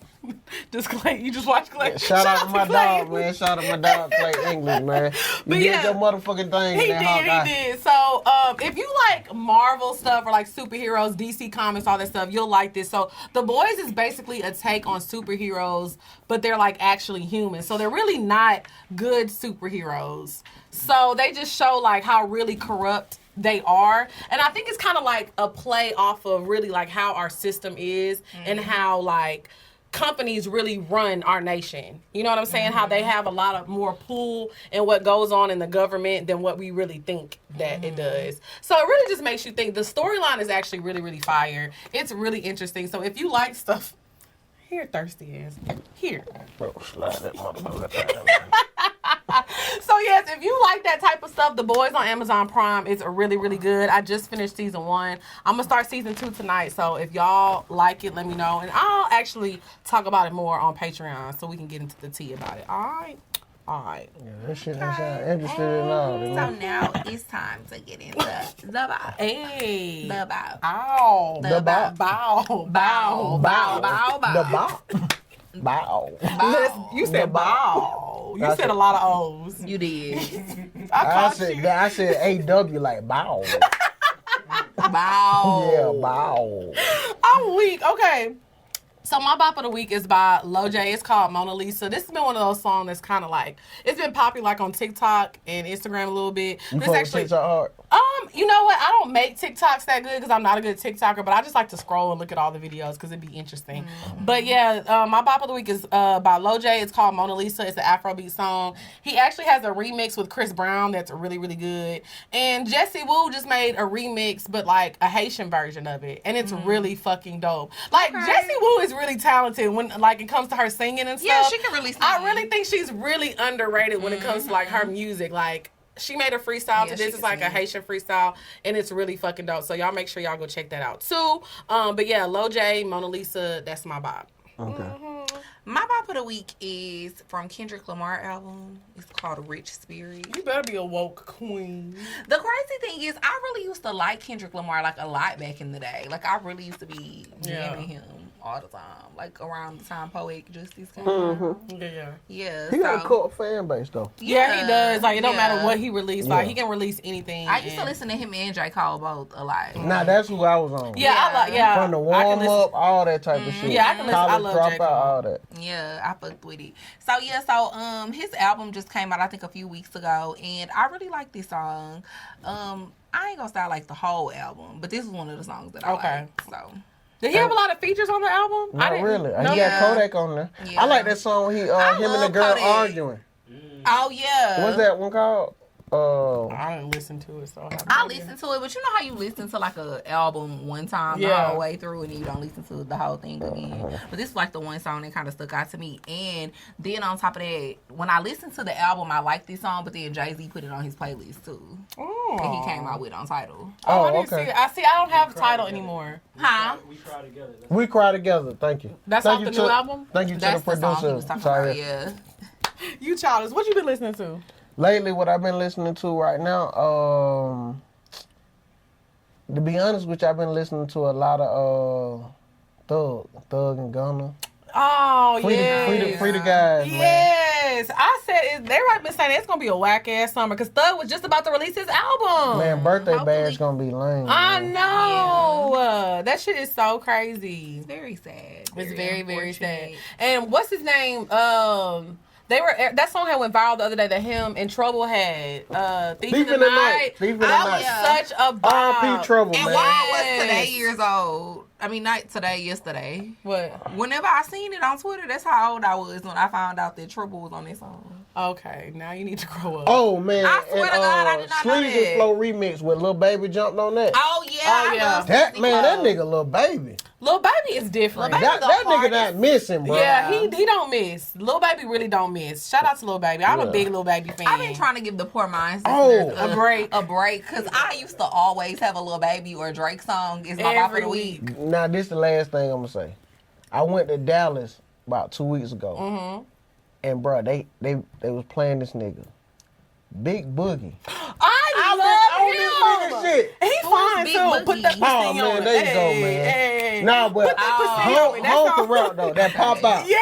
Speaker 1: Just Clay. You just watch Clay.
Speaker 3: Shout out to my
Speaker 1: Clay.
Speaker 3: dog, man. Shout out to my dog, Clay English, man. You
Speaker 1: But
Speaker 3: did
Speaker 1: yeah.
Speaker 3: your motherfucking thing
Speaker 1: He
Speaker 3: in that Hawkeye.
Speaker 1: did. So, if you like Marvel stuff or like superheroes, DC Comics, all that stuff, you'll like this. So, The Boys is basically a take on superheroes, but they're like actually humans. So, they're really not good superheroes. So, they just show like how really corrupt they are. And I think it's kind of like a play off of really like how our system is and how like companies really run our nation. You know what I'm saying? How they have a lot of more pull in what goes on in the government than what we really think that it does. So it really just makes you think. The storyline is actually really, really fire. It's really interesting. So if you like stuff, here, thirsty ass. Here.
Speaker 3: Bro, slide that motherfucker down.
Speaker 1: So yes, if you like that type of stuff, The Boys on Amazon Prime is really, really good. I just finished season 1. I'm gonna start season 2 tonight. So if y'all like it, let me know, and I'll actually talk about it more on Patreon so we can get into the tea about it. All right.
Speaker 3: Yeah, that shit that sound interested in all.
Speaker 2: So now it's time to get into the bow.
Speaker 1: Hey.
Speaker 2: The bow.
Speaker 1: Ow.
Speaker 2: The bow.
Speaker 1: Bow.
Speaker 2: Bow. Bow. Bow. Bow.
Speaker 3: The bow. Bow.
Speaker 1: You said bow. You said a lot of O's.
Speaker 2: You did.
Speaker 1: I
Speaker 3: I
Speaker 1: caught you.
Speaker 3: I said AW like bow.
Speaker 2: Bow.
Speaker 3: Yeah, bow.
Speaker 1: I'm weak. Okay. So my bop of the week is by Lil J. It's called Mona Lisa. This has been one of those songs that's kind of like, it's been popular like on TikTok and Instagram a little bit.
Speaker 3: You
Speaker 1: This
Speaker 3: fuck
Speaker 1: actually,
Speaker 3: TikTok hard?
Speaker 1: you know what? I don't make TikToks that good because I'm not a good TikToker, but I just like to scroll and look at all the videos because it'd be interesting. But yeah, my bop of the week is by Lil J. It's called Mona Lisa. It's an Afrobeat song. He actually has a remix with Chris Brown that's really, really good. And Jesse Wu just made a remix, but like a Haitian version of it. And it's really fucking dope. Like, Jesse Wu is really talented when like it comes to her singing and stuff.
Speaker 2: Yeah, she can really sing.
Speaker 1: I really think she's really underrated when it comes to like her music. Like, she made a freestyle to this. It's like a Haitian freestyle, and it's really fucking dope. So y'all make sure y'all go check that out too. But yeah, Lil J, Mona Lisa, that's my bop.
Speaker 3: Okay.
Speaker 2: My bop of the week is from Kendrick Lamar album. It's called Rich Spirit.
Speaker 1: You better be a woke queen.
Speaker 2: The crazy thing is, I really used to like Kendrick Lamar like a lot back in the day. Like, I really used to be jamming him all the time. Like, around the time Poetic Justice came out. Yeah.
Speaker 3: He got a cult fan base, though.
Speaker 1: Yeah, he does. Like, it don't matter what he released. Like, he can release anything.
Speaker 2: I used to listen to him and J. Cole both a lot.
Speaker 3: Nah, that's who I was on.
Speaker 1: Yeah.
Speaker 3: From the warm up, all that type of shit.
Speaker 1: Yeah, I can listen. I
Speaker 3: College
Speaker 1: love J.
Speaker 3: Dropout,
Speaker 1: Cole.
Speaker 3: all that.
Speaker 2: Yeah, I fucked with it. So his album just came out I think a few weeks ago, and I really like this song. I ain't gonna start like the whole album, but this is one of the songs that I like. So
Speaker 1: did he have a lot of features on the album?
Speaker 3: Not really.
Speaker 1: No?
Speaker 3: He got Kodak on there.
Speaker 2: Yeah.
Speaker 3: I like that song. Him and the girl
Speaker 2: Kodak.
Speaker 3: arguing.
Speaker 2: Oh yeah.
Speaker 3: What's that one called?
Speaker 1: I didn't listen to it, so
Speaker 2: I listened to it, but you know how you listen to like a album one time the whole way through and you don't listen to the whole thing again. But this is like the one song that kind of stuck out to me. And then on top of that, when I listened to the album, I liked this song, but then Jay-Z put it on his playlist too. That he came out with Untitled.
Speaker 1: I didn't see it. I don't have the title anymore.
Speaker 2: Huh?
Speaker 5: We Cry Together.
Speaker 3: We Cry Together. Thank you.
Speaker 1: That's
Speaker 3: Thank
Speaker 1: off
Speaker 3: you
Speaker 1: the new album?
Speaker 3: Thank you
Speaker 2: That's
Speaker 3: to the
Speaker 2: the song he
Speaker 3: producer.
Speaker 2: was talking
Speaker 3: Sorry.
Speaker 2: about, yeah.
Speaker 1: You childish. What you been listening to?
Speaker 3: Lately, what I've been listening to right now, to be honest with you, I've been listening to a lot of Thug and Gunna.
Speaker 1: Oh,
Speaker 3: Free the guys, man.
Speaker 1: Yes. I said, they right been saying it's going to be a whack-ass summer because Thug was just about to release his album.
Speaker 3: Man, birthday
Speaker 2: Hopefully.
Speaker 3: bad's gonna be lame.
Speaker 1: I
Speaker 3: man.
Speaker 1: know. That shit is so crazy.
Speaker 2: It's very sad.
Speaker 1: It's very, very sad.
Speaker 2: unfortunate.
Speaker 1: And what's his name? That song had went viral the other day that him and Trouble had. Thief in the Night.
Speaker 3: Thief in the
Speaker 1: That
Speaker 3: Night.
Speaker 1: was such a vibe.
Speaker 3: R.I.P. Trouble,
Speaker 2: And
Speaker 3: man.
Speaker 2: why was
Speaker 1: Yes.
Speaker 2: today years old? I mean, not today, yesterday.
Speaker 1: What?
Speaker 2: Whenever I seen it on Twitter, that's how old I was when I found out that Trouble was on this song.
Speaker 1: Okay, now you need to grow up.
Speaker 3: Oh man,
Speaker 2: I swear to God, I did not know
Speaker 3: Sleazy
Speaker 2: that.
Speaker 3: Flow remix with Lil Baby jumped on that.
Speaker 2: Oh yeah,
Speaker 1: Oh,
Speaker 2: I
Speaker 1: yeah.
Speaker 2: love
Speaker 3: That
Speaker 2: Sleazy
Speaker 3: man, that
Speaker 2: Flow.
Speaker 3: nigga Lil Baby.
Speaker 1: Lil Baby is different.
Speaker 2: Lil Baby-
Speaker 3: That
Speaker 2: the
Speaker 3: nigga
Speaker 2: hardest.
Speaker 3: not missing, bro.
Speaker 1: Yeah, he don't miss. Lil Baby really don't miss. Shout out to Lil Baby. I'm a
Speaker 3: Yeah.
Speaker 1: big Lil Baby fan.
Speaker 2: I've been trying to give the Poor Minds
Speaker 3: Oh,
Speaker 2: listeners
Speaker 1: a break.
Speaker 2: a break, because I used to always have a Lil Baby or Drake song is my bop of
Speaker 1: Every
Speaker 2: the week.
Speaker 3: Now this the last thing I'm gonna say. I went to Dallas about 2 weeks ago, and bro, they was playing this nigga, Big Boogie.
Speaker 1: I love him.
Speaker 3: Shit.
Speaker 1: He
Speaker 2: Who's
Speaker 1: fine
Speaker 2: Big
Speaker 1: too.
Speaker 2: Boogie?
Speaker 1: Put that
Speaker 3: Oh
Speaker 1: pussy on
Speaker 3: man,
Speaker 1: it.
Speaker 3: there you go,
Speaker 1: Hey,
Speaker 3: man.
Speaker 1: hey.
Speaker 3: Nah, but
Speaker 1: Put that pussy on it. That's
Speaker 3: Home
Speaker 1: all.
Speaker 3: route though, that pop out.
Speaker 1: Yeah,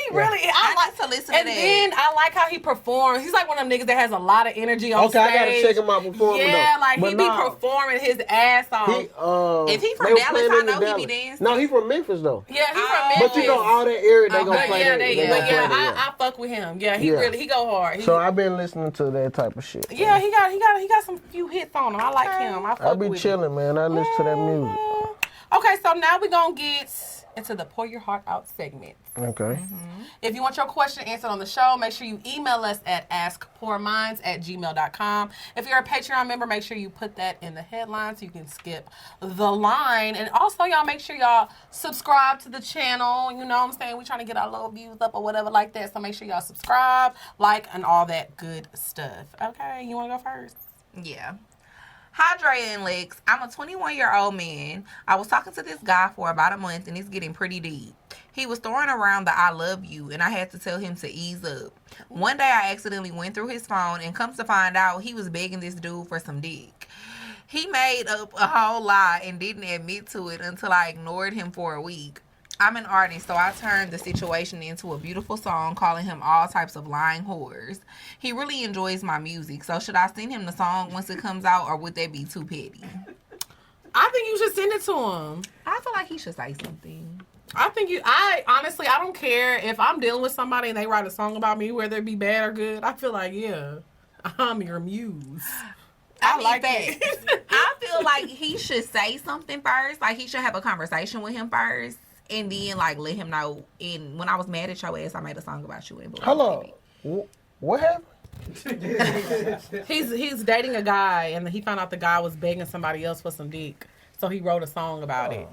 Speaker 1: he really.
Speaker 2: I like to listen to
Speaker 1: And
Speaker 2: that.
Speaker 1: then I like how he performs. He's like one of them niggas that has a lot of energy on
Speaker 3: Okay,
Speaker 1: stage.
Speaker 3: I gotta check him out performing
Speaker 1: Yeah,
Speaker 3: though.
Speaker 1: like
Speaker 3: But
Speaker 1: he be
Speaker 3: nah,
Speaker 1: performing his ass off.
Speaker 2: If he from
Speaker 3: they was
Speaker 2: Dallas,
Speaker 3: playing
Speaker 2: I
Speaker 3: in
Speaker 2: know he be
Speaker 3: Dallas.
Speaker 2: dancing.
Speaker 3: No, he from Memphis though.
Speaker 1: Yeah, he from
Speaker 2: Oh.
Speaker 1: Memphis.
Speaker 3: But you know all that area they gonna
Speaker 1: But
Speaker 3: play
Speaker 1: yeah,
Speaker 3: that. They gonna play that,
Speaker 1: I fuck with him. Yeah, he
Speaker 3: Yeah.
Speaker 1: really he go hard.
Speaker 3: So I've been listening to that type of shit.
Speaker 1: Yeah, he got some few hits on him. I like him. I fuck
Speaker 3: I be
Speaker 1: with
Speaker 3: chilling, man. I listen to that music.
Speaker 1: him. Okay, so now we're gonna get into the Pour Your Heart Out segment.
Speaker 3: Okay.
Speaker 1: If you want your question answered on the show, make sure you email us at askpourminds@gmail.com. If you're a Patreon member, make sure you put that in the headline so you can skip the line. And also, y'all, make sure y'all subscribe to the channel. You know what I'm saying? We're trying to get our little views up or whatever like that. So make sure y'all subscribe, like, and all that good stuff. Okay, you want to go first?
Speaker 2: Yeah. Hi, Drea and Lex. I'm a 21-year-old man. I was talking to this guy for about a month, and it's getting pretty deep. He was throwing around the I love you, and I had to tell him to ease up. One day, I accidentally went through his phone, and comes to find out, he was begging this dude for some dick. He made up a whole lie and didn't admit to it until I ignored him for a week. I'm an artist, so I turned the situation into a beautiful song, calling him all types of lying whores. He really enjoys my music, so should I send him the song once it comes out, or would that be too petty?
Speaker 1: I think you should send it to him.
Speaker 2: I feel like he should say something.
Speaker 1: I honestly, I don't care if I'm dealing with somebody and they write a song about me, whether it be bad or good. I feel like, yeah, I'm your muse. I like
Speaker 2: that. I feel like he should say something first. Like, he should have a conversation with him first. And then, like, let him know. And when I was mad at your ass, I made a song about you.
Speaker 3: Hello. What happened?
Speaker 1: He's dating a guy, and he found out the guy was begging somebody else for some dick. So he wrote a song about it.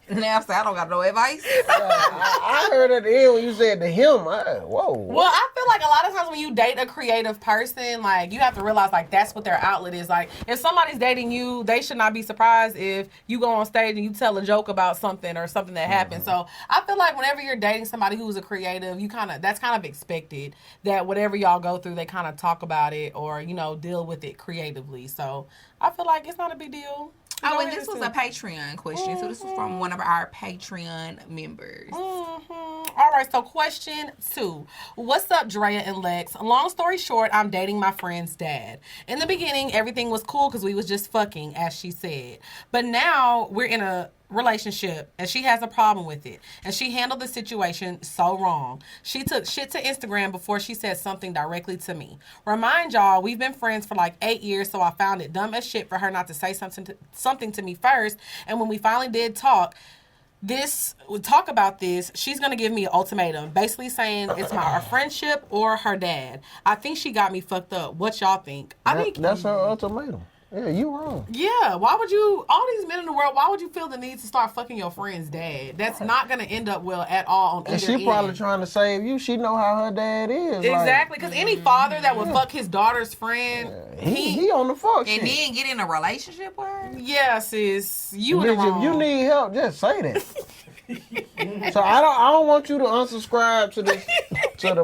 Speaker 2: Now, so I don't got no advice.
Speaker 3: I heard at the end when you said to him, whoa.
Speaker 1: Well, I feel like a lot of times when you date a creative person, like, you have to realize, like, that's what their outlet is. Like, if somebody's dating you, they should not be surprised if you go on stage and you tell a joke about something or something that happened. So I feel like whenever you're dating somebody who's a creative, that's kind of expected that whatever y'all go through, they kind of talk about it or, deal with it creatively. So I feel like it's not a big deal.
Speaker 2: Oh, and this was a Patreon question. So this was from one of our Patreon members.
Speaker 1: All right, so question 2. What's up, Drea and Lex? Long story short, I'm dating my friend's dad. In the beginning, everything was cool because we was just fucking, as she said. But now we're in a relationship and she has a problem with it, and she handled the situation so wrong. She took shit to Instagram before she said something directly to me. Remind y'all, we've been friends for like 8 years, so I found it dumb as shit for her not to say something to me first. And when we finally did talk about this, she's gonna give me an ultimatum, basically saying it's our friendship or her dad. I think she got me fucked up. What y'all think? I think
Speaker 3: that's her ultimatum. Yeah, you wrong.
Speaker 1: Yeah, why would you, all these men in the world, why would you feel the need to start fucking your friend's dad? That's not going to end up well at all on either end.
Speaker 3: And she probably trying to save you. She know how her dad is.
Speaker 1: Exactly, because any father that would fuck his daughter's friend,
Speaker 3: he on the fuck shit.
Speaker 2: And then get in a relationship with her?
Speaker 1: Yeah, sis. You in the wrong.
Speaker 3: If you need help, just say that. So I don't want you to unsubscribe to the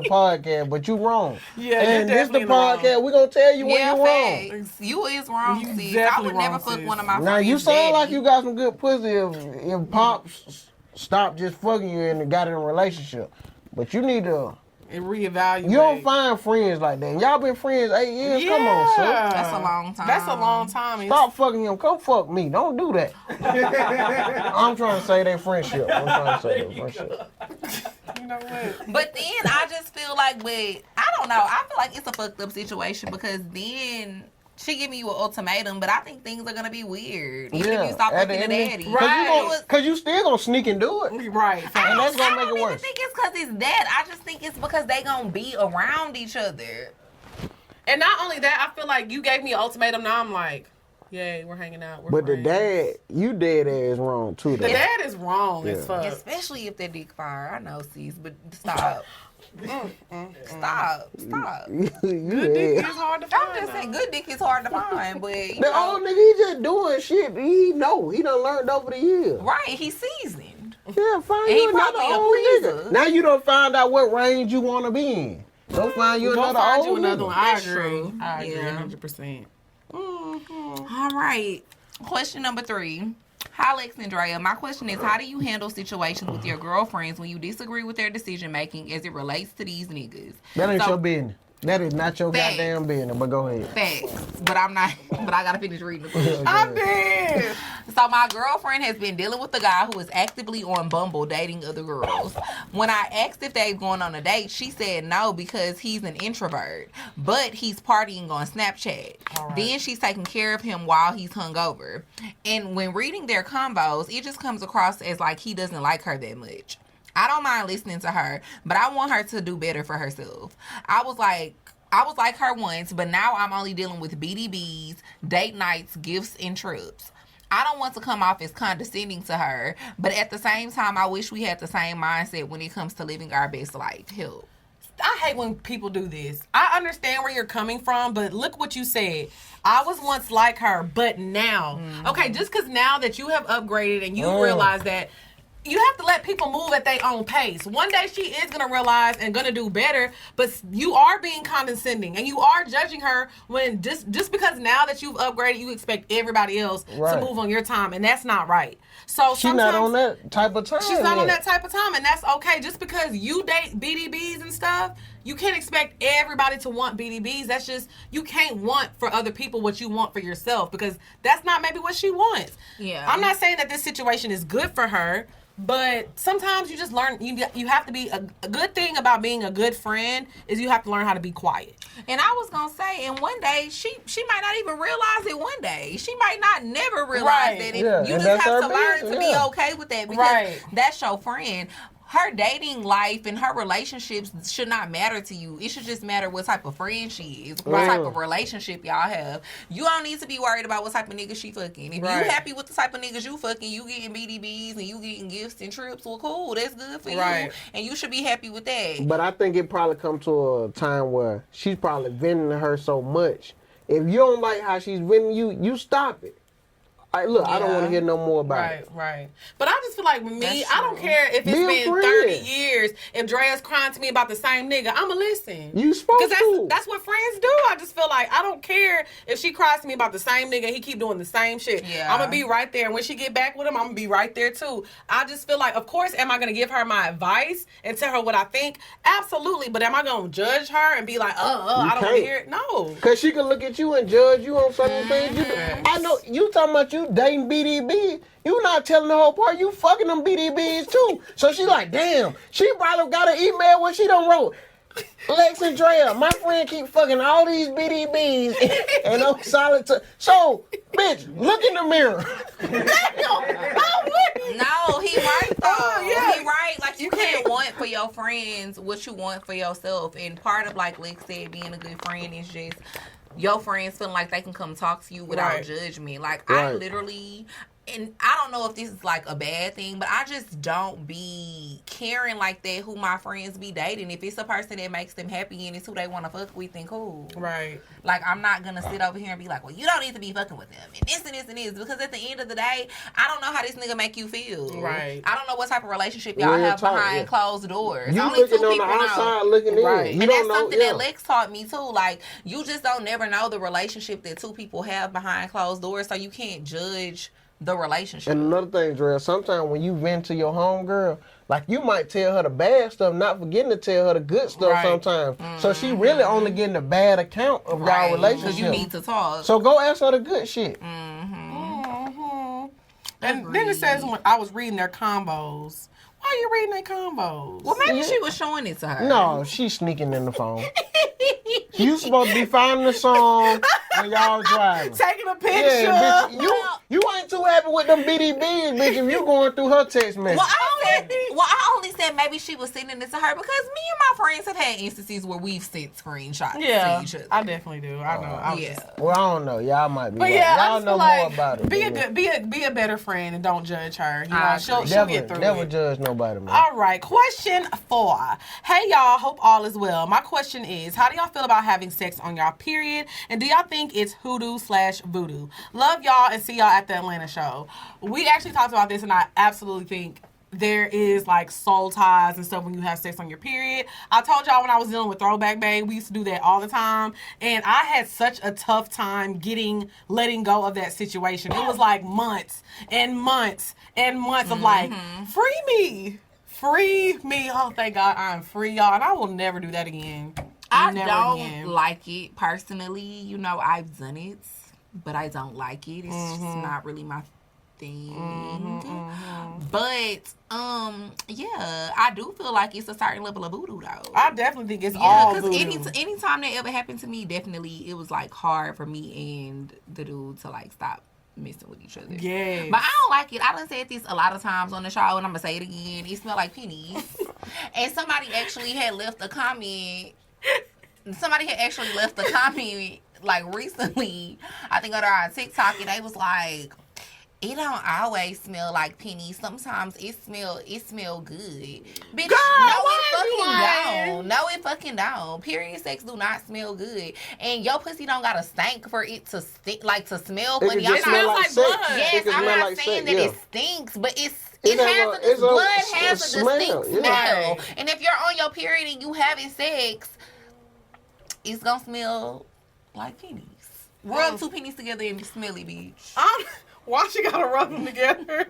Speaker 3: podcast, but you wrong.
Speaker 1: Yeah,
Speaker 3: and this the podcast. We gonna tell you when you wrong.
Speaker 2: You is wrong,
Speaker 1: You
Speaker 2: sis. I
Speaker 1: definitely
Speaker 2: would never
Speaker 1: wrong,
Speaker 2: fuck
Speaker 1: sis.
Speaker 2: one of my friends.
Speaker 3: Now you sound
Speaker 2: daddy.
Speaker 3: like you got some good pussy if Pops stopped just fucking you and got in a relationship, but you need to.
Speaker 1: And reevaluate.
Speaker 3: You don't find friends like that. Y'all been friends 8 years.
Speaker 1: Yeah.
Speaker 3: Come on, sir.
Speaker 2: That's a long time.
Speaker 1: That's a long time.
Speaker 3: Stop fucking him. Come fuck me. Don't do that. I'm trying to say their friendship.
Speaker 1: You know what?
Speaker 2: But then I just feel like I don't know. I feel like it's a fucked up situation because then she giving you an ultimatum, but I think things are gonna be weird even if you stop fucking the daddy.
Speaker 1: Right.
Speaker 3: Because you still gonna sneak and do it.
Speaker 1: Right.
Speaker 3: And that's gonna make it
Speaker 2: I don't
Speaker 3: worse.
Speaker 2: even think it's because it's that. I just think it's because they gonna be around each other.
Speaker 1: And not only that, I feel like you gave me an ultimatum. Now I'm like, yay, we're hanging out. We're
Speaker 3: But
Speaker 1: friends.
Speaker 3: the dad, you dead ass wrong too.
Speaker 1: The dad is wrong as fuck.
Speaker 2: Especially if that dick fire. I know, sis, but stop. Stop.
Speaker 1: Good dick is hard to find.
Speaker 2: I'm just saying, good dick is hard to find, but you
Speaker 3: The
Speaker 2: know,
Speaker 3: old nigga, he just doing shit. He know. He done learned over the years.
Speaker 2: right? He's seasoned.
Speaker 3: Yeah, find
Speaker 2: And he
Speaker 3: you another
Speaker 2: probably a
Speaker 3: old
Speaker 2: pleaser.
Speaker 3: nigga. Now you done find out what range you want to be in. Go find you
Speaker 1: Go
Speaker 3: another
Speaker 1: find
Speaker 3: old
Speaker 1: you another
Speaker 3: nigga.
Speaker 1: one. I
Speaker 2: That's
Speaker 1: agree.
Speaker 2: true.
Speaker 1: I agree
Speaker 2: Yeah.
Speaker 1: 100%.
Speaker 2: All right. Question number 3. Hi, Lex and Drea. My question is, how do you handle situations with your girlfriends when you disagree with their decision making as it relates to these niggas?
Speaker 3: That ain't
Speaker 2: So-
Speaker 3: your business. That is not your
Speaker 2: Facts.
Speaker 3: goddamn business. But go ahead.
Speaker 2: Facts. But I'm not. But I gotta finish reading the question.
Speaker 1: I'm dead.
Speaker 2: So my girlfriend has been dealing with a guy who is actively on Bumble dating other girls. When I asked if they've gone on a date, she said no because he's an introvert, but he's partying on Snapchat.
Speaker 1: Right.
Speaker 2: Then she's taking care of him while he's hungover. And when reading their combos, it just comes across as like he doesn't like her that much. I don't mind listening to her, but I want her to do better for herself. I was like her once, but now I'm only dealing with BDBs, date nights, gifts, and trips. I don't want to come off as condescending to her, but at the same time, I wish we had the same mindset when it comes to living our best life. Help.
Speaker 1: I hate when people do this. I understand where you're coming from, but look what you said. I was once like her, but now. Okay, just because now that you have upgraded and you realize that you have to let people move at their own pace. One day she is going to realize and going to do better, but you are being condescending and you are judging her when just because now that you've upgraded, you expect everybody else to move on your time, and that's not right. So
Speaker 3: She's not on that type of time.
Speaker 1: She's not on that type of time, and that's okay. Just because you date BDBs and stuff you can't expect everybody to want BDBs. That's just, you can't want for other people what you want for yourself, because that's not maybe what she wants.
Speaker 2: Yeah.
Speaker 1: I'm not saying that this situation is good for her, but sometimes you just learn, you have to be, a good thing about being a good friend is you have to learn how to be quiet.
Speaker 2: And I was gonna say, and one day she might not even realize it. One day she might not never realize that.
Speaker 3: Yeah,
Speaker 2: You
Speaker 3: and
Speaker 2: just
Speaker 3: that's
Speaker 2: have
Speaker 3: her
Speaker 2: to learn
Speaker 3: business,
Speaker 2: to be okay with that, because that's your friend. Her dating life and her relationships should not matter to you. It should just matter what type of friend she is, what type of relationship y'all have. You don't need to be worried about what type of niggas she fucking. If you happy with the type of niggas you fucking, you getting BDBs and you getting gifts and trips, well, cool. That's good for you. And you should be happy with that.
Speaker 3: But I think it probably come to a time where she's probably venting to her so much. If you don't like how she's venting you stop it. I don't want to hear no more about it.
Speaker 1: Right. But I just feel like with me, I don't care if it's been 30 years. If Drea's crying to me about the same nigga, I'ma listen.
Speaker 3: You supposed to.
Speaker 1: That's what friends do. I just feel like I don't care if she cries to me about the same nigga, he keep doing the same shit.
Speaker 2: Yeah.
Speaker 1: I'm gonna be right there. And when she get back with him, I'm gonna be right there too. I just feel like, of course, am I gonna give her my advice and tell her what I think? Absolutely. But am I gonna judge her and be like, I don't want to hear it? No.
Speaker 3: Because she can look at you and judge you on certain things. I know you talking about you dating BDB. You not telling the whole part. You fucking them BDBs too. So she like, damn. She probably got an email where she done wrote, Lex and Drea, my friend keep fucking all these BDBs and I'm solid to. So, bitch, look in the mirror.
Speaker 2: No, he right though. He right. Like, you can't want for your friends what you want for yourself. And part of, like Lex said, being a good friend is just your friends feeling like they can come talk to you without judgment. Like, I literally, and I don't know if this is like a bad thing, but I just don't be caring like that who my friends be dating. If it's a person that makes them happy and it's who they want to fuck with, then cool.
Speaker 1: Right.
Speaker 2: Like, I'm not going to sit over here and be like, well, you don't need to be fucking with them. And this and this and this. Because at the end of the day, I don't know how this nigga make you feel.
Speaker 1: Right.
Speaker 2: I don't know what type of relationship y'all have behind closed doors.
Speaker 3: You
Speaker 2: Only
Speaker 3: looking
Speaker 2: two
Speaker 3: on
Speaker 2: people
Speaker 3: the outside
Speaker 2: know.
Speaker 3: looking in.
Speaker 1: Right.
Speaker 3: You
Speaker 2: And
Speaker 3: don't
Speaker 2: that's
Speaker 3: know,
Speaker 2: something that Lex taught me too. Like, you just don't never know the relationship that two people have behind closed doors, so you can't judge the relationship.
Speaker 3: And another thing, Dre, sometimes when you vent to your homegirl, like, you might tell her the bad stuff, not forgetting to tell her the good stuff sometimes. So she really only getting the bad account of y'all relationship.
Speaker 2: Because you need to talk.
Speaker 3: So go ask her the good shit.
Speaker 1: And then it says, when I was reading their combos. Why are you reading their combos?
Speaker 2: Well, maybe she was showing it to her.
Speaker 3: No, she's sneaking in the phone. You supposed to be finding the song when y'all driving.
Speaker 1: Taking a picture.
Speaker 3: Yeah, bitch, you ain't too happy with them BDBs, bitch, if you going through her text message.
Speaker 2: Well, I only said maybe she was sending it to her because me and my friends have had instances where we've sent screenshots to each other.
Speaker 1: I definitely do. I know.
Speaker 3: Well, I don't know. Y'all might be
Speaker 1: But
Speaker 3: right.
Speaker 1: yeah,
Speaker 3: Y'all know more about it.
Speaker 1: Be a better friend and don't judge her. You know, she'll get through
Speaker 3: Never
Speaker 1: it.
Speaker 3: judge nobody, man.
Speaker 1: All right, question 4. Hey y'all, hope all is well. My question is, how do y'all feel about having sex on y'all period? And do y'all think it's hoodoo/voodoo? Love y'all and see y'all at the Atlanta show. We actually talked about this and I absolutely think there is like soul ties and stuff when you have sex on your period. I told y'all when I was dealing with Throwback Babe, we used to do that all the time. And I had such a tough time letting go of that situation. It was like months and months and months of like, free me. Oh, thank God I'm free, y'all. And I will never do that again.
Speaker 2: I don't like it personally. You know, I've done it, but I don't like it. It's just not really my thing. But yeah, I do feel like it's a certain level of voodoo though.
Speaker 1: I definitely think it's all voodoo.
Speaker 2: Because anytime that ever happened to me, definitely it was like hard for me and the dude to like stop messing with each other.
Speaker 1: Yes.
Speaker 2: But I don't like it. I done said this a lot of times on the show, and I'm gonna say it again. It smell like pennies. And somebody actually had left a comment. Like recently, I think on our TikTok, and they was like, it don't always smell like pennies. Sometimes it smell good. Bitch,
Speaker 1: Girl,
Speaker 2: no, it fucking don't. Period sex do not smell good. And your pussy don't got to stink for it to stink, like to smell funny.
Speaker 3: It smells like blood.
Speaker 2: Yes, I'm not saying that it stinks, but blood has a distinct smell.
Speaker 1: Yeah.
Speaker 2: And if you're on your period and you having sex, it's gonna smell like pennies. Rub 2 pennies together and be smelly, bitch.
Speaker 1: Why she gotta rub them together?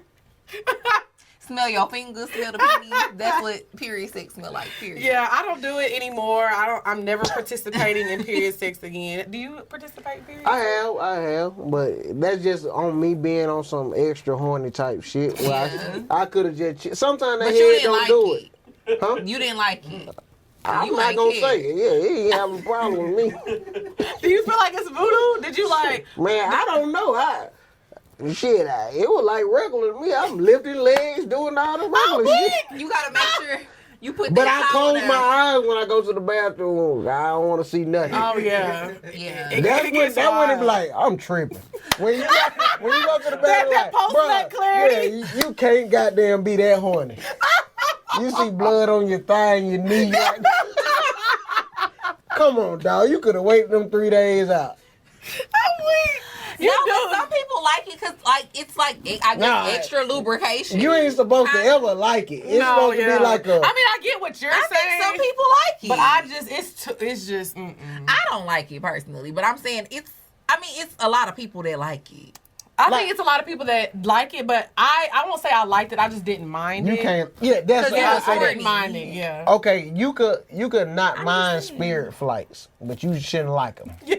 Speaker 2: smell your fingers, smell the pennies. That's what period sex smell like. Period.
Speaker 1: Yeah, I don't do it anymore. I'm never participating in period sex again. Do you participate in period sex?
Speaker 3: I have, but that's just on me being on some extra horny type shit. Where I could have just. Sometimes
Speaker 2: But
Speaker 3: the
Speaker 2: you
Speaker 3: head
Speaker 2: didn't
Speaker 3: don't
Speaker 2: like
Speaker 3: do
Speaker 2: it.
Speaker 3: it. Huh?
Speaker 2: You didn't like it.
Speaker 3: I'm
Speaker 2: You
Speaker 3: not
Speaker 2: ain't
Speaker 3: gonna
Speaker 2: care.
Speaker 3: say it. Yeah, he ain't having a problem with me.
Speaker 1: Do you feel like it's voodoo? Did you like?
Speaker 3: Man, I don't know. It was like regular to me. I'm lifting legs, doing all the regular shit.
Speaker 2: You gotta make sure you put.
Speaker 3: But
Speaker 2: that
Speaker 3: I
Speaker 2: towel
Speaker 3: close
Speaker 2: down.
Speaker 3: my eyes when I go to the bathroom. I don't want to see nothing.
Speaker 1: Oh yeah.
Speaker 2: Yeah.
Speaker 3: That when it be like, I'm tripping. When you go to the bathroom,
Speaker 1: that
Speaker 3: like,
Speaker 1: post-nut
Speaker 3: bruh,
Speaker 1: clarity.
Speaker 3: yeah, you can't goddamn be that horny. You see blood on your thigh and your knee. Like, come on, dog. You could have waited them 3 days out.
Speaker 1: I'm weak. You
Speaker 2: No,
Speaker 1: do.
Speaker 2: but some people like it because, like, it's like I guess
Speaker 3: Nah,
Speaker 2: extra lubrication.
Speaker 3: You ain't supposed to ever like it. It's supposed to be like a.
Speaker 1: I mean, I get what you're
Speaker 2: I
Speaker 1: saying.
Speaker 2: think some people like it,
Speaker 1: But I just, it's just.
Speaker 2: I don't like it personally. But I'm saying it's a lot of people that like it.
Speaker 1: I think it's a lot of people that like it, but I won't say I liked it. I just didn't mind
Speaker 3: You
Speaker 1: it.
Speaker 3: can't. Yeah, that's what I
Speaker 1: Yeah,
Speaker 3: say.
Speaker 1: I
Speaker 3: That.
Speaker 1: didn't mind it. Yeah.
Speaker 3: Okay, you could not mind spirit flights, but you shouldn't like them.
Speaker 1: Yeah.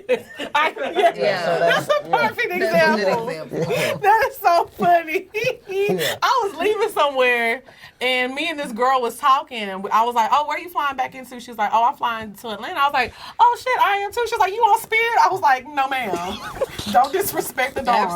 Speaker 2: Yeah.
Speaker 1: That's a perfect
Speaker 2: That's a
Speaker 1: example.
Speaker 2: good example.
Speaker 1: That is so funny.
Speaker 3: Yeah.
Speaker 1: I was leaving somewhere, and me and this girl was talking, and I was like, "Oh, where are you flying back into?" She was like, "Oh, I'm flying to Atlanta." I was like, "Oh shit, I am too." She was like, "You on Spirit?" I was like, "No, ma'am. Don't disrespect the dog.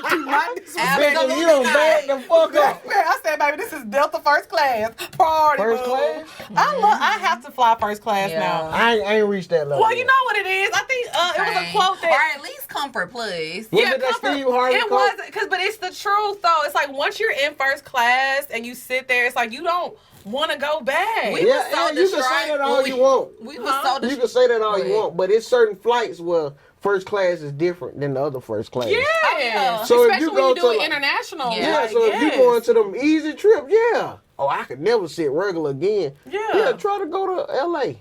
Speaker 1: Do not disrespect
Speaker 3: Nigga, you don't back the fuck up.
Speaker 1: Man, I said, baby, this is Delta first class. Priority.
Speaker 3: First
Speaker 1: boo.
Speaker 3: class?
Speaker 1: I have to fly first class
Speaker 2: Yeah.
Speaker 1: now.
Speaker 3: I ain't reached that level.
Speaker 1: Well, you know what it is. I think it was a
Speaker 2: Same.
Speaker 1: quote that.
Speaker 2: or at least Comfort Plus.
Speaker 3: Was it that
Speaker 1: comfort.
Speaker 3: Steve Harvey
Speaker 1: It
Speaker 3: quote?
Speaker 1: was, but it's the truth though. It's like once you're in first class and you sit there, it's like you don't want to go back.
Speaker 2: We
Speaker 3: Yeah,
Speaker 2: was so
Speaker 3: you can say that all you want.
Speaker 2: We was so
Speaker 3: You
Speaker 2: distraught.
Speaker 3: can say that all you
Speaker 2: Right.
Speaker 3: want, but it's certain flights where first class is different than the other first class.
Speaker 1: Yeah.
Speaker 2: yeah.
Speaker 3: So if
Speaker 1: especially
Speaker 3: you
Speaker 1: when
Speaker 3: go
Speaker 1: you do
Speaker 3: to,
Speaker 1: it
Speaker 3: like-
Speaker 1: international.
Speaker 2: Yeah,
Speaker 1: like,
Speaker 3: So if you
Speaker 1: yes.
Speaker 3: go into them easy trips, yeah. Oh, I could never sit regular again.
Speaker 1: Yeah.
Speaker 3: Try to go to LA.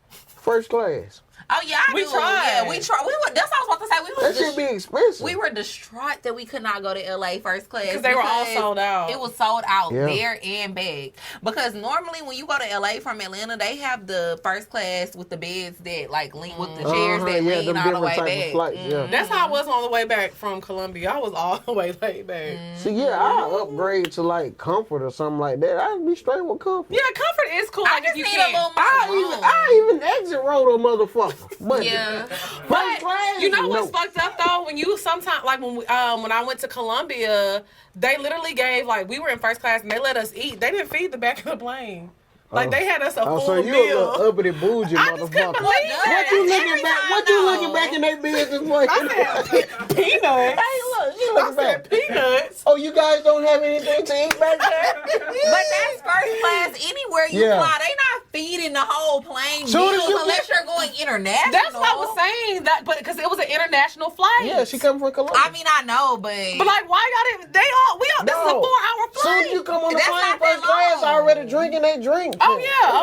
Speaker 3: First class.
Speaker 2: Oh yeah, I
Speaker 1: We
Speaker 2: do.
Speaker 1: tried.
Speaker 2: Yeah, we tried. We were. That's what I was about to say. We
Speaker 3: That
Speaker 2: was.
Speaker 3: should be expensive.
Speaker 2: We were distraught that we could not go to LA first class
Speaker 1: because they were all sold out.
Speaker 2: It was sold out
Speaker 3: Yeah.
Speaker 2: there and back. Because normally when you go to LA from Atlanta, they have the first class with the beds that like lean with the chairs that
Speaker 3: yeah,
Speaker 2: lean
Speaker 3: them
Speaker 2: all the
Speaker 3: different
Speaker 2: way
Speaker 3: type
Speaker 2: back.
Speaker 3: of flights, yeah.
Speaker 1: That's how I was on the way back from Columbia. I was all the way laid back.
Speaker 3: See, yeah, I upgrade to like Comfort or something like that. I'd be straight with Comfort.
Speaker 1: Yeah, comfort is cool.
Speaker 2: I
Speaker 1: Like
Speaker 2: just
Speaker 1: if you
Speaker 2: need a little
Speaker 1: can't.
Speaker 2: more room.
Speaker 3: I even exit road a motherfucker. But
Speaker 2: Yeah.
Speaker 3: first class,
Speaker 1: You know what's
Speaker 3: no.
Speaker 1: fucked up though? When you sometimes like when I went to Columbia, they literally gave like we were in first class and they let us eat. They didn't feed the back of the plane. Like they had us a full
Speaker 3: so you
Speaker 1: meal.
Speaker 3: a little uppity bougie
Speaker 1: I just couldn't
Speaker 3: motherfucker.
Speaker 1: believe
Speaker 3: What you
Speaker 1: that.
Speaker 3: looking back? What you looking back in their business for?
Speaker 1: I said peanuts.
Speaker 3: Hey, look, you
Speaker 1: I
Speaker 3: looking
Speaker 1: said
Speaker 3: back.
Speaker 1: peanuts.
Speaker 3: Oh, you guys don't have anything to eat back there?
Speaker 2: But that's first class anywhere you
Speaker 3: Yeah.
Speaker 2: fly. They not feeding the whole plane
Speaker 3: Soon as
Speaker 2: meals
Speaker 3: you
Speaker 2: unless you're going international.
Speaker 1: That's what I was saying. That, but because it was an international flight.
Speaker 3: Yeah, she come from Columbia.
Speaker 2: I mean, I know, but
Speaker 1: But like, why y'all didn't? This is a 4-hour flight.
Speaker 3: Soon as you come on the
Speaker 2: That's
Speaker 3: plane
Speaker 2: not that
Speaker 3: first class,
Speaker 2: long.
Speaker 3: already drinking they drink.
Speaker 1: Oh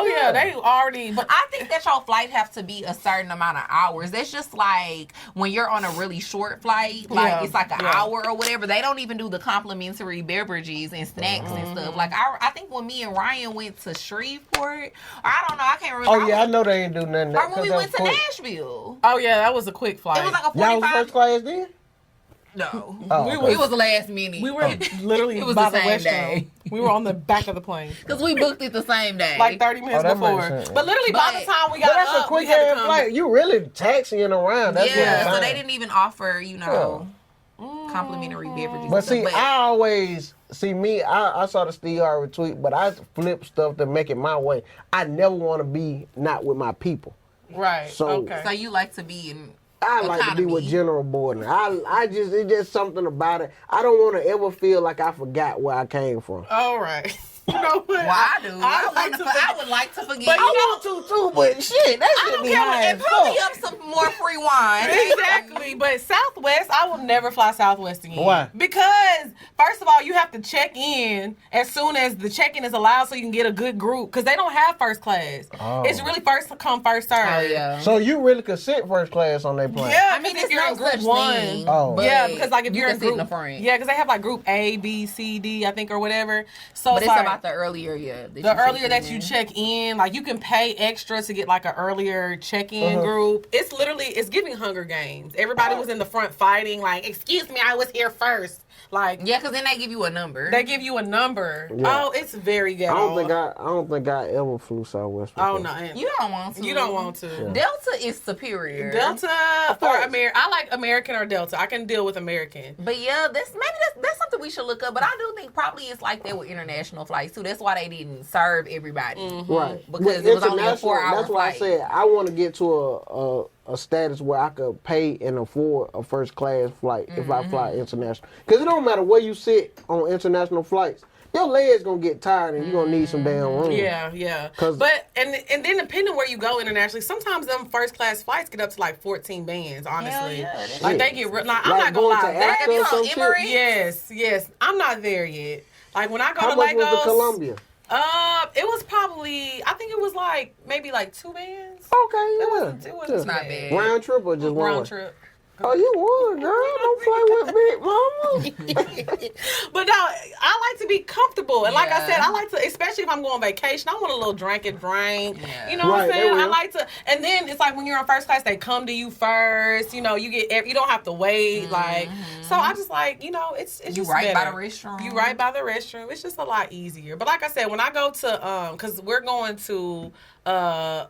Speaker 1: yeah, they already. But
Speaker 2: I think that your flight have to be a certain amount of hours. That's just like when you're on a really short flight, like
Speaker 1: Yeah,
Speaker 2: it's like an
Speaker 1: yeah.
Speaker 2: hour or whatever. They don't even do the complimentary beverages and snacks and stuff. Like I think when me and Ryan went to Shreveport, or I don't know, I can't remember.
Speaker 3: Oh yeah, I know they ain't do nothing.
Speaker 2: or when we went to Nashville.
Speaker 1: oh yeah, that was a quick flight.
Speaker 2: It was like a
Speaker 3: Y'all was
Speaker 2: 45.
Speaker 3: first class then?
Speaker 2: No,
Speaker 3: Oh,
Speaker 1: We
Speaker 3: okay.
Speaker 2: it was last minute.
Speaker 1: we were literally
Speaker 2: It was
Speaker 1: by
Speaker 2: the
Speaker 1: the
Speaker 2: same
Speaker 1: restroom.
Speaker 2: day.
Speaker 1: We were on the back of the plane,
Speaker 2: because we booked it the same day.
Speaker 1: like 30 minutes
Speaker 3: that makes
Speaker 1: before.
Speaker 3: sense.
Speaker 1: But literally by the time we got
Speaker 3: But that's
Speaker 1: up,
Speaker 3: a quick
Speaker 1: we had to
Speaker 3: ass
Speaker 1: come.
Speaker 3: flight. You really taxiing around. That's
Speaker 2: yeah,
Speaker 3: what
Speaker 2: so
Speaker 3: I'm
Speaker 2: they
Speaker 3: saying.
Speaker 2: didn't even offer, complimentary beverages.
Speaker 3: But
Speaker 2: and stuff.
Speaker 3: see, I always see me. I saw the Steve Harvey tweet, but I flip stuff to make it my way. I never want to be not with my people.
Speaker 1: Right.
Speaker 3: So-
Speaker 1: okay.
Speaker 2: So you like to be in
Speaker 3: I like to be with
Speaker 2: economy.
Speaker 3: general boarding. It's just something about it. I don't want to ever feel like I forgot where I came from.
Speaker 1: All right. You know what?
Speaker 2: Well, I do. I would like to forget.
Speaker 1: But you
Speaker 3: I want to too, but shit, that
Speaker 2: I
Speaker 3: shit
Speaker 2: don't
Speaker 3: be
Speaker 2: care.
Speaker 3: high
Speaker 2: And
Speaker 3: as
Speaker 2: put me
Speaker 3: fuck.
Speaker 2: up some more free wine.
Speaker 1: Exactly. Exactly. But Southwest, I will never fly Southwest again.
Speaker 3: Why?
Speaker 1: Because, first of all, you have to check in as soon as the check-in is allowed so you can get a good group. Because they don't have first class.
Speaker 3: Oh.
Speaker 1: It's really first come, first serve.
Speaker 2: Oh, yeah.
Speaker 3: So you really could sit first class on their plane?
Speaker 1: Yeah,
Speaker 2: I mean,
Speaker 1: if
Speaker 2: it's
Speaker 1: you're
Speaker 2: no
Speaker 1: in group
Speaker 2: such
Speaker 1: one.
Speaker 2: thing.
Speaker 3: Oh.
Speaker 2: but
Speaker 1: Yeah, because like if
Speaker 2: you
Speaker 1: you're
Speaker 2: can
Speaker 1: in
Speaker 2: sit
Speaker 1: group,
Speaker 2: in the front.
Speaker 1: yeah, because they have like group A, B, C, D, I think, or whatever. So
Speaker 2: But it's
Speaker 1: like,
Speaker 2: about the earlier,
Speaker 1: the earlier that you check in, like you can pay extra to get like an earlier check-in group. It's literally, it's giving Hunger Games. Everybody was in the front fighting, like, excuse me, I was here first. Like,
Speaker 2: Yeah, because then they give you a number.
Speaker 1: they give you a number.
Speaker 3: Yeah.
Speaker 1: Oh, it's very ghetto.
Speaker 3: I don't think I ever flew Southwest before.
Speaker 1: Oh no,
Speaker 2: You don't want to.
Speaker 1: you don't want to.
Speaker 3: Yeah.
Speaker 2: Delta is superior.
Speaker 1: Delta or American? I like American or Delta. I can deal with American.
Speaker 2: But yeah, that's something we should look up. But I do think probably it's like that with international flights too. That's why they didn't serve everybody.
Speaker 3: Right.
Speaker 2: Because
Speaker 3: But
Speaker 2: it was only a
Speaker 3: international,
Speaker 2: 4-hour
Speaker 3: That's why I
Speaker 2: flight.
Speaker 3: said I want to get to a status where I could pay and afford a first class flight if I fly international. Because it don't matter where you sit on international flights, your legs gonna get tired and you gonna need some damn room.
Speaker 1: Yeah.
Speaker 3: 'Cause-
Speaker 1: But and then depending where you go internationally, sometimes them first class flights get up to like 14 bands. Honestly,
Speaker 2: yeah, that's
Speaker 1: like they
Speaker 3: Shit.
Speaker 1: get. Like, I'm
Speaker 3: Like
Speaker 1: not gonna
Speaker 3: going to
Speaker 1: lie. That,
Speaker 3: Africa or some shit?
Speaker 2: Emirates?
Speaker 1: yes. I'm not there yet. Like when I go
Speaker 3: How
Speaker 1: to
Speaker 3: much
Speaker 1: Lagos,
Speaker 3: was the Columbia?
Speaker 1: it was probably, I think it was like maybe like 2 bands.
Speaker 3: Okay,
Speaker 1: It
Speaker 3: yeah.
Speaker 1: wasn't
Speaker 2: It's not bad.
Speaker 3: Round trip or just one?
Speaker 1: Round trip.
Speaker 3: Oh, you won, girl. Don't play with Big Mama.
Speaker 1: But no, I like to be comfortable. And like I
Speaker 2: Yeah.
Speaker 1: said, I like to, especially if I'm going on vacation, I want a little drink and drink.
Speaker 2: Yeah.
Speaker 1: You know what I'm
Speaker 3: Right, they
Speaker 1: saying? I
Speaker 3: will.
Speaker 1: like to, and then it's like when you're in first class, they come to you first. You know, you don't have to wait. Like, so I just like, it's
Speaker 2: You
Speaker 1: just
Speaker 2: right by
Speaker 1: better.
Speaker 2: the restroom.
Speaker 1: You right by the restroom. It's just a lot easier. But like I said, when I go to, because we're going to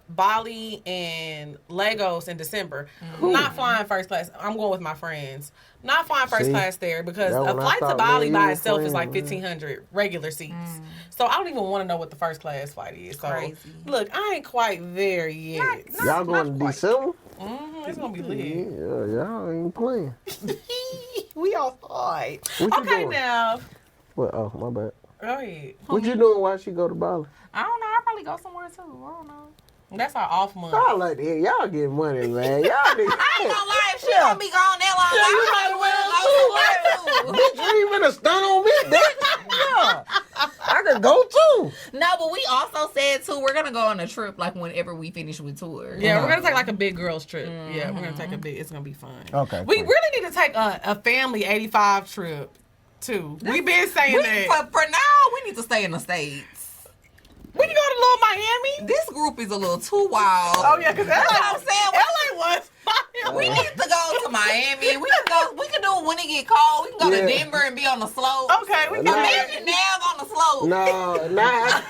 Speaker 1: Bali and Lagos in December. Not flying first class. I'm going with my friends. Not flying first
Speaker 3: See?
Speaker 1: class there because
Speaker 3: That's
Speaker 1: a
Speaker 3: what I
Speaker 1: flight to
Speaker 3: thought,
Speaker 1: Bali
Speaker 3: man.
Speaker 1: by
Speaker 3: You
Speaker 1: itself
Speaker 3: were
Speaker 1: is like
Speaker 3: playing,
Speaker 1: 1,500 regular seats. So I don't even want to know what the first class flight is. So
Speaker 2: Crazy.
Speaker 1: look, I ain't quite there yet.
Speaker 3: Y'all going to December?
Speaker 1: It's gonna be lit.
Speaker 3: Yeah, y'all ain't playing.
Speaker 1: We all hard.
Speaker 3: What you
Speaker 1: Okay,
Speaker 3: doing?
Speaker 1: now
Speaker 3: Well, oh, my bad.
Speaker 1: go ahead.
Speaker 3: What you doing while she go to Bali?
Speaker 2: I don't know. I'll probably go somewhere too. I don't know.
Speaker 1: That's our off month.
Speaker 3: I like to hear y'all get money, man. Y'all need.
Speaker 2: I ain't gonna lie. If she gonna be gone that long,
Speaker 3: Yeah, you
Speaker 2: I
Speaker 3: might
Speaker 2: might
Speaker 3: Bitch, you even a stunt on me, bitch. Yeah. I could go too.
Speaker 2: No, but we also said too, we're gonna go on a trip like whenever we finish with tour.
Speaker 1: Yeah, we're gonna take like a big girls trip. Yeah, we're gonna take a big. It's gonna be fun.
Speaker 3: Okay,
Speaker 1: We
Speaker 3: cool.
Speaker 1: really need to take a family 85 trip too. We've been saying that.
Speaker 2: For now, we need to stay in the States.
Speaker 1: We can go to little Miami.
Speaker 2: This group is a little too wild.
Speaker 1: Oh yeah, because
Speaker 2: That's what I'm saying.
Speaker 1: LA was.
Speaker 2: We need to go to Miami. We can do it when it get cold. We can go to
Speaker 3: Yeah.
Speaker 2: Denver and be on the slope.
Speaker 1: Okay, we can
Speaker 3: Nah.
Speaker 2: Imagine Navv on the slope.
Speaker 3: No, nah.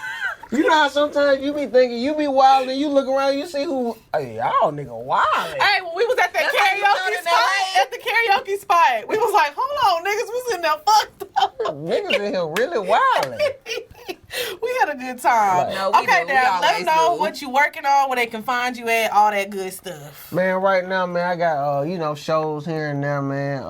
Speaker 3: You know how sometimes you be thinking you be wild and you look around, you see who. Hey, y'all nigga wild.
Speaker 1: Hey, when we was at that
Speaker 2: That's how you
Speaker 1: karaoke
Speaker 2: felt in
Speaker 1: spot,
Speaker 2: LA?
Speaker 1: at the karaoke spot, we was like, hold on, niggas was in there fucked up.
Speaker 3: Niggas in here really wild.
Speaker 1: We had a good time.
Speaker 3: Right.
Speaker 2: No, we
Speaker 1: Okay,
Speaker 2: do. We
Speaker 1: now let
Speaker 2: always
Speaker 1: them know
Speaker 2: do.
Speaker 1: what you working on, where they can find you at, all that good stuff.
Speaker 3: Man, right now, man, I got shows here and there, man.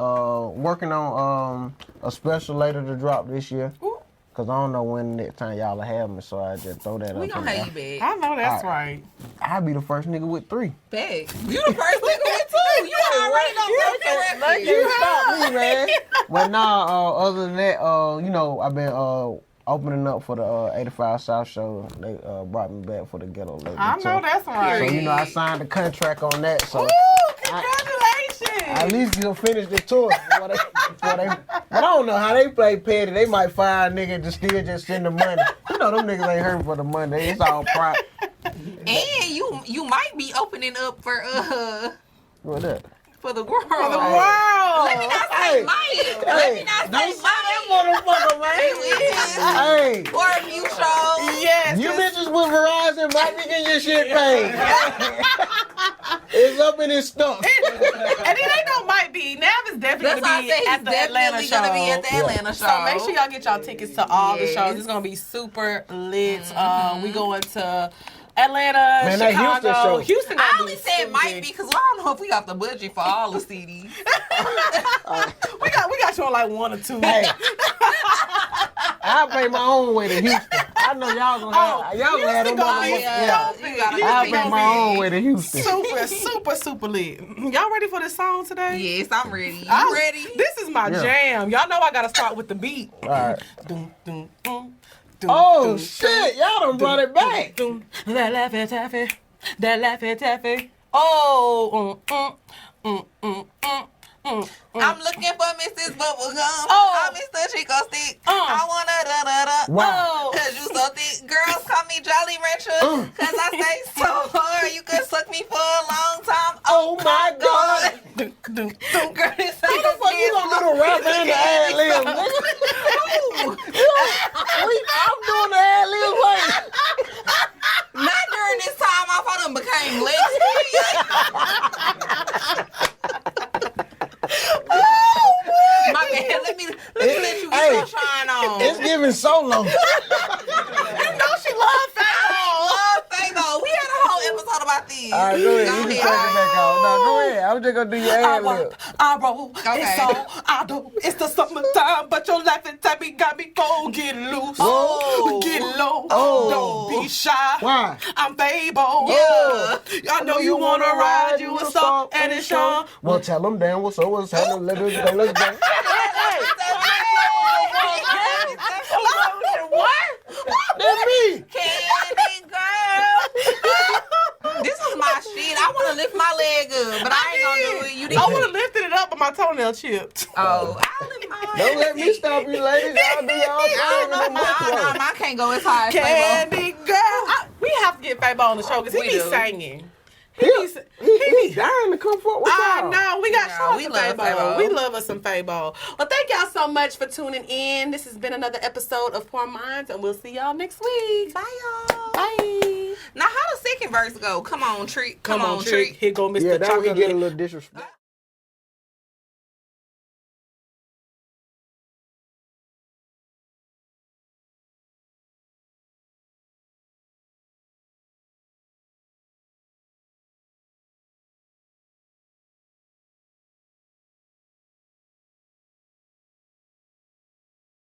Speaker 3: Working on a special later to drop this year.
Speaker 1: Ooh.
Speaker 3: Cause I don't know when next time y'all will have me, so I just throw that
Speaker 2: We
Speaker 3: up.
Speaker 2: gonna
Speaker 3: in
Speaker 2: have
Speaker 3: there.
Speaker 2: you back.
Speaker 1: I know that's
Speaker 3: All
Speaker 1: right.
Speaker 3: I'll be the first nigga with 3.
Speaker 2: Back. You the first nigga with two. You already done broke the record.
Speaker 3: You stop me, man. But nah, other than that, I've been opening up for the 85 South show. They brought me back for the ghetto lately.
Speaker 1: I know that's
Speaker 3: So
Speaker 1: right.
Speaker 3: I signed a contract on that. So
Speaker 1: Ooh, congratulations.
Speaker 3: at least you'll finish the tour. But I don't know how they play petty. They might find a nigga to still just send the money. You know them niggas ain't hurting for the money. It's all pride.
Speaker 2: And you might be opening up for
Speaker 3: What that?
Speaker 2: for the world.
Speaker 1: For the world.
Speaker 2: Let me not say might. Let me not
Speaker 3: Don't
Speaker 2: say
Speaker 3: say
Speaker 2: might.
Speaker 3: that motherfucker, man. Hey.
Speaker 2: Or a few shows.
Speaker 1: Yes.
Speaker 3: You bitches with Verizon might be getting your shit paid. It's up in his stuff.
Speaker 1: And it ain't no might be. Nav is definitely
Speaker 2: That's why I
Speaker 1: going to
Speaker 2: say
Speaker 1: be
Speaker 2: he's
Speaker 1: at the Atlanta
Speaker 2: definitely
Speaker 1: show.
Speaker 2: gonna be at the Atlanta show.
Speaker 1: So make sure y'all get y'all tickets to all the
Speaker 2: Yes.
Speaker 1: shows. It's gonna be super lit. We going to Atlanta,
Speaker 3: Man, that
Speaker 1: Chicago.
Speaker 3: Houston show.
Speaker 1: Houston
Speaker 2: I
Speaker 1: gonna
Speaker 2: only
Speaker 1: be
Speaker 2: said
Speaker 1: super
Speaker 2: might
Speaker 1: big.
Speaker 2: be because I don't know if we got the budget for all the CDs.
Speaker 1: We got you on like 1 or 2.
Speaker 3: Hey. I'll pay my own way to Houston. I know y'all gonna have them
Speaker 1: Houston gonna be
Speaker 3: motherfuckers. Yeah.
Speaker 1: stupid.
Speaker 2: gotta
Speaker 3: I'll
Speaker 1: be
Speaker 3: make my own way to Houston.
Speaker 1: Super lit. Y'all ready for this song today?
Speaker 2: Yes, I'm ready. You ready?
Speaker 1: This is my jam. Y'all know I gotta start with the beat.
Speaker 3: All right.
Speaker 1: Dun, dun, dun, dun,
Speaker 3: Oh
Speaker 1: dun,
Speaker 3: shit! Y'all done brought it back.
Speaker 1: dun, dun. That Laffy Taffy. That Laffy Taffy. Oh.
Speaker 2: I'm looking for Mrs. Bubblegum.
Speaker 1: Oh.
Speaker 2: I'm Mr. Chico Stick. I wanna da-da-da.
Speaker 3: Wow.
Speaker 2: Cause you so thick. Girls call me Jolly Rancher. Cause I stay so hard. You could suck me for a long time.
Speaker 3: Oh my God!
Speaker 1: Dun, dun, dun.
Speaker 2: Girl, this
Speaker 3: How the fuck you gonna do the rap and the ad lib, nigga? I'm doing the ad lib like.
Speaker 2: Not during this time. My phone became less. My bad. Let me let you get your shine on.
Speaker 3: It's giving solo.
Speaker 1: You know she loves
Speaker 2: Love Fabo. We had a whole episode about this.
Speaker 3: All right, go ahead. You can turn it back on. No, go ahead. I'm just gonna do your ad lib.
Speaker 1: I roll, it's all I do. It's the summertime, but your laughing type got me cold. Get loose, get low, don't be shy.
Speaker 3: Why?
Speaker 1: I'm Fable.
Speaker 2: Yeah.
Speaker 1: I know you wanna ride, you a star, and it's Sean.
Speaker 3: Well, tell them damn what's happening. Let's go.
Speaker 1: What?
Speaker 3: That's me.
Speaker 2: Candy girl. This is my shit. I want to lift my leg up, but I ain't gonna do it. You did.
Speaker 1: I would have lifted it up, but my toenail chipped.
Speaker 2: Oh, I'll lift my leg.
Speaker 3: Don't let me stop you, ladies. I'll do y'all thing.
Speaker 2: I can't go as high as Fabo.
Speaker 1: Candy girl. We have to get Fabo on the show because he
Speaker 2: We
Speaker 1: be
Speaker 2: do.
Speaker 1: singing.
Speaker 3: He dying to come forward with
Speaker 1: I
Speaker 3: y'all.
Speaker 1: know. We got shout out
Speaker 2: we
Speaker 1: to
Speaker 2: love
Speaker 1: Fabo.
Speaker 2: Fabo.
Speaker 1: We love us some Fabo. Well, thank y'all so much for tuning in. This has been another episode of Poor Minds, and we'll see y'all next week.
Speaker 2: Bye, y'all.
Speaker 1: Bye.
Speaker 2: Now, how the second verse go? Come on, treat.
Speaker 1: Come on, Trick. Here go Mr.
Speaker 3: Yeah, that
Speaker 1: Chocolate.
Speaker 3: would get a little disrespect.